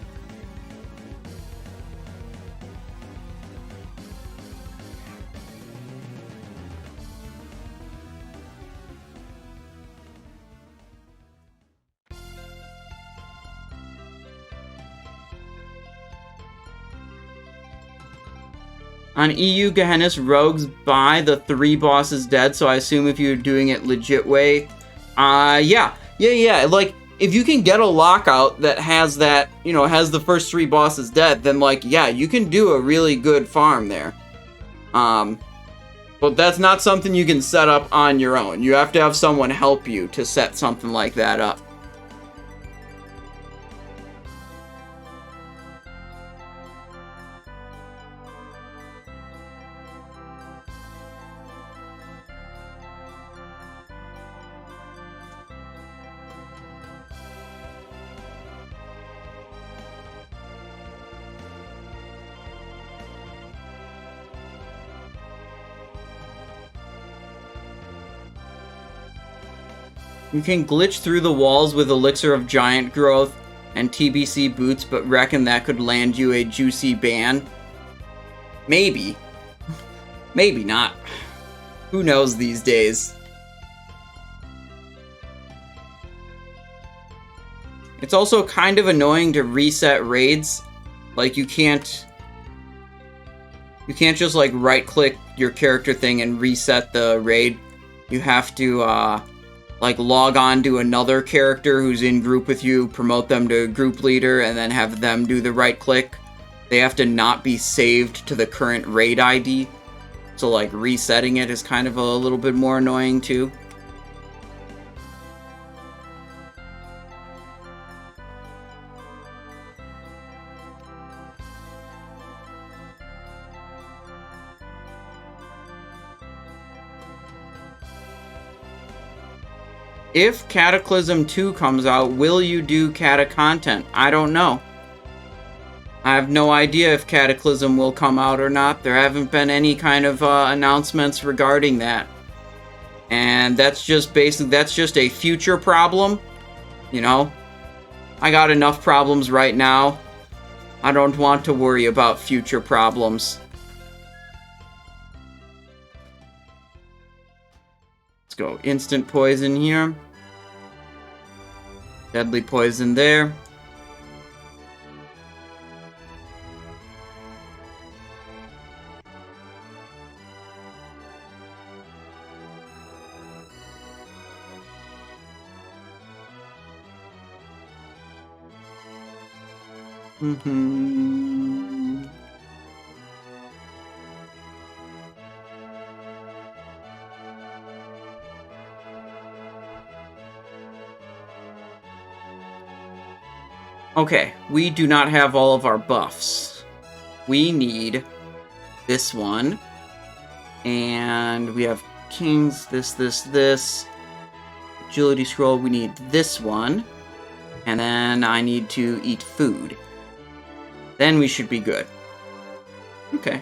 On EU Gehenna's rogues buy the 3 bosses dead, so I assume if you're doing it legit way, yeah. Like, if you can get a lockout that has that, you know, has the first 3 bosses dead, then, like, yeah, you can do a really good farm there. But that's not something you can set up on your own. You have to have someone help you to set something like that up. You can glitch through the walls with Elixir of Giant Growth and TBC boots, but reckon that could land you a juicy ban? Maybe. Maybe not. Who knows these days? It's also kind of annoying to reset raids. Like, you can't just, like, right-click your character thing and reset the raid. You have to, like, log on to another character who's in group with you, promote them to group leader, and then have them do the right click. They have to not be saved to the current raid ID. So, like, resetting it is kind of a little bit more annoying, too. If Cataclysm 2 comes out, will you do Cata content? I don't know. I have no idea if Cataclysm will come out or not. There haven't been any kind of announcements regarding that. And that's just basically, that's just a future problem. You know? I got enough problems right now. I don't want to worry about future problems. Let's go instant poison here. Deadly poison there. Mm-hmm. Okay, we do not have all of our buffs. We need this one. And we have kings, this. Agility scroll, we need this one. And then I need to eat food. Then we should be good. Okay.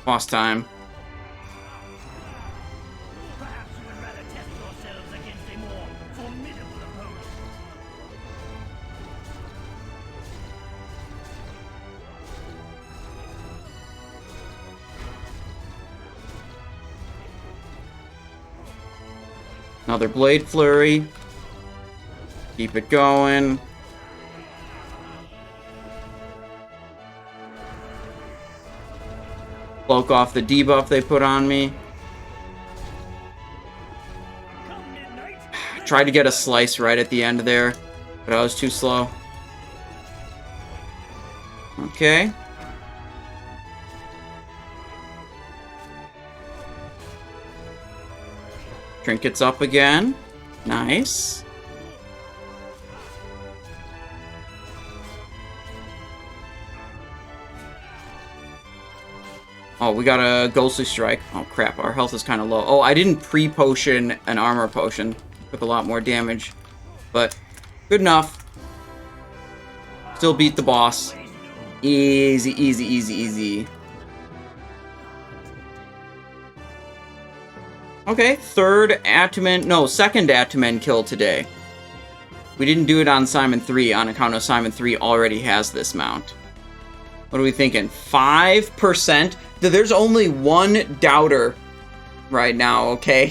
Boss time. Perhaps you would rather test yourselves against a more formidable opponent. Another Blade Flurry. Keep it going. Cloak off the debuff they put on me. Come midnight, Tried to get a slice right at the end there, but I was too slow. Okay. Trinkets up again. Nice. Oh, we got a Ghostly Strike. Oh, crap. Our health is kind of low. Oh, I didn't pre-potion an armor potion. Took a lot more damage. But, good enough. Still beat the boss. Easy, easy, easy, easy. Okay, second Ataman kill today. We didn't do it on Simon 3 on account of Simon 3 already has this mount. What are we thinking? 5%? There's only one doubter right now, okay?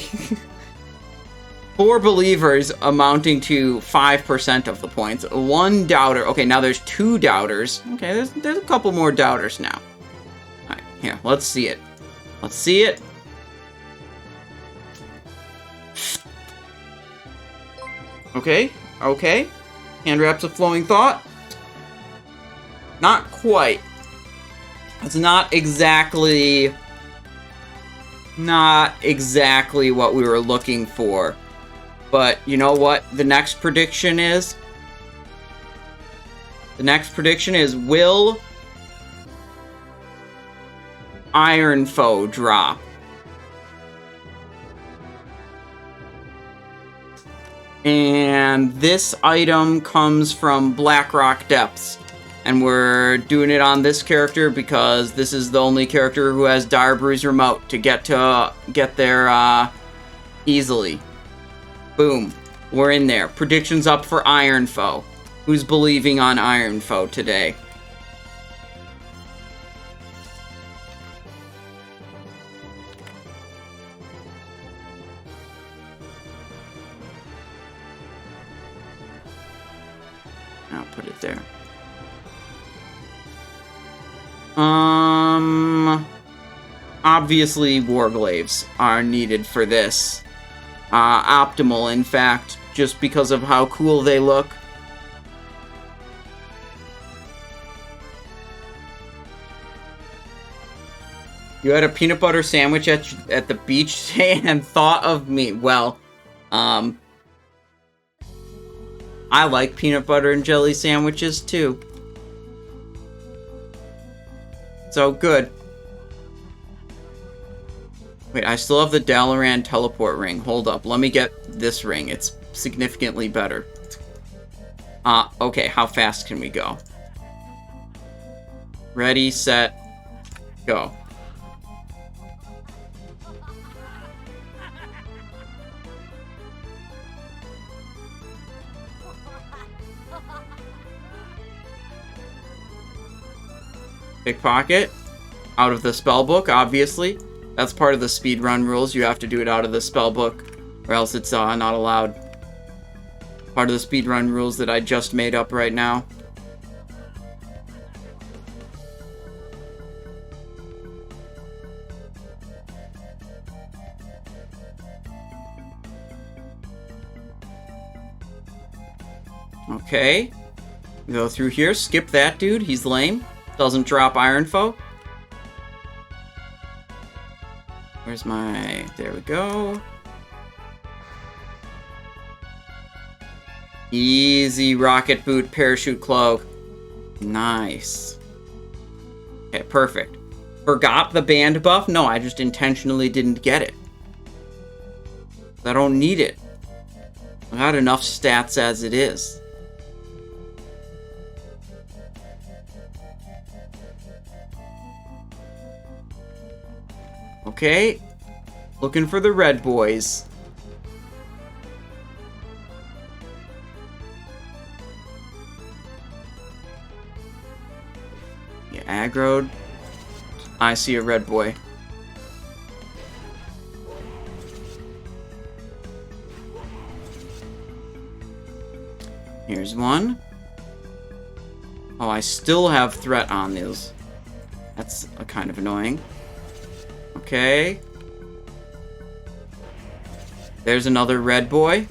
4 believers amounting to 5% of the points. 1 doubter. Okay, now there's 2 doubters. Okay, there's a couple more doubters now. Alright, here, let's see it. Let's see it. Okay, okay. Hand wraps of flowing thought. Not quite. It's not exactly what we were looking for. But you know what the next prediction is? The next prediction is, will Iron Foe drop? And this item comes from Blackrock Depths. And we're doing it on this character because this is the only character who has Dire Breeze Remote to get there easily. Boom. We're in there. Predictions up for Iron Foe. Who's believing on Iron Foe today? I'll put it there. Obviously Warglaives are needed for this. Optimal, in fact, just because of how cool they look. You had a peanut butter sandwich at the beach today and thought of me. Well, I like peanut butter and jelly sandwiches too. So, good. Wait, I still have the Dalaran teleport ring. Hold up, let me get this ring. It's significantly better. Okay, how fast can we go? Ready, set, go. Pickpocket. Out of the spellbook, obviously. That's part of the speedrun rules. You have to do it out of the spellbook, or else it's not allowed. Part of the speedrun rules that I just made up right now. Okay. Go through here. Skip that dude. He's lame. Doesn't drop Iron Foe. Where's my... There we go. Easy rocket boot, parachute cloak. Nice. Okay, perfect. Forgot the band buff? No, I just intentionally didn't get it. I don't need it. I got enough stats as it is. Okay. Looking for the red boys. Yeah, aggroed. I see a red boy. Here's one. Oh, I still have threat on these. That's kind of annoying. Okay. There's another red boy.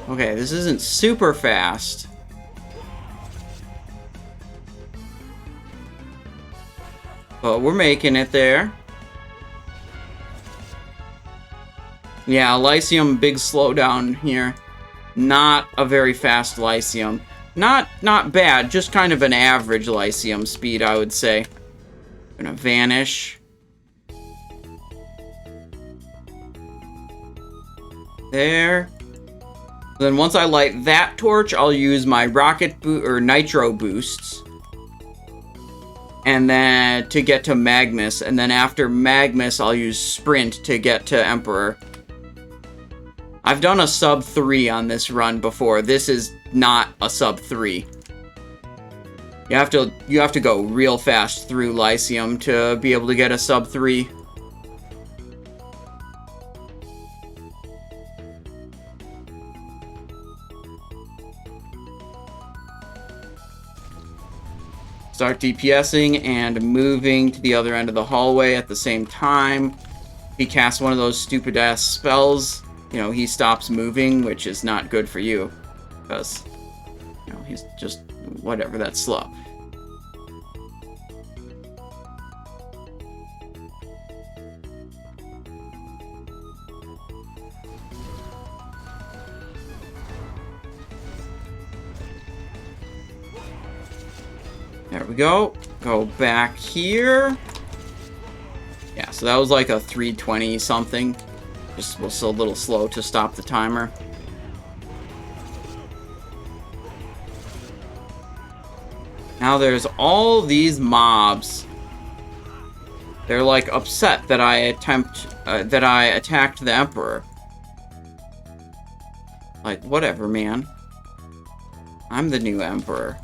Okay, this isn't super fast. But we're making it there. Yeah, Lyceum, big slowdown here. Not a very fast Lyceum. Not bad, just kind of an average Lyceum speed, I would say. Gonna vanish. There. Then once I light that torch, I'll use my rocket boot or nitro boosts. And then to get to Magnus, and then after Magnus, I'll use Sprint to get to Emperor. I've done a sub 3 on this run before. This is not a sub 3. You have to go real fast through Lyceum to be able to get a sub 3. Start DPSing and moving to the other end of the hallway at the same time. He casts one of those stupid ass spells. You know, he stops moving, which is not good for you. Because, you know, he's just, whatever, that's slow. There we go. Go back here. Yeah, so that was like a 320 something. Just was a little slow to stop the timer. Now there's all these mobs. They're like upset that I attacked the Emperor. Like, whatever, man. I'm the new Emperor.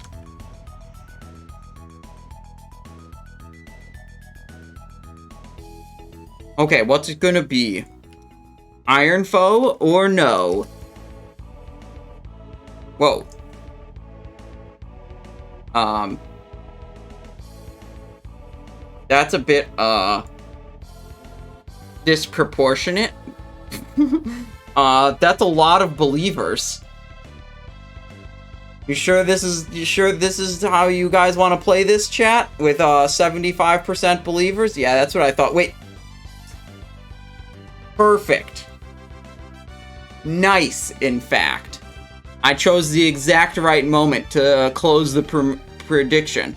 Okay, what's it gonna be? Iron Foe or no? Whoa. That's a bit, disproportionate. That's a lot of believers. You sure this is how you guys want to play this, chat? With, 75% believers? Yeah, that's what I thought. Wait. Perfect. Nice, in fact. I chose the exact right moment to close the prediction.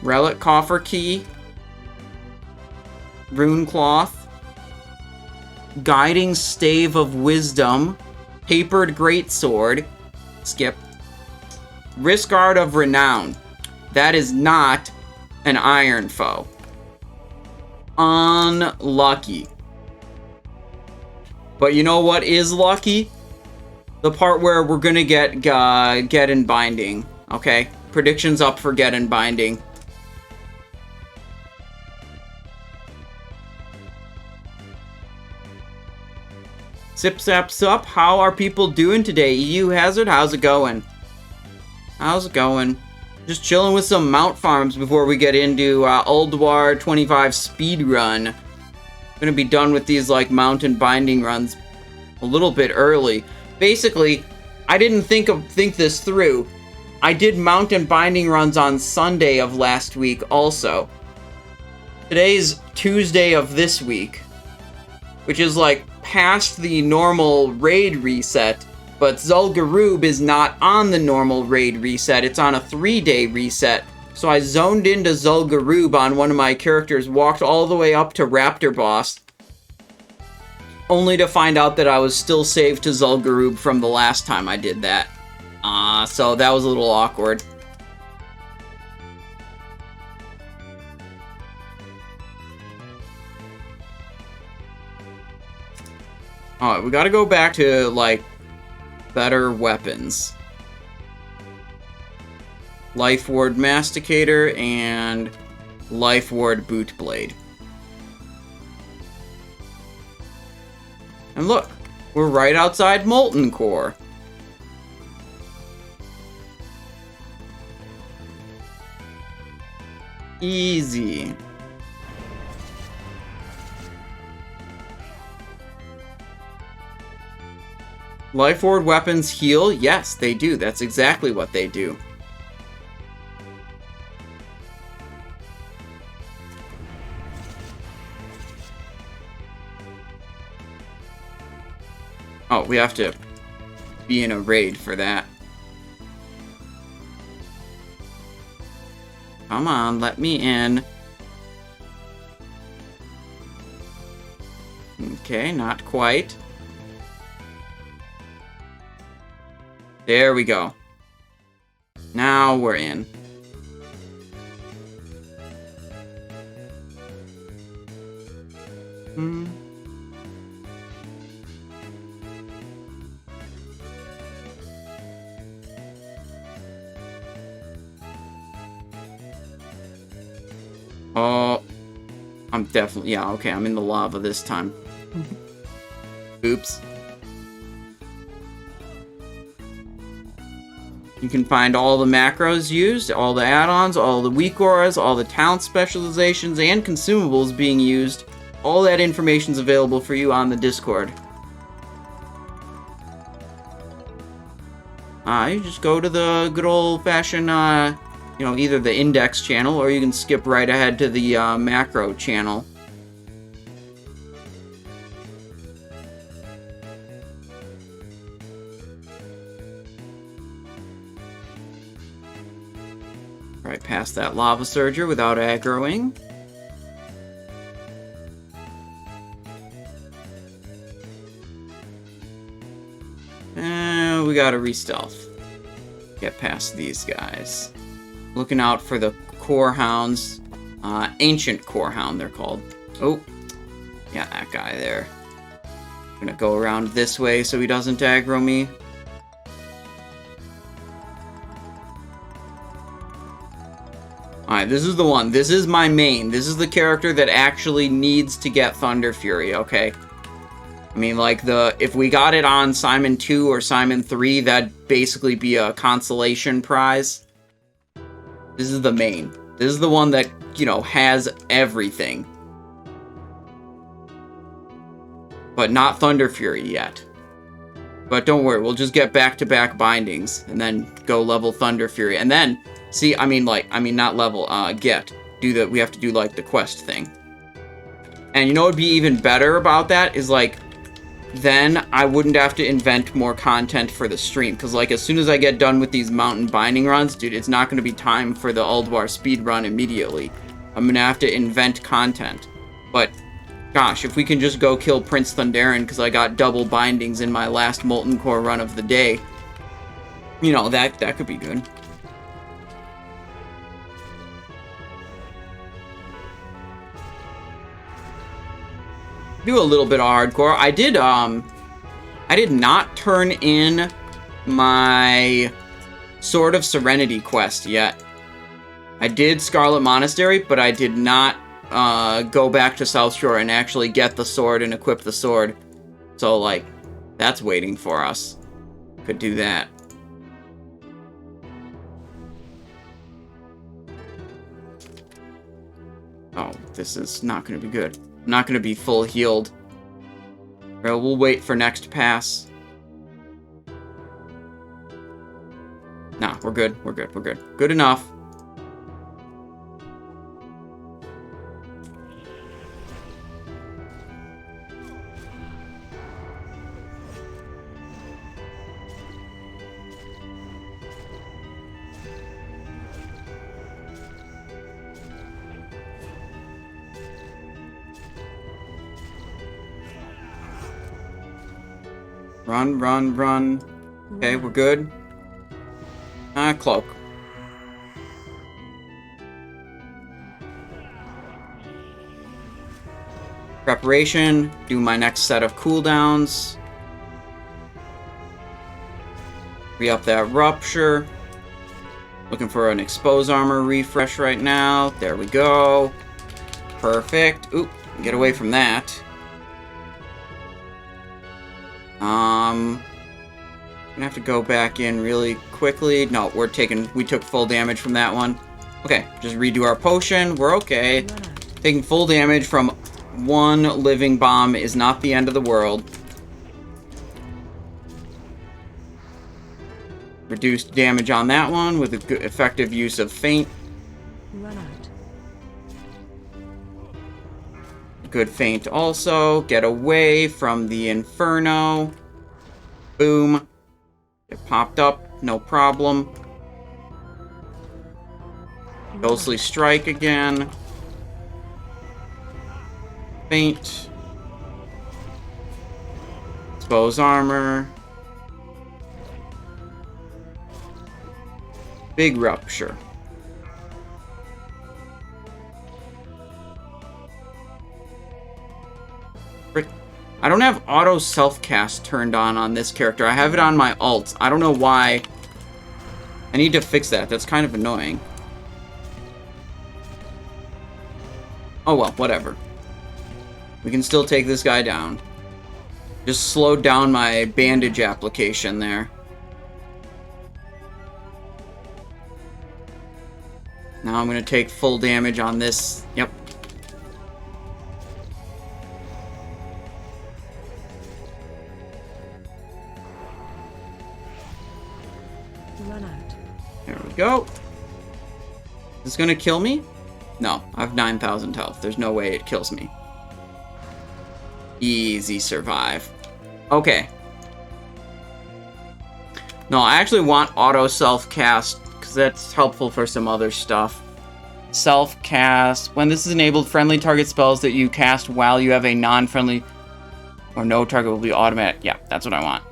Relic Coffer Key. Rune Cloth. Guiding Stave of Wisdom. Tapered Greatsword. Skip. Risk Guard of Renown. That is not an Iron Foe. Unlucky. But you know what is lucky? The part where we're gonna get in Binding. Okay? Predictions up for get in Binding. Sip sap sup, how are people doing today? EU Hazard, how's it going? How's it going? Just chilling with some mount farms before we get into Old War 25 speedrun. gonna be done with these, like, mountain binding runs a little bit early. Basically, I didn't think this through. I did mountain binding runs on Sunday of last week also. Today's Tuesday of this week, which is, like, past the normal raid reset, but Zul'Gurub is not on the normal raid reset. It's on a 3-day reset. So I zoned into Zul'Gurub on one of my characters, walked all the way up to Raptor Boss, only to find out that I was still saved to Zul'Gurub from the last time I did that. So that was a little awkward. Alright, we gotta go back to, like, better weapons. Life Ward Masticator and Life Ward Bootblade. And look, we're right outside Molten Core. Easy. Life Ward weapons heal? Yes, they do. That's exactly what they do. Oh, we have to be in a raid for that. Come on, let me in. Okay, not quite. There we go. Now we're in. Oh, I'm definitely, yeah, okay, I'm in the lava this time. Oops. You can find all the macros used, all the add-ons, all the weak auras, all the talent specializations, and consumables being used. All that information's available for you on the Discord. You just go to the good old-fashioned, you know, either the index channel, or you can skip right ahead to the macro channel. Right past that lava surger without aggroing. And we gotta re-stealth. Get past these guys. Looking out for the core hounds. Ancient core hound, they're called. Oh, yeah, that guy there. Gonna go around this way so he doesn't aggro me. Alright, this is the one. This is my main. This is the character that actually needs to get Thunderfury, okay? I mean, like, if we got it on Simon 2 or Simon 3, that'd basically be a consolation prize. This is the main. This is the one that, you know, has everything. But not Thunderfury yet. But don't worry, we'll just get back-to-back bindings, and then go level Thunderfury. And then, see, not level, we have to do, like, the quest thing. And you know what would be even better about that is, like, then I wouldn't have to invent more content for the stream. Because, like, as soon as I get done with these mountain binding runs, dude, it's not going to be time for the Ulduar speed run immediately. I'm going to have to invent content. But, gosh, if we can just go kill Prince Thunderen because I got double bindings in my last Molten Core run of the day, you know, that could be good. Do a little bit of hardcore. I did not turn in my Sword of Serenity quest yet. I did Scarlet Monastery, but I did not go back to South Shore and actually get the sword and equip the sword. So, like, that's waiting for us. Could do that. Oh, this is not going to be good. I'm not going to be full healed. We'll wait for next pass. Nah, we're good. We're good. We're good. Good enough. Run, run, run. Okay, we're good. Cloak. Preparation. Do my next set of cooldowns. Re-up that Rupture. Looking for an Expose Armor refresh right now. There we go. Perfect. Oop, get away from that. Gonna have to go back in really quickly. No, we took full damage from that one. Okay, just redo our potion. We're okay. Taking full damage from one living bomb is not the end of the world. Reduced damage on that one with a good effective use of Feint. Run out. Good Feint also. Get away from the Inferno. Boom. It popped up. No problem. Ghostly Strike again. Feint. Expose Armor. Big Rupture. I don't have auto self-cast turned on this character. I have it on my alt. I don't know why. I need to fix that. That's kind of annoying. Oh well, whatever. We can still take this guy down. Just slowed down my bandage application there. Now I'm going to take full damage on this. Yep. Run out. There we go. Is this going to kill me? No, I have 9,000 health. There's no way it kills me. Easy survive. Okay. No, I actually want auto self-cast because that's helpful for some other stuff. Self-cast. When this is enabled, friendly target spells that you cast while you have a non-friendly or no target will be automatic. Yeah, that's what I want.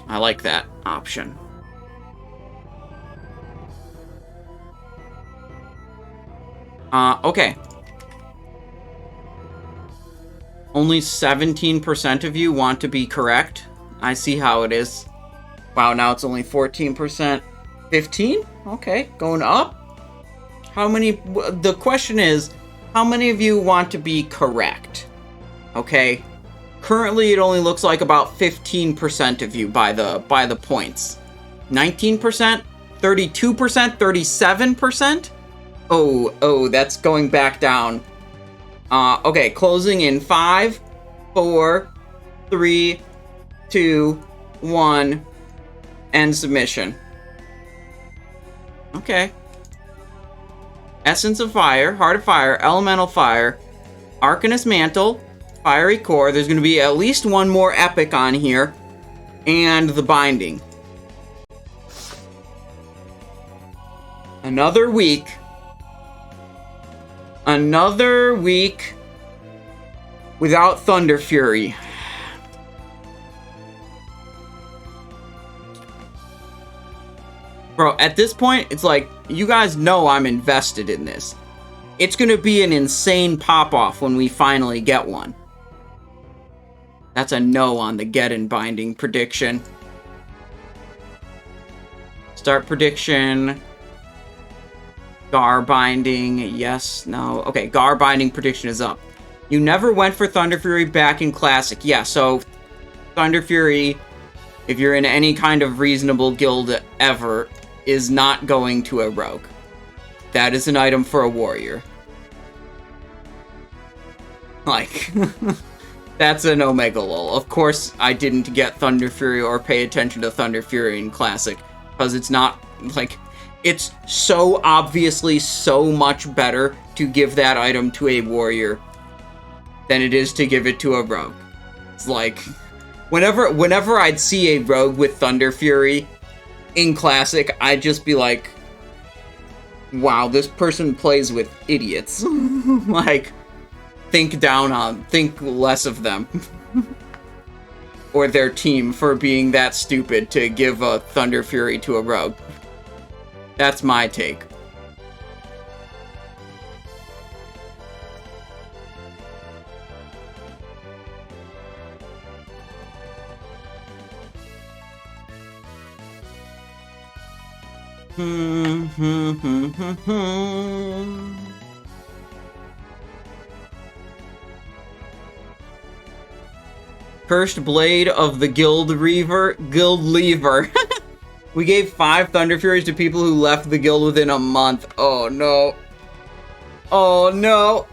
I like that option. Okay. Only 17% of you want to be correct. I see how it is. Wow, now it's only 14%. 15? Okay, going up. How many... The question is, how many of you want to be correct? Okay. Currently, it only looks like about 15% of you by the points. 19%? 32%? 37%? Oh, that's going back down. Okay, closing in 5, 4, 3, 2, 1, end submission. Okay. Essence of Fire, Heart of Fire, Elemental Fire, Arcanist Mantle, Fiery Core. There's going to be at least one more epic on here, and the Binding. Another week. Another week without Thunderfury. Bro, at this point, it's like, you guys know I'm invested in this. It's gonna be an insane pop-off when we finally get one. That's a no on the Get and Binding prediction. Start prediction. Gar Binding, yes, no. Okay, Gar Binding prediction is up. You never went for Thunderfury back in Classic. Yeah, so Thunderfury, if you're in any kind of reasonable guild ever, is not going to a rogue. That is an item for a warrior. Like, that's an Omega lol. Of course, I didn't get Thunderfury or pay attention to Thunderfury in Classic, because it's not, like, it's so obviously so much better to give that item to a warrior than it is to give it to a rogue. It's like, whenever I'd see a rogue with Thunderfury in Classic, I'd just be like, wow, this person plays with idiots. Like, think less of them. Or their team for being that stupid to give a Thunderfury to a rogue. That's my take. First blade of the Guild Leaver. We gave 5 Thunderfuries to people who left the guild within a month. Oh no. Oh no.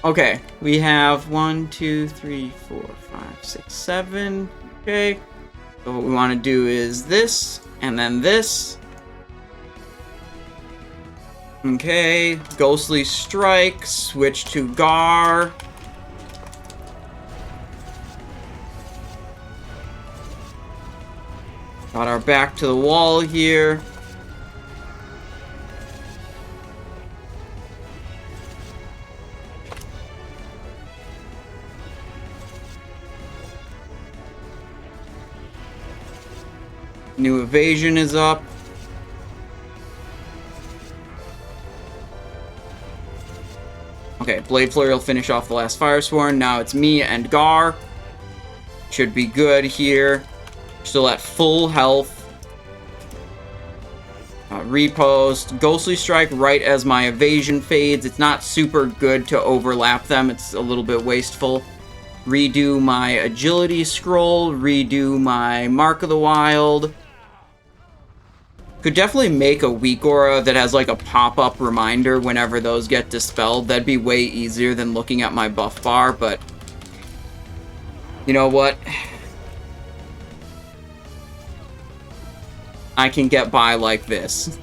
Okay, we have 1, 2, 3, 4, 5, 6, 7. Okay. So what we want to do is this, and then this. Okay, Ghostly Strike, switch to Gar. Got our back to the wall here. New evasion is up. Okay, Blade Flurry will finish off the last Firesworn. Now it's me and Gar. Should be good here. Still at full health. Repost. Ghostly Strike right as my evasion fades. It's not super good to overlap them. It's a little bit wasteful. Redo my agility scroll. Redo my Mark of the Wild. Could definitely make a weak aura that has like a pop-up reminder whenever those get dispelled. That'd be way easier than looking at my buff bar, but you know what? I can get by like this.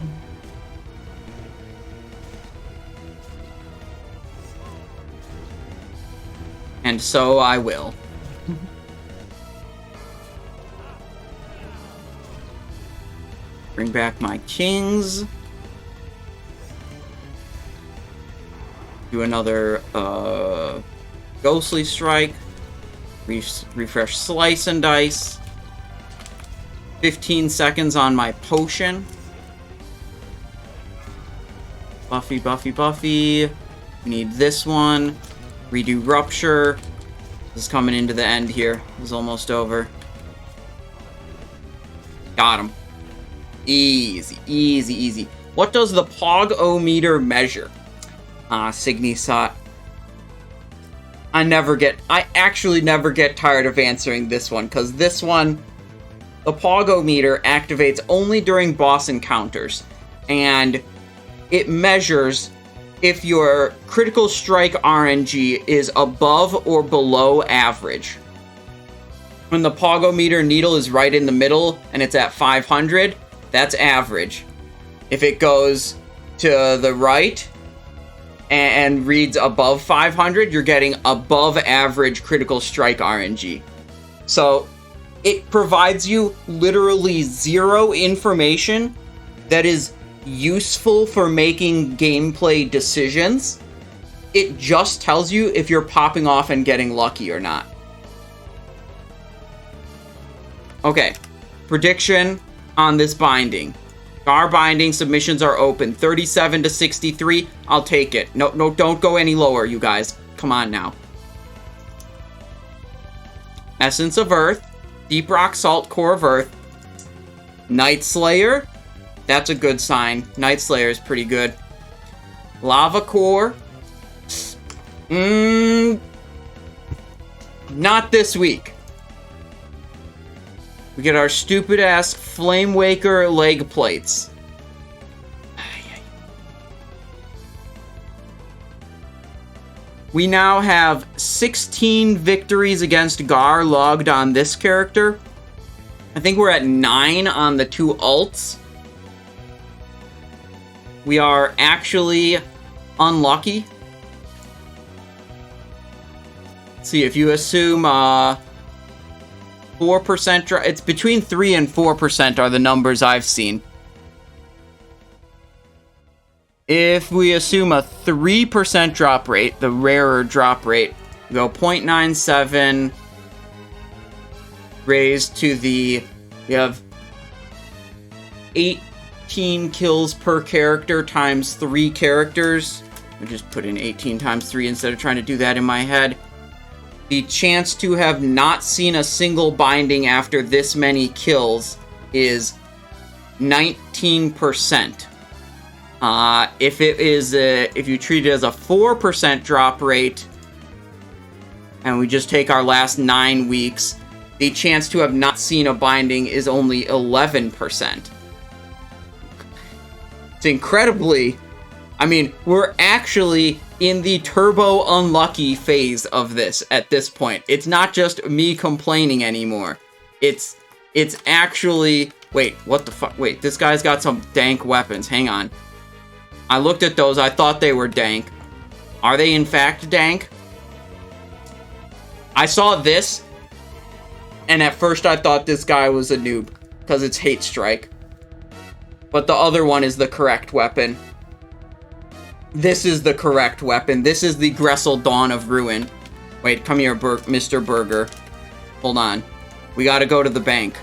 And so I will. Bring back my kings. Do another Ghostly Strike. Refresh Slice and Dice. 15 seconds on my potion. Buffy, Buffy, Buffy. We need this one. Redo Rupture. This is coming into the end here. It's almost over. Got him. Easy, easy, easy. What does the Pog-O-meter measure? Signisot. I actually never get tired of answering this one, because this one, the Pog-O-meter activates only during boss encounters, and it measures if your critical strike RNG is above or below average. When the Pog-O-meter needle is right in the middle and it's at 500, that's average. If it goes to the right and reads above 500, you're getting above average critical strike RNG. So it provides you literally zero information that is useful for making gameplay decisions. It just tells you if you're popping off and getting lucky or not. Okay, prediction on this binding. Gar binding submissions are open. 37 to 63. I'll take it. No, don't go any lower, you guys. Come on now. Essence of Earth. Deep Rock Salt, Core of Earth. Night Slayer. That's a good sign. Night Slayer is pretty good. Lava Core. Not this week. We get our stupid-ass Flame Waker leg plates. We now have 16 victories against Gar logged on this character. I think we're at 9 on the 2 alts. We are actually unlucky. Let's see, if you assume 4% drop, it's between 3 and 4% are the numbers I've seen. If we assume a 3% drop rate, the rarer drop rate, we go 0.97 raised to the, we have 18 kills per character times 3 characters. I just put in 18 times 3 instead of trying to do that in my head. The chance to have not seen a single binding after this many kills is 19%. If it is if you treat it as a 4% drop rate, and we just take our last 9 weeks, the chance to have not seen a binding is only 11%. It's incredibly, I mean, we're actually in the turbo unlucky phase of this at this point. It's not just me complaining anymore. It's actually, wait, what the fuck? Wait, this guy's got some dank weapons. Hang on. I looked at those, I thought they were dank. Are they in fact dank? I saw this, and at first I thought this guy was a noob, because it's Hate Strike. But the other one is the correct weapon. This is the correct weapon. This is the Gressel Dawn of Ruin. Wait, come here, Mr. Burger. Hold on. We gotta go to the bank.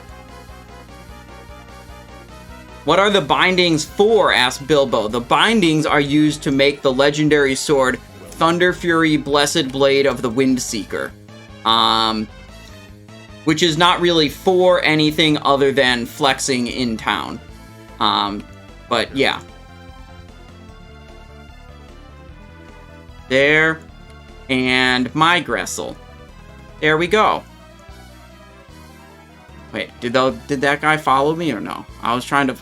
What are the bindings for? Asked Bilbo. The bindings are used to make the legendary sword Thunderfury, Blessed Blade of the Windseeker. Which is not really for anything other than flexing in town. But yeah. There. And my Gressel. There we go. Wait, did that guy follow me or no? I was trying to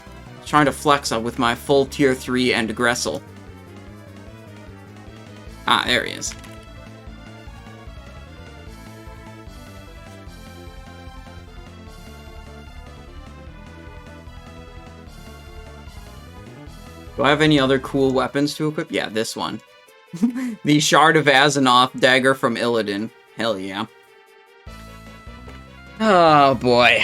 flex up with my full tier 3 and Gressel. Ah, there he is. Do I have any other cool weapons to equip? Yeah, this one. The Shard of Azzinoth Dagger from Illidan. Hell yeah. Oh boy.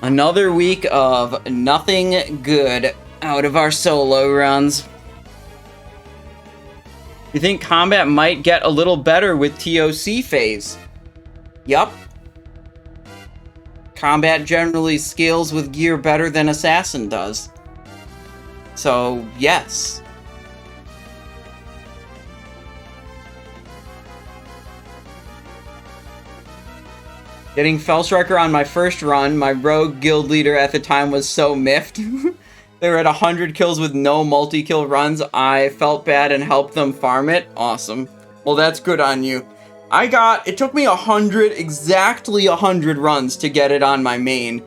Another week of nothing good out of our solo runs. You think combat might get a little better with TOC phase? Yup. Combat generally scales with gear better than Assassin does. So, yes. Getting Fellstriker on my first run, my rogue guild leader at the time was so miffed. They were at 100 kills with no multi-kill runs. I felt bad and helped them farm it. Awesome. Well, that's good on you. It took me exactly 100 runs to get it on my main.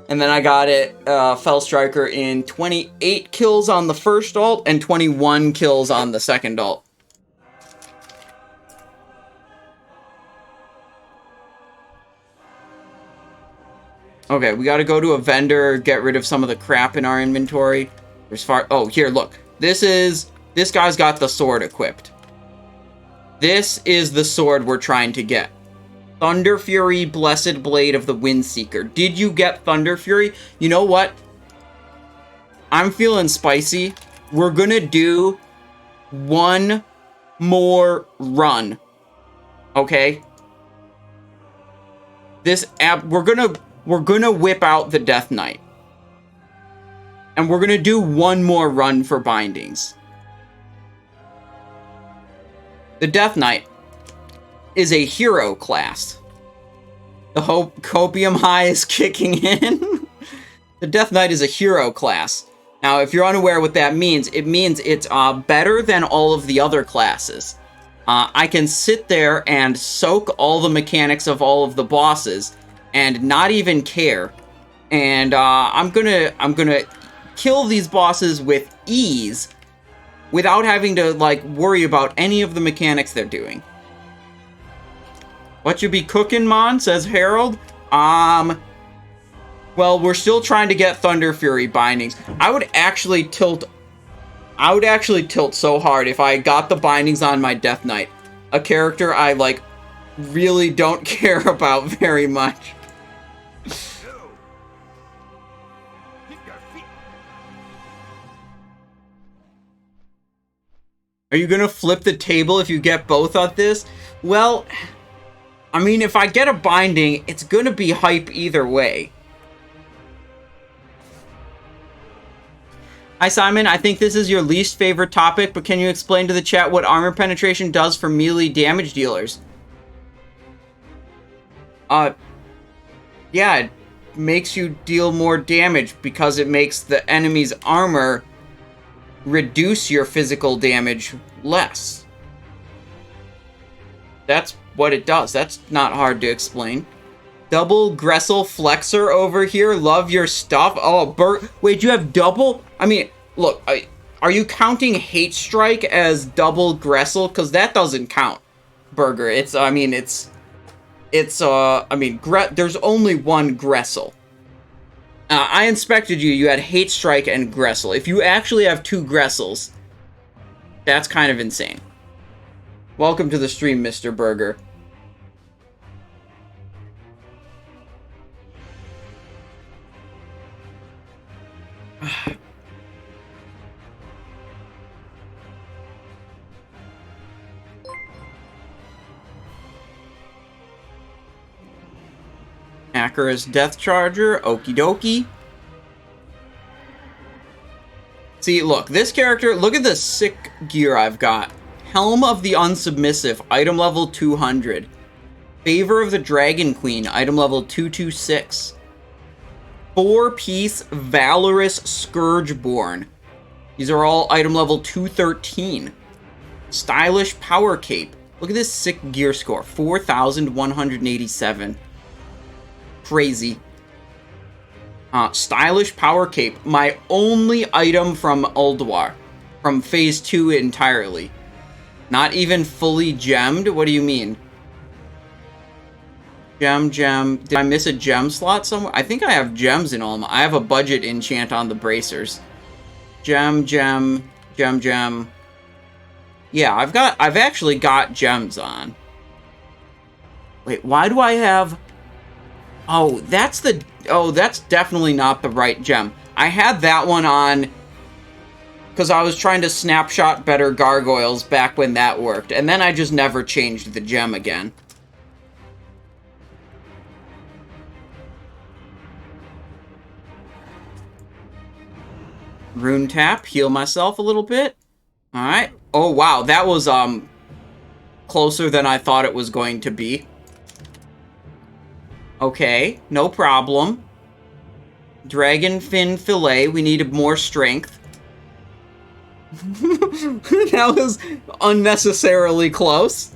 And then I got it, Fellstriker, in 28 kills on the first ult and 21 kills on the second ult. Okay, we gotta go to a vendor, get rid of some of the crap in our inventory. Oh, here, look. This guy's got the sword equipped. This is the sword we're trying to get. Thunderfury, Blessed Blade of the Windseeker. Did you get Thunderfury? You know what? I'm feeling spicy. We're gonna do one more run. Okay? We're gonna whip out the Death Knight. And we're gonna do one more run for bindings. The Death Knight is a hero class. The Copium High is kicking in. The Death Knight is a hero class. Now, if you're unaware what that means, it means it's better than all of the other classes. I can sit there and soak all the mechanics of all of the bosses and not even care. And I'm gonna kill these bosses with ease without having to, like, worry about any of the mechanics they're doing. What you be cooking, Mon? Says Harold. Well, we're still trying to get Thunderfury bindings. I would actually tilt so hard if I got the bindings on my Death Knight. A character I, like, really don't care about very much. Are you gonna flip the table if you get both on this? Well, I mean, if I get a binding, it's gonna be hype either way. Hi, Simon. I think this is your least favorite topic, but can you explain to the chat what armor penetration does for melee damage dealers? Yeah, it makes you deal more damage because it makes the enemy's armor reduce your physical damage less. That's what it does. That's not hard to explain. Double Gressel Flexor over here. Love your stuff. Oh, wait, you have double? I mean, look, are you counting Hate Strike as double Gressel? Because that doesn't count, Burger. There's only one Gressel. I inspected you. You had Hate Strike and Gressel. If you actually have two Gressels, that's kind of insane. Welcome to the stream, Mr. Burger. Acurus Death Charger, okie dokie. See, look, this character, look at the sick gear I've got. Helm of the Unsubmissive, item level 200. Favor of the Dragon Queen, item level 226. 4-piece Valorous Scourgeborn. These are all item level 213. Stylish Power Cape. Look at this sick gear score, 4,187. Crazy. Stylish Power Cape. My only item from Ulduar. From Phase 2 entirely. Not even fully gemmed? What do you mean? Gem. Did I miss a gem slot somewhere? I think I have gems in all my... I have a budget enchant on the bracers. Gem. Yeah, I've actually got gems on. Wait, why do I have... Oh, that's definitely not the right gem. I had that one on because I was trying to snapshot better gargoyles back when that worked, and then I just never changed the gem again. Rune tap, heal myself a little bit. Alright. Oh, wow, that was, closer than I thought it was going to be. Okay, no problem. Dragon fin fillet, we needed more strength. That was unnecessarily close.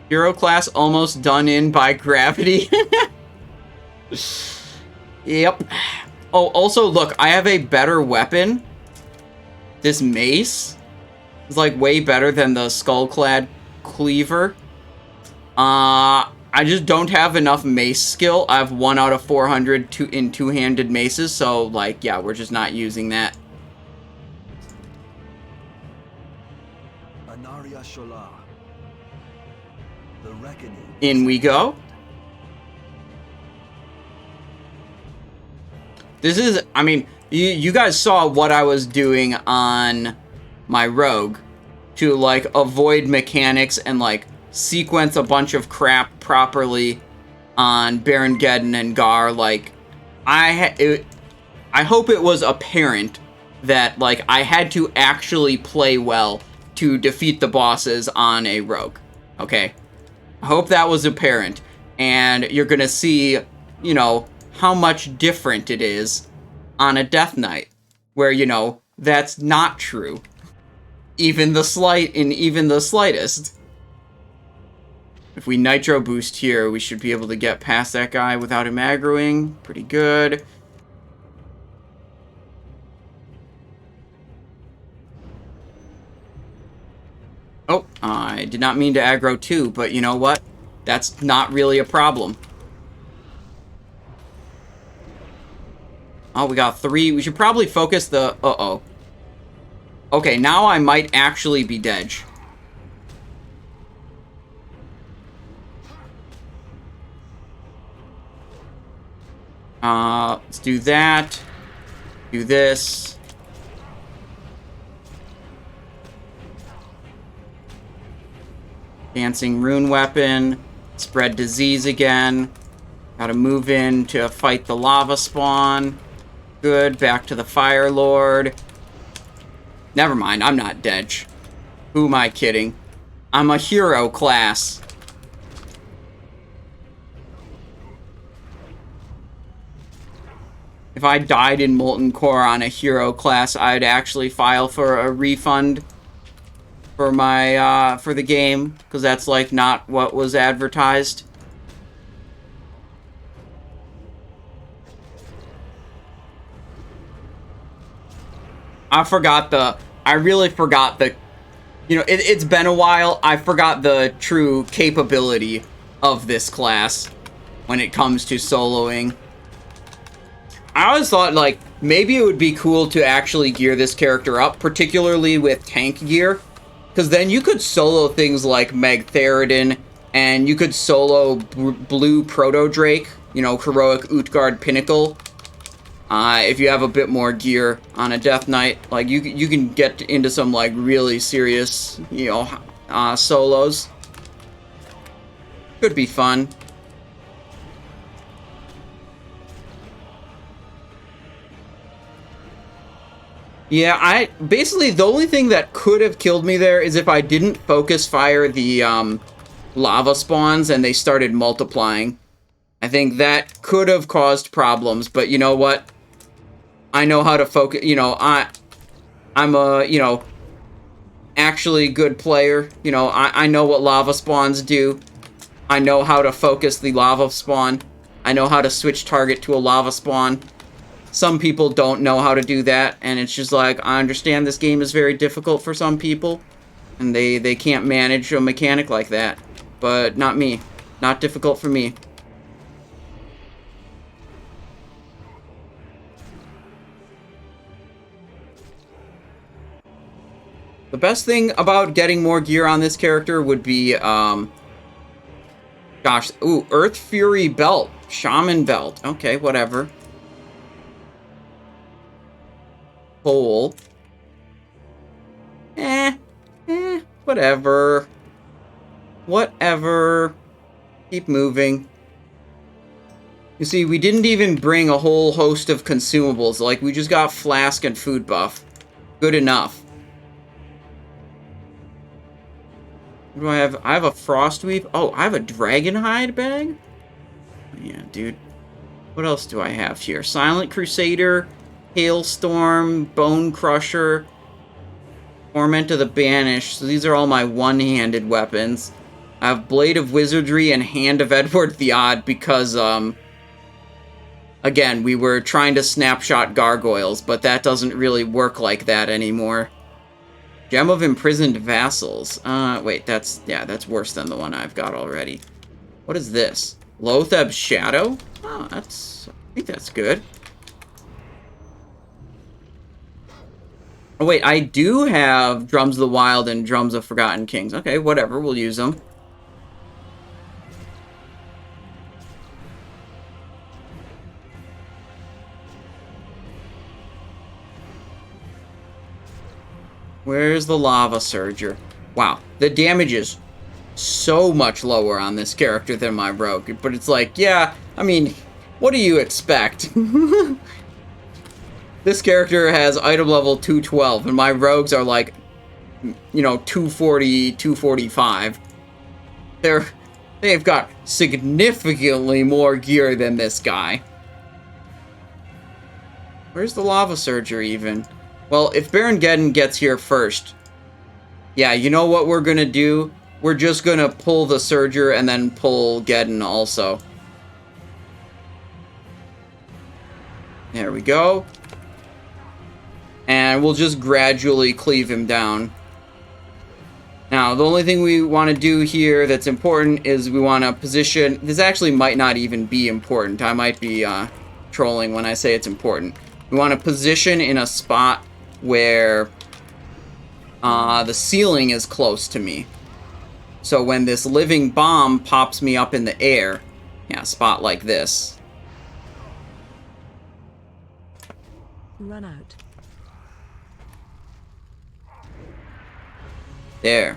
Hero class almost done in by gravity. Yep. Oh, also, look, I have a better weapon. This mace is, like, way better than the Skullclad Cleaver. I just don't have enough mace skill. I have 1 out of 400 in two-handed maces, so, like, yeah, we're just not using that. Anaria Shola. The Reckoning. In we go. This is, I mean, you guys saw what I was doing on my rogue to, like, avoid mechanics and, like, sequence a bunch of crap properly on Baron Geddon and Gar. Like, I hope it was apparent that, like, I had to actually play well to defeat the bosses on a rogue. Okay? I hope that was apparent. And you're gonna see, you know, how much different it is on a Death Knight, where, you know, that's not true. Even the slightest. If we nitro boost here, we should be able to get past that guy without him aggroing. Pretty good. Oh, I did not mean to aggro too, but you know what? That's not really a problem. Oh, we got 3. We should probably focus the... Uh-oh. Okay, now I might actually be dead. Let's do that. Do this. Dancing rune weapon. Spread disease again. Gotta move in to fight the lava spawn. Good. Back to the Fire Lord. Never mind, I'm not dead. Who am I kidding? I'm a hero class. If I died in Molten Core on a hero class, I'd actually file for a refund for my for the game, because that's like not what was advertised. I really forgot the, you know, it's been a while. I forgot the true capability of this class when it comes to soloing. I always thought, like, maybe it would be cool to actually gear this character up, particularly with tank gear, because then you could solo things like Meg Theridin, and you could solo Blue Proto Drake, you know, Heroic Utgard Pinnacle. If you have a bit more gear on a Death Knight, like, you can get into some, like, really serious, you know, solos. Could be fun. Yeah, basically, the only thing that could have killed me there is if I didn't focus fire the, lava spawns and they started multiplying. I think that could have caused problems, but you know what? I know how to focus, you know, I'm a, you know, actually good player. You know, I know what lava spawns do. I know how to focus the lava spawn. I know how to switch target to a lava spawn. Some people don't know how to do that, and it's just like, I understand this game is very difficult for some people, and they can't manage a mechanic like that. But not me. Not difficult for me. The best thing about getting more gear on this character would be, gosh, ooh, Earth Fury Belt. Shaman Belt. Okay, whatever. Pole. Whatever. Whatever. Keep moving. You see, we didn't even bring a whole host of consumables. Like, we just got flask and food buff. Good enough. What do I have? I have a Frostweave. Oh, I have a Dragonhide bag? Yeah, dude. What else do I have here? Silent Crusader, Hailstorm, Bone Crusher, Torment of the Banished. So these are all my one-handed weapons. I have Blade of Wizardry and Hand of Edward the Odd because, again, we were trying to snapshot gargoyles, but that doesn't really work like that anymore. Gem of Imprisoned Vassals. Wait, that's worse than the one I've got already. What is this? Lotheb's Shadow? Oh, I think that's good. Oh, wait, I do have Drums of the Wild and Drums of Forgotten Kings. Okay, whatever, we'll use them. Where's the Lava Surger? Wow, the damage is so much lower on this character than my rogue. But it's like, yeah, I mean, what do you expect? This character has item level 212, and my rogues are like, you know, 240, 245. They've got significantly more gear than this guy. Where's the Lava Surger even? Well, if Baron Geddon gets here first, yeah, you know what we're gonna do? we're just gonna pull the Surger and then pull Geddon also. There we go. And we'll just gradually cleave him down. Now, the only thing we want to do here that's important is we want to position... This actually might not even be important. I might be trolling when I say it's important. We want to position in a spot where the ceiling is close to me. So when this living bomb pops me up in the air, yeah, a spot like this. Run out. There.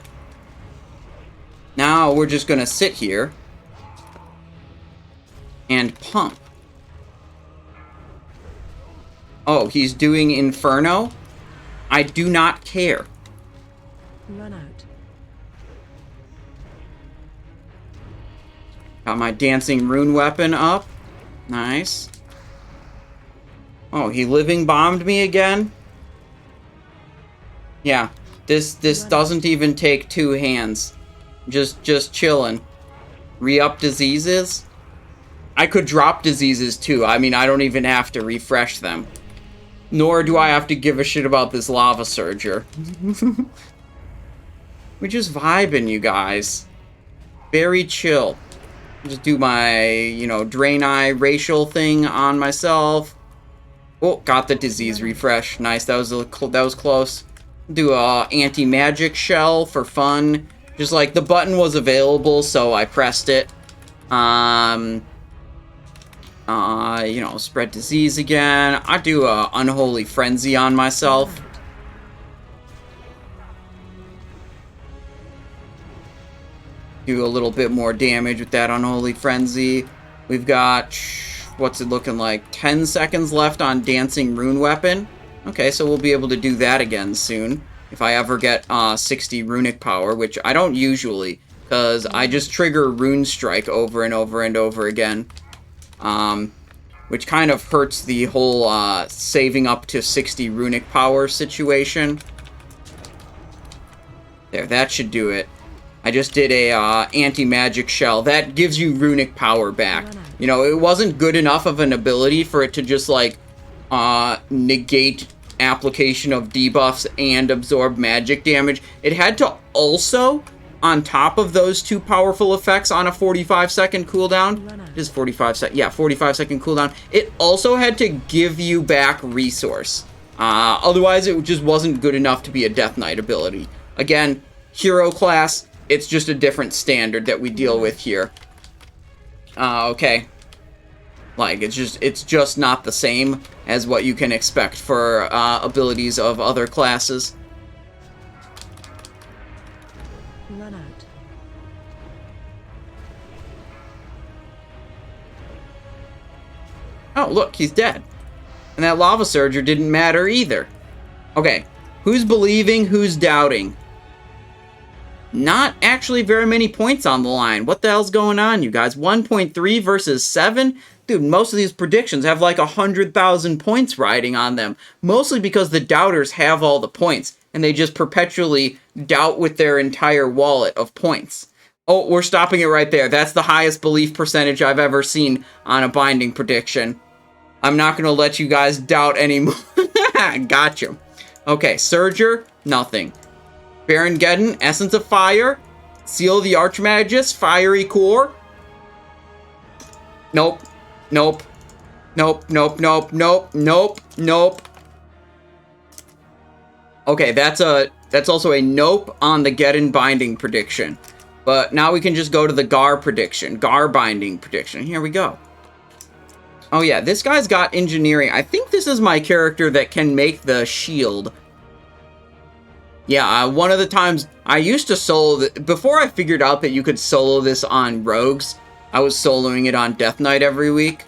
Now we're just gonna sit here and pump. Oh, he's doing Inferno? I do not care. Run out. Got my dancing rune weapon up. Nice. Oh, he living bombed me again? Yeah. This doesn't even take 2 hands. Just chilling. Re-up diseases? I could drop diseases too. I mean, I don't even have to refresh them. Nor do I have to give a shit about this lava surger. We're just vibing, you guys. Very chill. Just do my, you know, Drain Eye racial thing on myself. Oh, got the disease refresh. Nice, that was close. Do a anti-magic shell for fun. Just like the button was available, so I pressed it. You know, spread disease again. I do a unholy frenzy on myself. Do a little bit more damage with that unholy frenzy. We've got, what's it looking like? 10 seconds left on dancing rune weapon. Okay, so we'll be able to do that again soon. If I ever get 60 runic power, which I don't usually, because I just trigger rune strike over and over and over again. Which kind of hurts the whole saving up to 60 runic power situation. There, that should do it. I just did a anti-magic shell. That gives you runic power back. You know, it wasn't good enough of an ability for it to just, like, negate application of debuffs and absorb magic damage. It had to also, on top of those 2 powerful effects on a 45-second cooldown, it is 45-second, yeah, 45-second cooldown, it also had to give you back resource. Otherwise, it just wasn't good enough to be a Death Knight ability. Again, hero class, it's just a different standard that we deal with here. Okay. Like, it's just not the same as what you can expect for abilities of other classes. Run out. Oh, look, he's dead. And that lava surger didn't matter either. Okay, who's believing, who's doubting? Not actually very many points on the line. What the hell's going on, you guys? 1.3 versus 7? Dude, most of these predictions have like 100,000 points riding on them. Mostly because the doubters have all the points, and they just perpetually doubt with their entire wallet of points. Oh, we're stopping it right there. That's the highest belief percentage I've ever seen on a binding prediction. I'm not going to let you guys doubt anymore. Gotcha. Okay, Surger, nothing. Baron Geddon, Essence of Fire. Seal of the Archmagus, Fiery Core. Nope. Nope. Nope, nope, nope, nope, nope, nope. Okay, that's also a nope on the Geddon binding prediction. But now we can just go to the Gar prediction. Gar binding prediction. Here we go. Oh yeah, this guy's got engineering. I think this is my character that can make the shield. Yeah, one of the times I used to solo... Before I figured out that you could solo this on rogues, I was soloing it on Death Knight every week.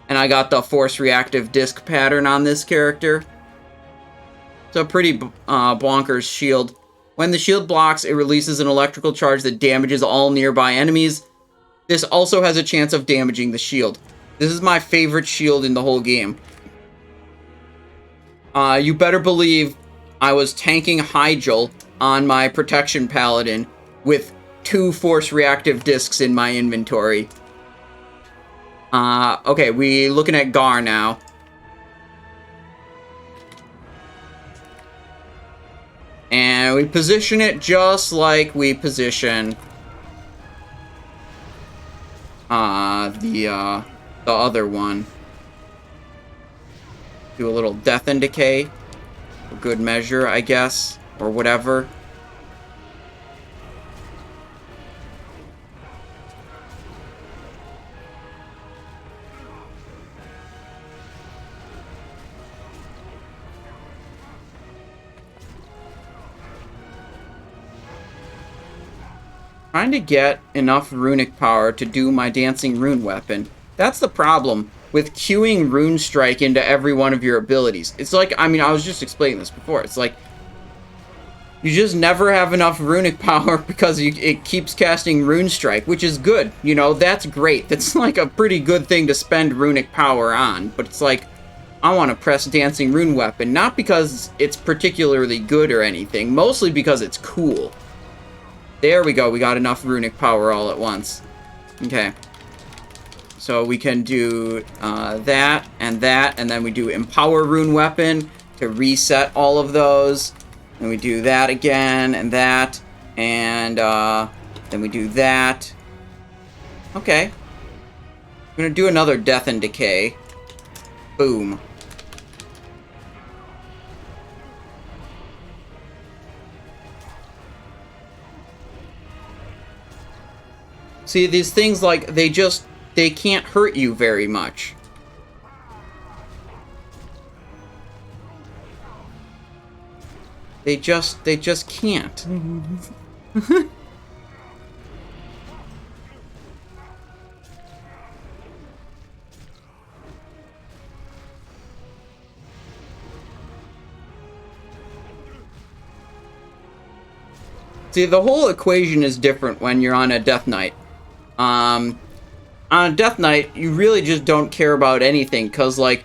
And I got the Force Reactive Disc pattern on this character. It's a pretty bonkers shield. When the shield blocks, it releases an electrical charge that damages all nearby enemies. This also has a chance of damaging the shield. This is my favorite shield in the whole game. You better believe I was tanking Hyjal on my Protection Paladin with 2 force reactive discs in my inventory. Okay, we looking at Gar now. And we position it just like we position the other one. Do a little death and decay. For good measure, I guess. Or whatever. Trying to get enough runic power to do my dancing rune weapon. That's the problem with queuing rune strike into every one of your abilities. It's like, I mean, I was just explaining this before. It's like you just never have enough runic power because it keeps casting rune strike, which is good. You know, that's great. That's like a pretty good thing to spend runic power on. But it's like, I want to press dancing rune weapon, not because it's particularly good or anything, mostly because it's cool. There we go, we got enough runic power all at once. Okay. So we can do that, and then we do Empower Rune Weapon to reset all of those. And we do that again, and then we do that. Okay. I'm gonna do another Death and Decay. Boom. See, these things, like, they can't hurt you very much. They just can't. See, the whole equation is different when you're on a Death Knight. On a Death Knight, you really just don't care about anything, because, like,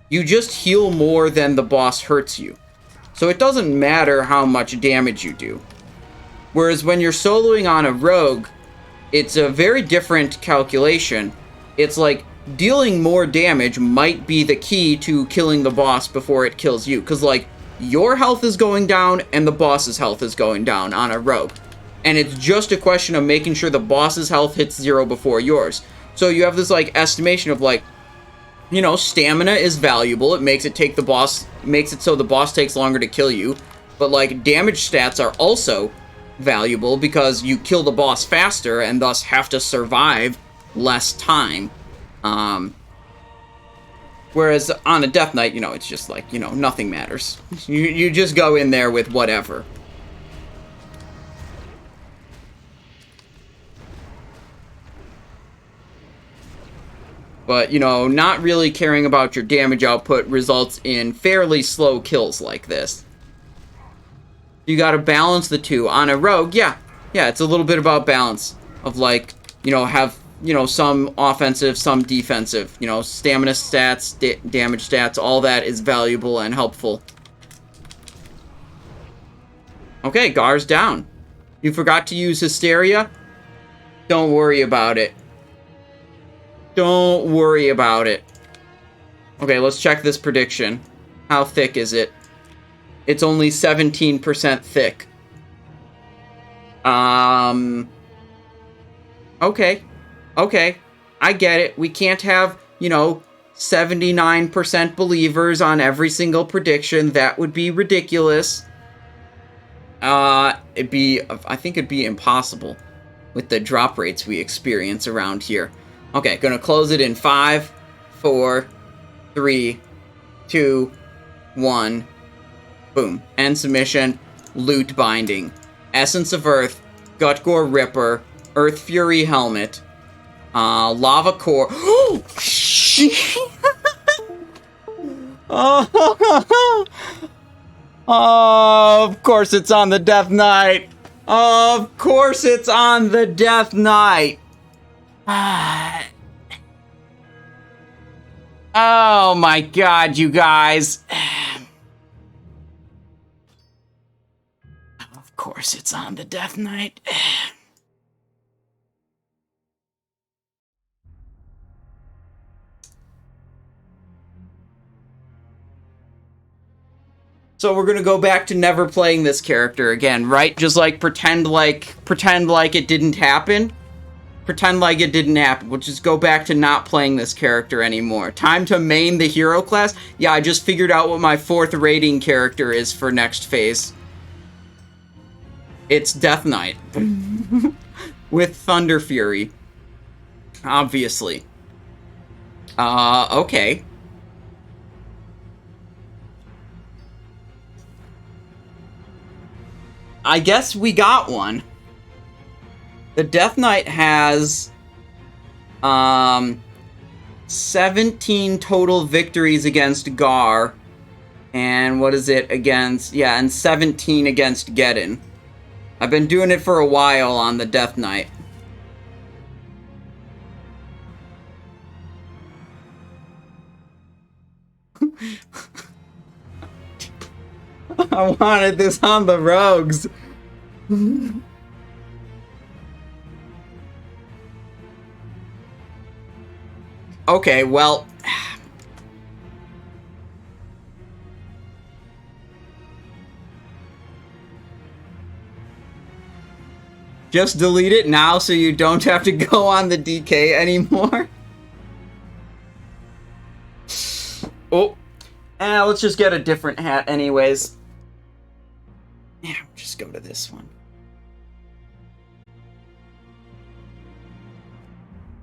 you just heal more than the boss hurts you. So it doesn't matter how much damage you do. Whereas when you're soloing on a rogue, it's a very different calculation. It's like, dealing more damage might be the key to killing the boss before it kills you. Because, like, your health is going down, and the boss's health is going down on a rogue. And it's just a question of making sure the boss's health hits 0 before yours. So you have this, like, estimation of, like, you know, stamina is valuable. It makes it so the boss takes longer to kill you. But, like, damage stats are also valuable because you kill the boss faster and thus have to survive less time. Whereas on a Death Knight, you know, it's just like, you know, nothing matters. You just go in there with whatever. But, you know, not really caring about your damage output results in fairly slow kills like this. You gotta balance the two. On a rogue, yeah, it's a little bit about balance. Of, like, you know, have, you know, some offensive, some defensive. You know, stamina stats, damage stats, all that is valuable and helpful. Okay, Gar's down. You forgot to use Hysteria? Don't worry about it. Don't worry about it. Okay, let's check this prediction. How thick is it? It's only 17% thick. Okay. Okay. I get it. We can't have, you know, 79% believers on every single prediction. That would be ridiculous. I think it'd be impossible with the drop rates we experience around here. Okay, gonna close it in 5, 4, 3, 2, 1. Boom. End submission. Loot binding. Essence of Earth. Gutgore Ripper. Earth Fury Helmet. Lava Core. Oh, shit! Oh, of course it's on the Death Knight. Of course it's on the Death Knight. Oh my god, you guys. Of course it's on the Death Knight. So we're gonna go back to never playing this character again, right? Just like pretend like it didn't happen. Pretend like it didn't happen. We'll just go back to not playing this character anymore. Time to main the hero class. Yeah, I just figured out what my 4th rating character is for next phase. It's Death Knight. With Thunderfury. Obviously. Okay. I guess we got one. The Death Knight has 17 total victories against Gar. And what is it against? Yeah, and 17 against Geddon. I've been doing it for a while on the Death Knight. I wanted this on the rogues. Okay, well... Just delete it now so you don't have to go on the DK anymore. Oh. Let's just get a different hat anyways. Yeah, just go to this one.